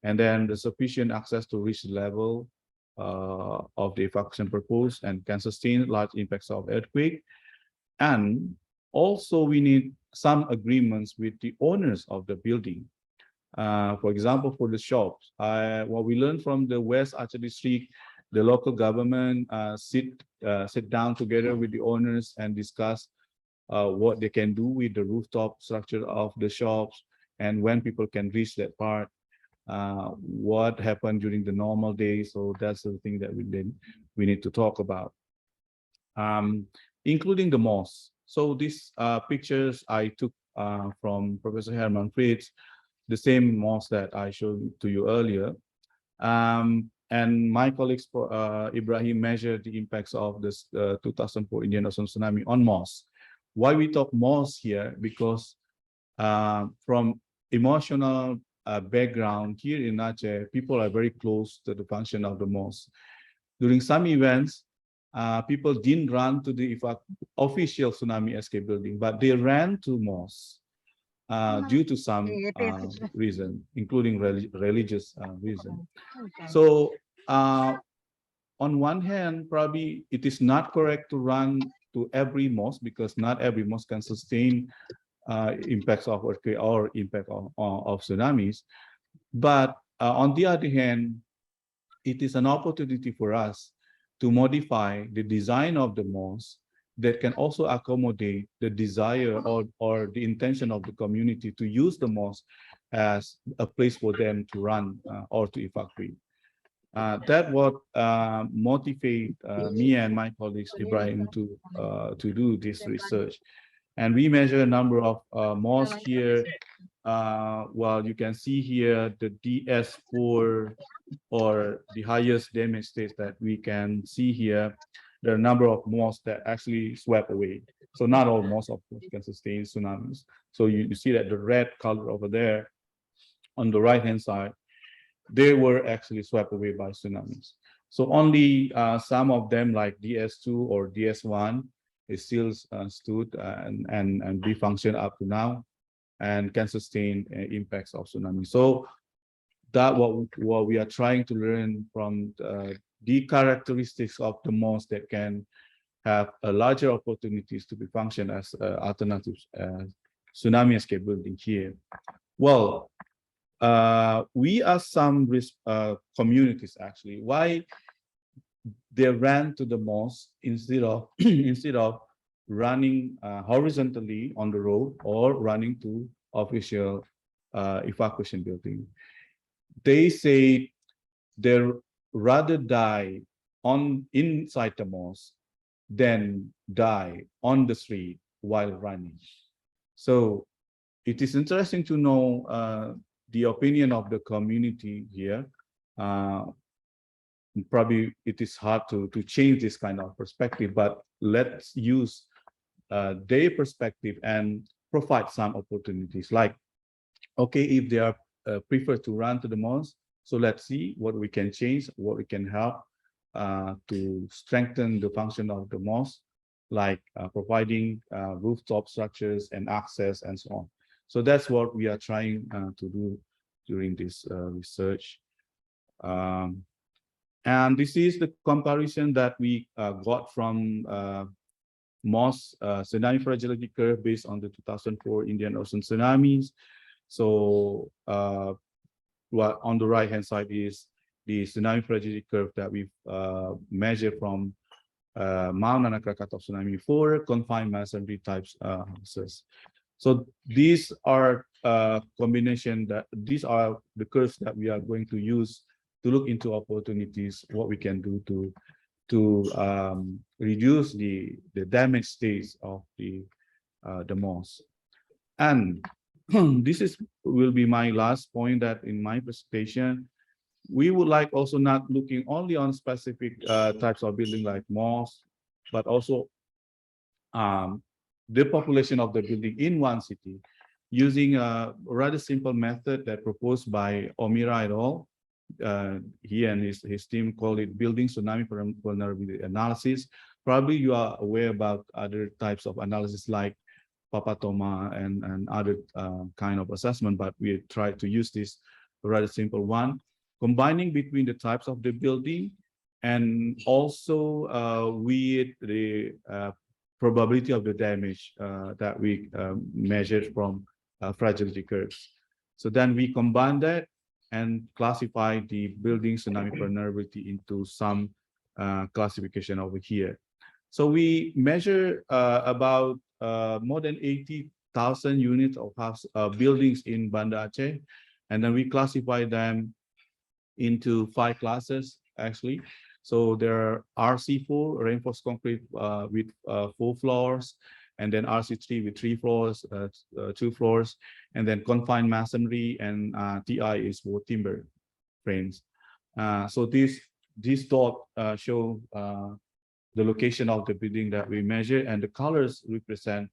and then the sufficient access to reach the level of the evacuation purpose and can sustain large impacts of earthquake. And also we need some agreements with the owners of the building. For example, for the shops, what we learned from the West Aceh district, the local government sit down together with the owners and discuss what they can do with the rooftop structure of the shops and when people can reach that part, what happened during the normal days. So that's the thing that we need to talk about, including the mosque. So these pictures I took from Professor Herman Fritz, the same mosque that I showed to you earlier. And my colleagues, Ibrahim, measured the impacts of this 2004 Indian Ocean tsunami on mosque. Why we talk mosque here? Because from emotional background here in Aceh, people are very close to the function of the mosque. During some events, people didn't run to the official tsunami escape building, but they ran to mosque due to some reason, including religious reason. So on one hand, probably it is not correct to run to every mosque because not every mosque can sustain impacts of earthquake or impact of tsunamis. But on the other hand, it is an opportunity for us to modify the design of the mosque that can also accommodate the desire or the intention of the community to use the mosque as a place for them to run or to evacuate. That what motivate me and my colleagues Ibrahim to do this research. And we measure a number of mosques here. Well, you can see here the DS4 or the highest damage stage that we can see here. There are a number of mosques that actually swept away. So not all mosques, of course, can sustain tsunamis. So you see that the red color over there on the right-hand side, they were actually swept away by tsunamis. So only some of them like DS2 or DS1 is still stood and be functioned up to now and can sustain impacts of tsunami. So that what we are trying to learn from the characteristics of the mosque that can have a larger opportunities to be functioned as alternatives tsunami escape building here. Well, we are some risk communities actually. Why they ran to the mosque instead of running horizontally on the road or running to official evacuation building. They say they rather die inside the mosque than die on the street while running. So it is interesting to know the opinion of the community here. Probably it is hard to change this kind of perspective, but let's use their perspective and provide some opportunities. Like, okay, if they are prefer to run to the mosque, so let's see what we can change, what we can help to strengthen the function of the mosque, like providing rooftop structures and access and so on. So that's what we are trying to do during this research. And this is the comparison that we got from MOS tsunami fragility curve based on the 2004 Indian Ocean tsunamis. So what on the right hand side is the tsunami fragility curve that we've measured from Mount Anak Krakatau tsunami for confined masonry types houses. So these are combination that these are the curves that we are going to use to look into opportunities, what we can do to reduce the damage states of the mosque. And this will be my last point, that in my presentation, we would like also not looking only on specific types of building like mosques, but also the population of the building in one city, using a rather simple method that proposed by Omira et al. He and his team call it building tsunami vulnerability analysis. Probably you are aware about other types of analysis like Papatoma and other kind of assessment, but we try to use this rather simple one, combining between the types of the building and also with the probability of the damage that we measured from fragility curves. So then we combine that and classify the building tsunami vulnerability into some classification over here. So we measure about more than 80,000 units of house buildings in Banda Aceh, and then we classify them into 5 classes actually. So there are RC4, reinforced concrete with 4 floors, and then RC3 with 3 floors, 2 floors, and then confined masonry, and TI is for timber frames. So these dots show the location of the building that we measure, and the colors represent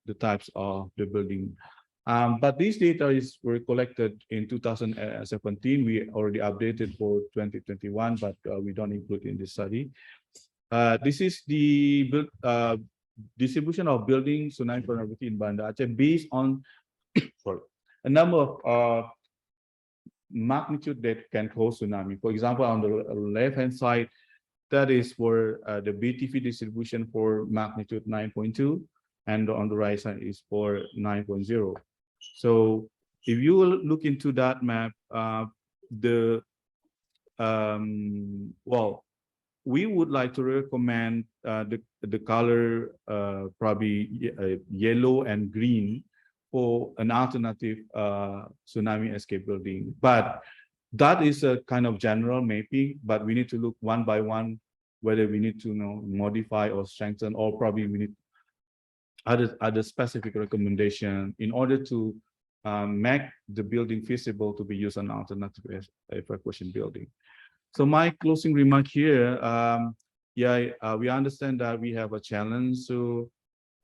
the types of the building. But these data were collected in 2017. We already updated for 2021, but we don't include in this study. This is the distribution of building tsunami vulnerability in Banda Aceh based on a number of magnitude that can cause tsunami. For example, on the left-hand side, that is for the BTV distribution for magnitude 9.2, and on the right side is for 9.0. So if you will look into that map, well, we would like to recommend the color probably yellow and green for an alternative tsunami escape building. But that is a kind of general mapping, but we need to look one by one whether we need to modify or strengthen, or probably we need other specific recommendation in order to make the building feasible to be used on alternative evacuation building. So my closing remark here, we understand that we have a challenge to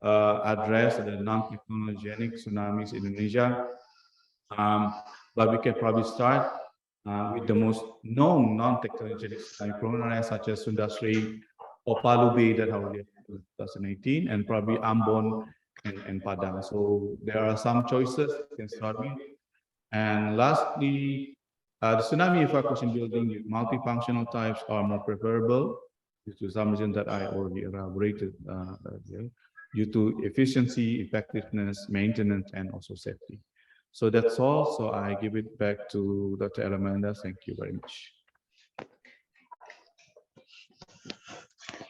address the non-technologenic tsunamis in Indonesia, but we can probably start with the most known non-technologenic tsunami prone such as Sunda Strait or Palu Bay that already 2018, and probably Ambon and Padang. So there are some choices you can start with. And lastly, the tsunami evacuation building with multifunctional types are more preferable due to some reason that I already elaborated earlier, due to efficiency, effectiveness, maintenance, and also safety. So that's all. So I give it back to Dr. Elamanda. Thank you very much.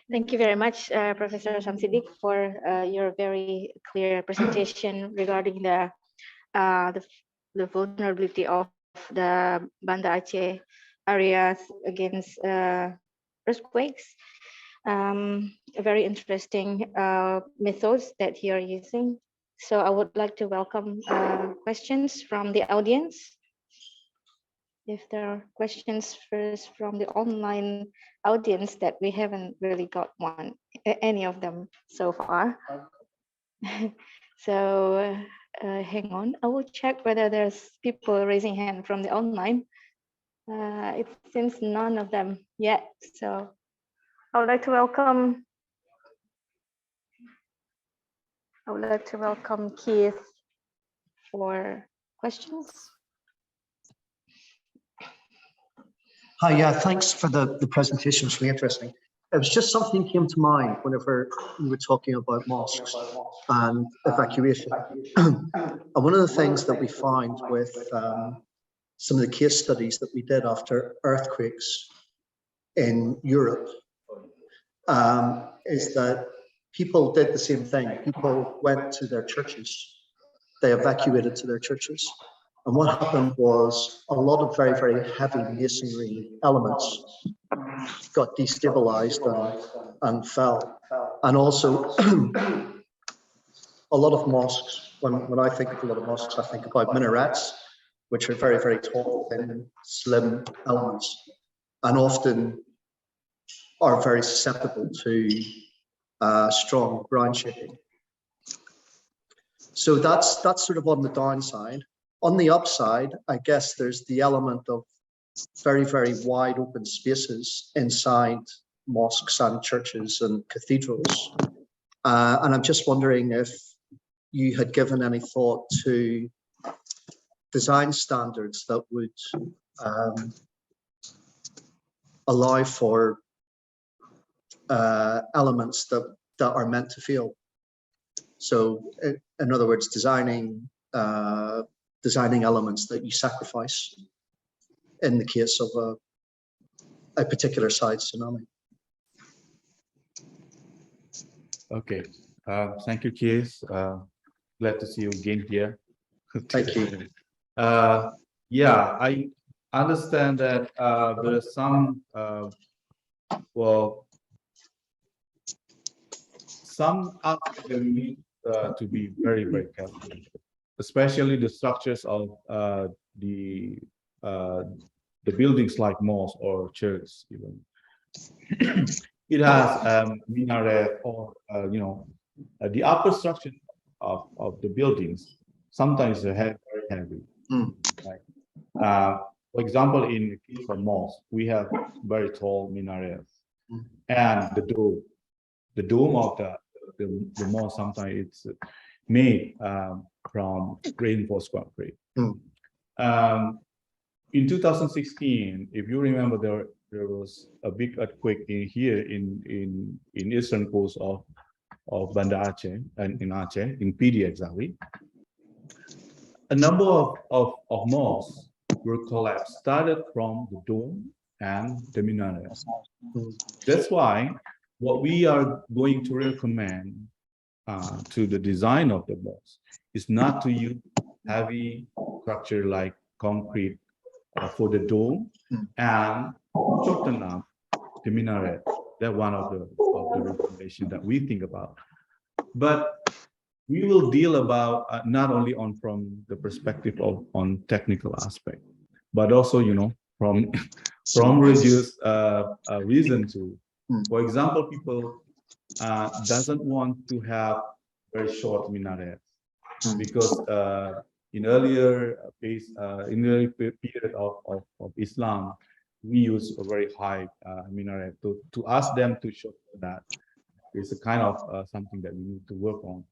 Thank you very much, Professor Samsidik, for your very clear presentation regarding the the vulnerability of the Banda Aceh areas against earthquakes. Very interesting methods that you're using. So I would like to welcome questions from the audience. If there are questions first from the online audience that we haven't really got any of them so far. So hang on, I will check whether there's people raising hand from the online. It seems none of them yet. So I would like to welcome Keith for questions. Hi, yeah, thanks for the presentation. It's really interesting. It was just something came to mind whenever we were talking about mosques and evacuation. And one of the things that we found with some of the case studies that we did after earthquakes in Europe is that people did the same thing. People went to their churches. They evacuated to their churches. And what happened was a lot of very, very heavy masonry elements got destabilized and fell. And also a lot of mosques, when I think of a lot of mosques, I think about minarets, which are very, very tall, thin, slim elements, and often are very susceptible to strong ground shaking. So that's sort of on the downside. On the upside, I guess there's the element of very, very wide open spaces inside mosques and churches and cathedrals. And I'm just wondering if you had given any thought to design standards that would allow for elements that are meant to fail. So in other words, designing elements that you sacrifice in the case of a particular site tsunami. Okay, thank you, Keith. Glad to see you again here. Thank you. Yeah, I understand that there are some, some aspects that we need to be very, very careful, especially the structures of the buildings like mosques or churches even. It has minaret or the upper structure of the buildings sometimes are very heavy. Right? For example, in the case of mosques, we have very tall minarets and the dome of the mosque sometimes it's made from reinforced concrete. In 2016, if you remember, there was a big earthquake here in eastern coast of Banda Aceh and in Aceh, in PD exactly. A number of mosques were collapsed, started from the dome and the minarets. That's why what we are going to recommend to the design of the mosque is not to use heavy structure like concrete for the dome and shorten up the minaret. That's one of the recommendations that we think about. But we will deal about not only from the perspective of on technical aspect, but also from religious reason too. For example, people doesn't want to have very short minarets because in earlier period of Islam, we use a very high minaret. To ask them to shorten that is a kind of something that we need to work on.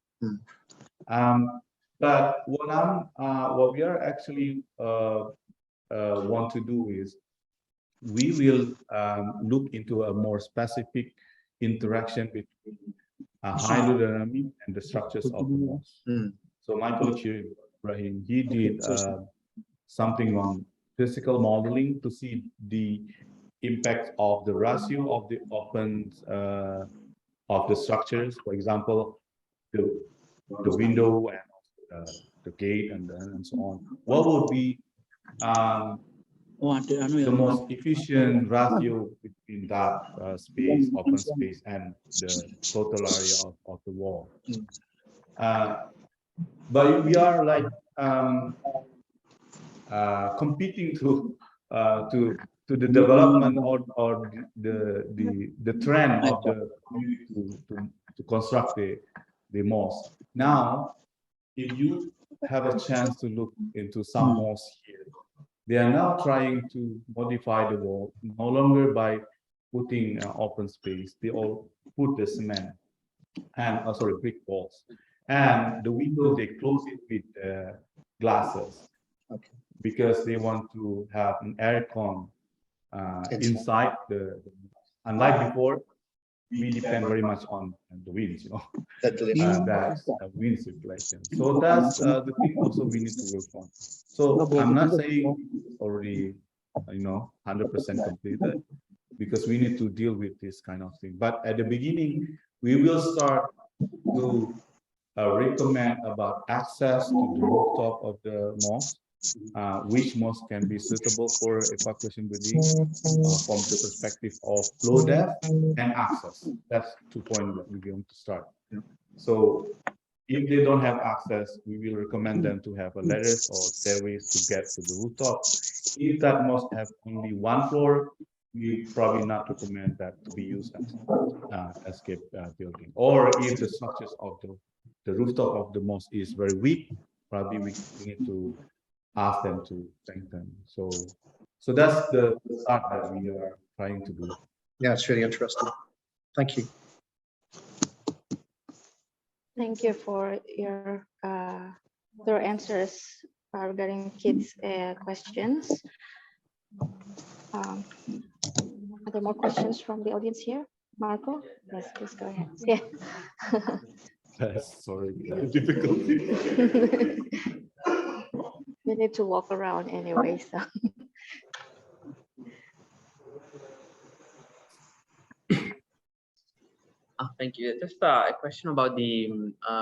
But what we are actually want to do is we will look into a more specific interaction between hydrodynamic and the structures of the mosque. So my colleague here, Ibrahim, he did something on physical modeling to see the impact of the ratio of the open of the structures. For example, the window and the gate and so on. What would be the most efficient ratio between that space, open space, and the total area of the wall? But we are like competing to the development or the trend of the community to construct the mosque. Now, if you have a chance to look into some mosques here, they are now trying to modify the wall, no longer by putting open space. They all put the cement and brick walls, and the windows they close it with glasses, because they want to have an aircon inside the. Unlike before, we depend very much on the winds, you know, that's wind circulation. So that's the thing also we need to work on. So I'm not saying already, 100% completed, because we need to deal with this kind of thing. But at the beginning, we will start to recommend about access to the rooftop of the mosque, which mosque can be suitable for evacuation building from the perspective of flow depth and access. That's 2 points that we're going to start. So if they don't have access, we will recommend them to have a ladders or stairways to get to the rooftop. If that mosque have only 1 floor, we probably not recommend that to be used as escape building. Or if the structures of the rooftop of the mosque is very weak, probably we need to ask them to strengthen. So that's the start that we are trying to do. Yeah, it's really interesting. Thank you. Thank you for your answers regarding kids' questions. Are there more questions from the audience here? Marco? Yes, please go ahead. Yeah. Sorry, difficulty. We need to walk around anyway, so. Thank you. Just a question about the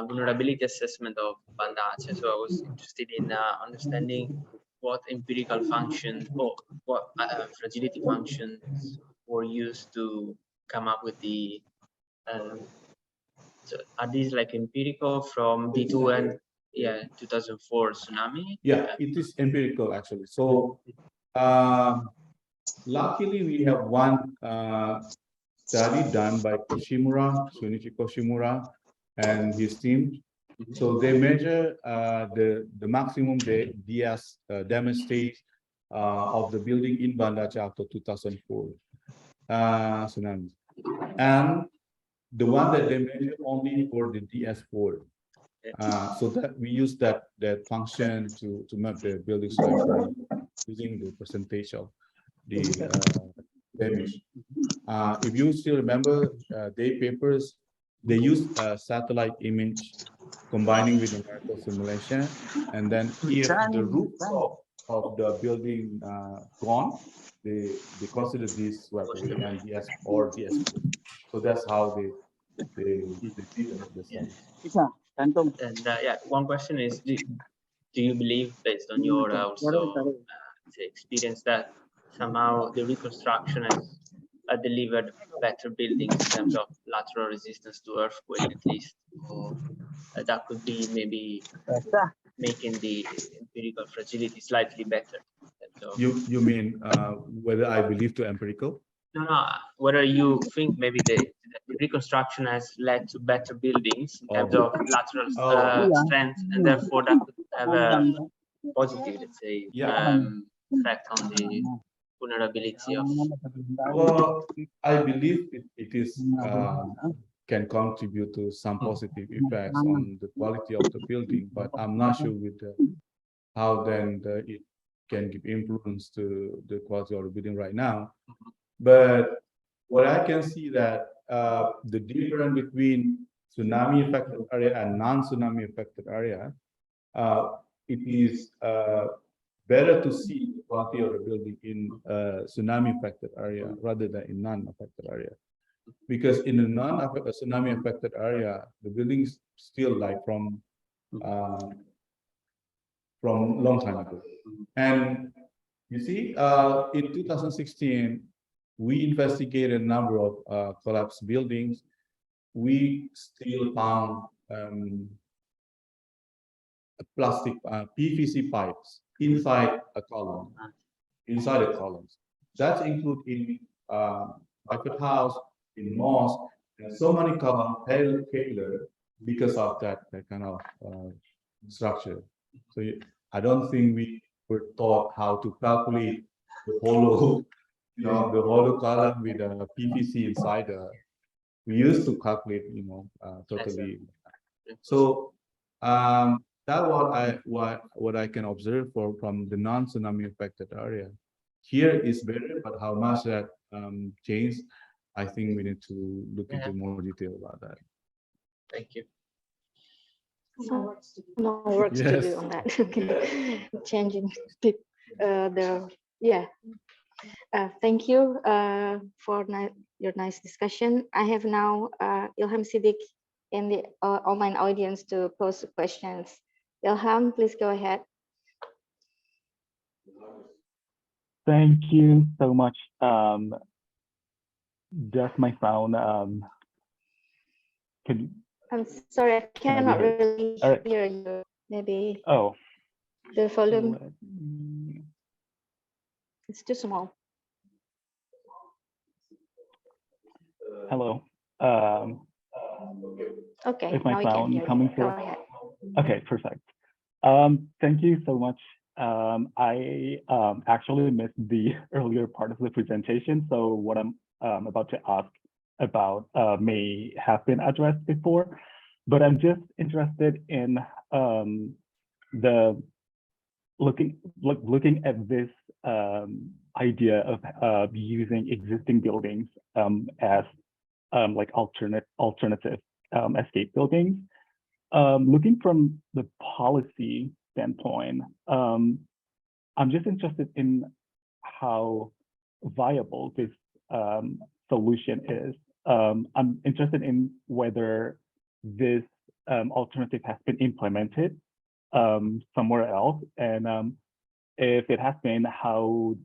vulnerability assessment of Banda Aceh. So I was interested in understanding what empirical function or what fragility functions were used to come up with the. So are these like empirical from B2 and 2004 tsunami? Yeah, it is empirical actually. So luckily we have one study done by Shunichi Koshimura and his team. So they measure the maximum DS damage state of the building in Banda Aceh after 2004 tsunami, and the one that they measure only for the DS4. So that we use that function to map the building strength using the percentage of the damage. If you still remember their papers, they use a satellite image combining with numerical simulation, and then if the rooftop of the building gone, they consider this weaponry and DS or DS4. So that's how they did the study. And one question is, do you believe, based on your also experience, that somehow the reconstruction has delivered better buildings in terms of lateral resistance to earthquake, at least, or that could be maybe making the empirical fragility slightly better? So, you mean whether I believe to empirical? No, whether you think maybe the reconstruction has led to better buildings in terms of lateral strength, and therefore that could have a positive, let's say, effect on the vulnerability of. Well, I believe it is can contribute to some positive effects on the quality of the building, but I'm not sure with how then it can give influence to the quality of the building right now. But what I can see that the difference between tsunami affected area and non-tsunami affected area, it is better to see the quality of the building in tsunami affected area rather than in non-affected area. Because in the non-tsunami affected area, the buildings still like from from long time ago. And you see, in 2016, we investigated a number of collapsed buildings. We still found plastic PVC pipes inside a column, inside the columns. That include in private house, in mosque, and so many columns failure because of that kind of structure. So I don't think we were taught how to calculate the hollow, the hollow column with a PVC inside. We used to calculate, totally. So that what I can observe from the non-tsunami affected area. Here is better, but how much that changed, I think we need to look into more detail about that. Thank you. More work to do on that. Changing thank you for your nice discussion. I have now Ilham Siddiq in the online audience to pose questions. Ilham, please go ahead. Thank you so much. Does my sound I'm sorry, I cannot really hear you. Maybe the volume it's too small. Hello. Okay, is my sound coming through? Go ahead. Okay, perfect. Thank you so much. I actually missed the earlier part of the presentation, so what I'm about to ask about may have been addressed before, but I'm just interested in looking at this idea of using existing buildings as like alternative escape buildings. Looking from the policy standpoint, I'm just interested in how viable this solution is. I'm interested in whether this alternative has been implemented somewhere else, and if it has been, how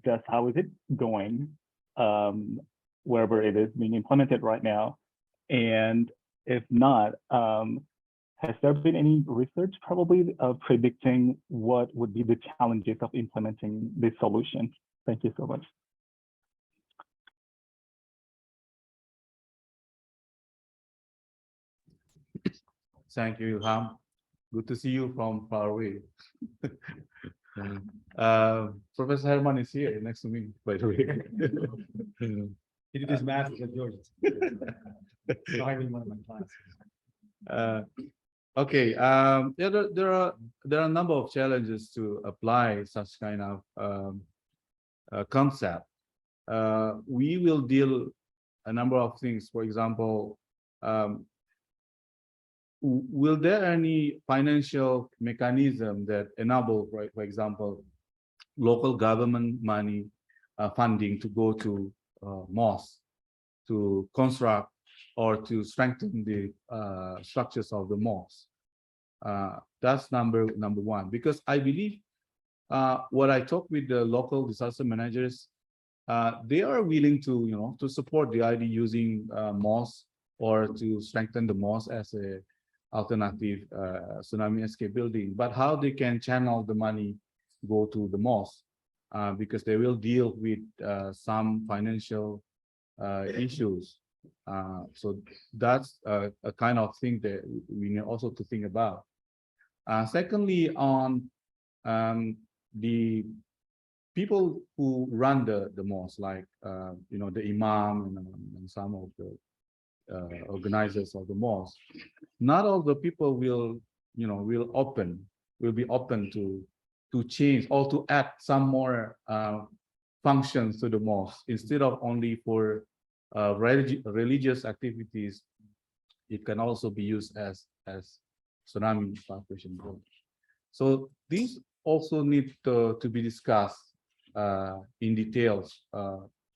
is it going wherever it is being implemented right now? And if not, has there been any research probably predicting what would be the challenges of implementing this solution? Thank you so much. Thank you, Ilham. Good to see you from far away. Professor Herman is here next to me, by the way. He did his master's at Georgia. So I in one of my classes. Okay. There are a number of challenges to apply such kind of concept. We will deal a number of things. For example, will there any financial mechanism that enable, for example, local government money funding to go to mosques to construct or to strengthen the structures of the mosques? That's number one, because I believe what I talk with the local disaster managers, they are willing to to support the idea using mosques or to strengthen the mosque as a alternative tsunami escape building. But how they can channel the money go to the mosque, because they will deal with some financial issues. So that's a kind of thing that we need also to think about. Secondly, on the people who run the mosque, like the imam and some of the organizers of the mosque, not all the people will be open to change or to add some more functions to the mosque instead of only for religious activities. It can also be used as tsunami evacuation. So these also need to be discussed in details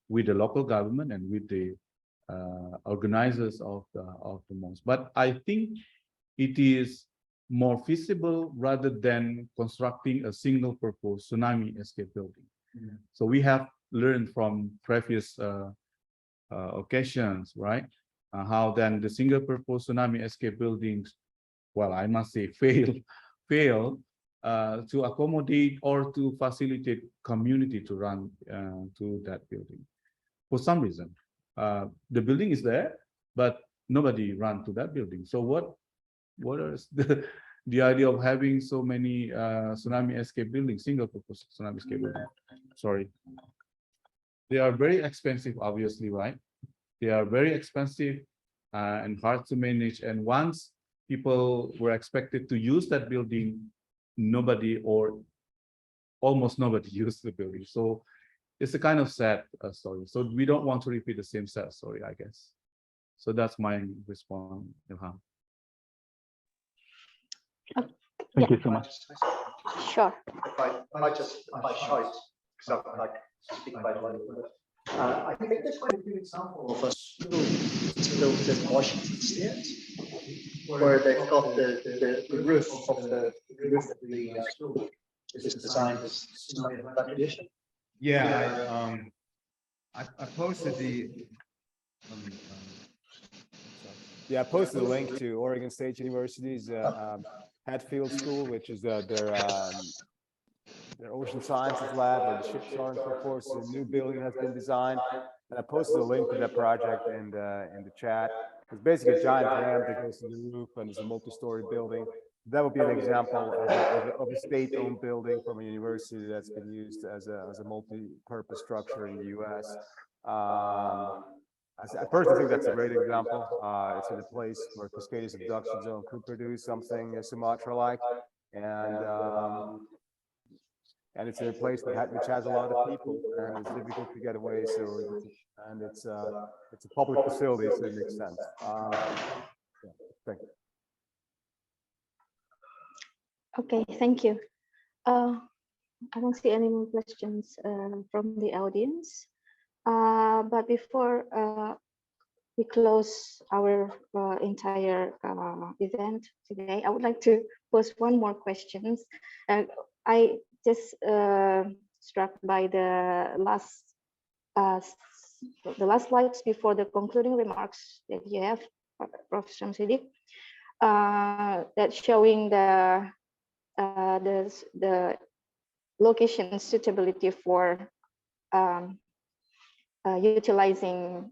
with the local government and with the organizers of the mosque. But I think it is more feasible rather than constructing a single purpose tsunami escape building. So we have learned from previous occasions, right? How then the single purpose tsunami escape buildings, well, I must say fail to accommodate or to facilitate community to run to that building. For some reason, the building is there, but nobody ran to that building. So what is the idea of having so many tsunami escape buildings, single purpose tsunami escape buildings? Sorry. They are very expensive, obviously, right? They are very expensive and hard to manage. And once people were expected to use that building, nobody or almost nobody used the building. So it's a kind of sad story. So we don't want to repeat the same sad story, I guess. So that's my response, Ilham. Thank you so much. Sure. If I shout, because I speak quite loudly. I think this quite a good example of a school built in Washington State, where they've got the roof of the school is designed as tsunami evacuation. Yeah, I posted the yeah, I posted the link to Oregon State University's Hatfield School, which is their ocean sciences lab where the ships are and so forth. So a new building has been designed, and I posted a link to that project in the chat. It's basically a giant ramp that goes to the roof, and it's a multi-story building. That would be an example of a state-owned building from a university that's been used as a multi-purpose structure in the U.S. I personally think that's a great example. It's in a place where Cascades Abduction Zone could produce something Sumatra-like, and it's in a place which has a lot of people, and it's difficult to get away. So, it's a public facility, so it makes sense. Yeah, thank you. Okay, thank you. I don't see any more questions from the audience. But before we close our entire event today, I would like to pose one more question. I just struck by the last slides before the concluding remarks that you have, Professor Sidik, that's showing the location suitability for utilizing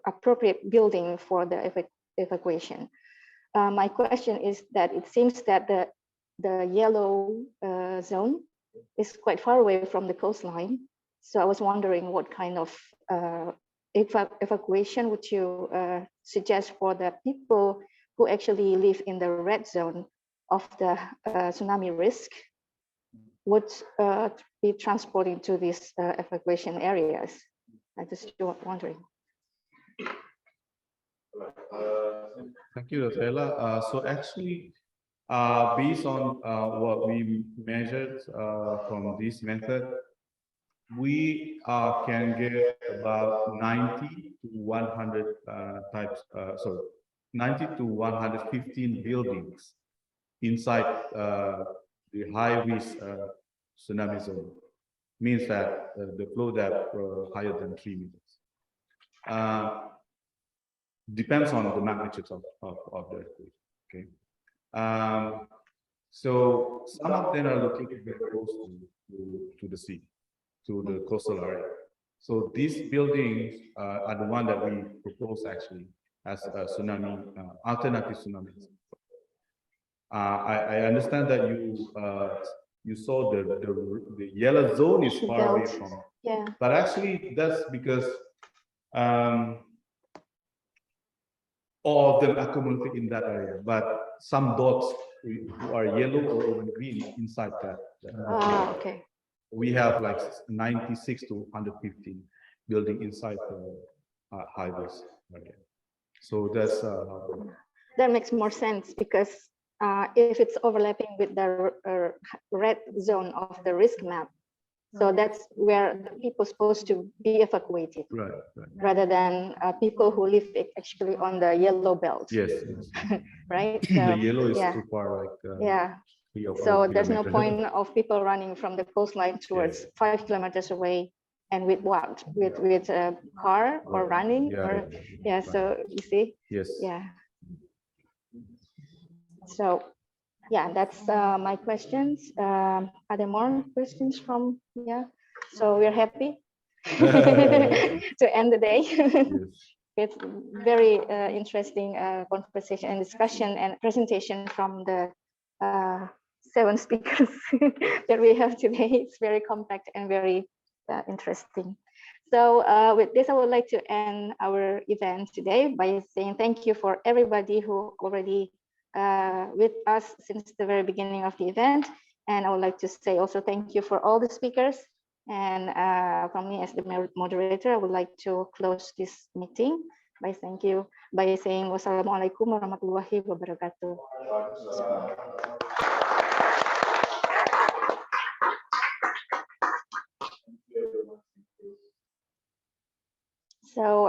appropriate building for the evacuation. My question is that it seems that the yellow zone is quite far away from the coastline. So I was wondering what kind of evacuation would you suggest for the people who actually live in the red zone of the tsunami risk would be transported to these evacuation areas? I just wondering. Thank you, Dr. Ella. So actually, based on what we measured from this method, we can get about 90 to 100 90 to 115 buildings inside the high-risk tsunami zone. Means that the flow depth higher than 3 meters. Depends on the magnitude of the earthquake. Okay. So some of them are located very close to the sea, to the coastal area. So these buildings are the one that we propose actually as a tsunami, alternative tsunami. I understand that you saw the yellow zone is far away from, but actually that's because all of them accumulated in that area, but some dots who are yellow or even green inside that. Okay. We have like 96 to 115 building inside the high-risk area. So that's that makes more sense, because if it's overlapping with the red zone of the risk map, So that's where the people supposed to be evacuated, Right, right. rather than people who live actually on the yellow belt. Yes, yes. Right. The yellow is yeah. too far, like Yeah. 3 or 4 So there's no kilometers. point of people running from the coastline towards 5 kilometers away, and with what? With a car or Right. running Yeah, or yeah, yeah. yeah. So you see. Yes. Yeah. So yeah, that's my questions. Are there more questions from? Yeah. So we're happy to end the day. It's very interesting conversation and discussion and presentation from the 7 speakers that we have today. It's very compact and very interesting. So with this, I would like to end our event today by saying thank you for everybody who already with us since the very beginning of the event. And I would like to say also thank you for all the speakers. And from me as the moderator, I would like to close this meeting by saying wassalamualaikum warahmatullahi wabarakatuh. So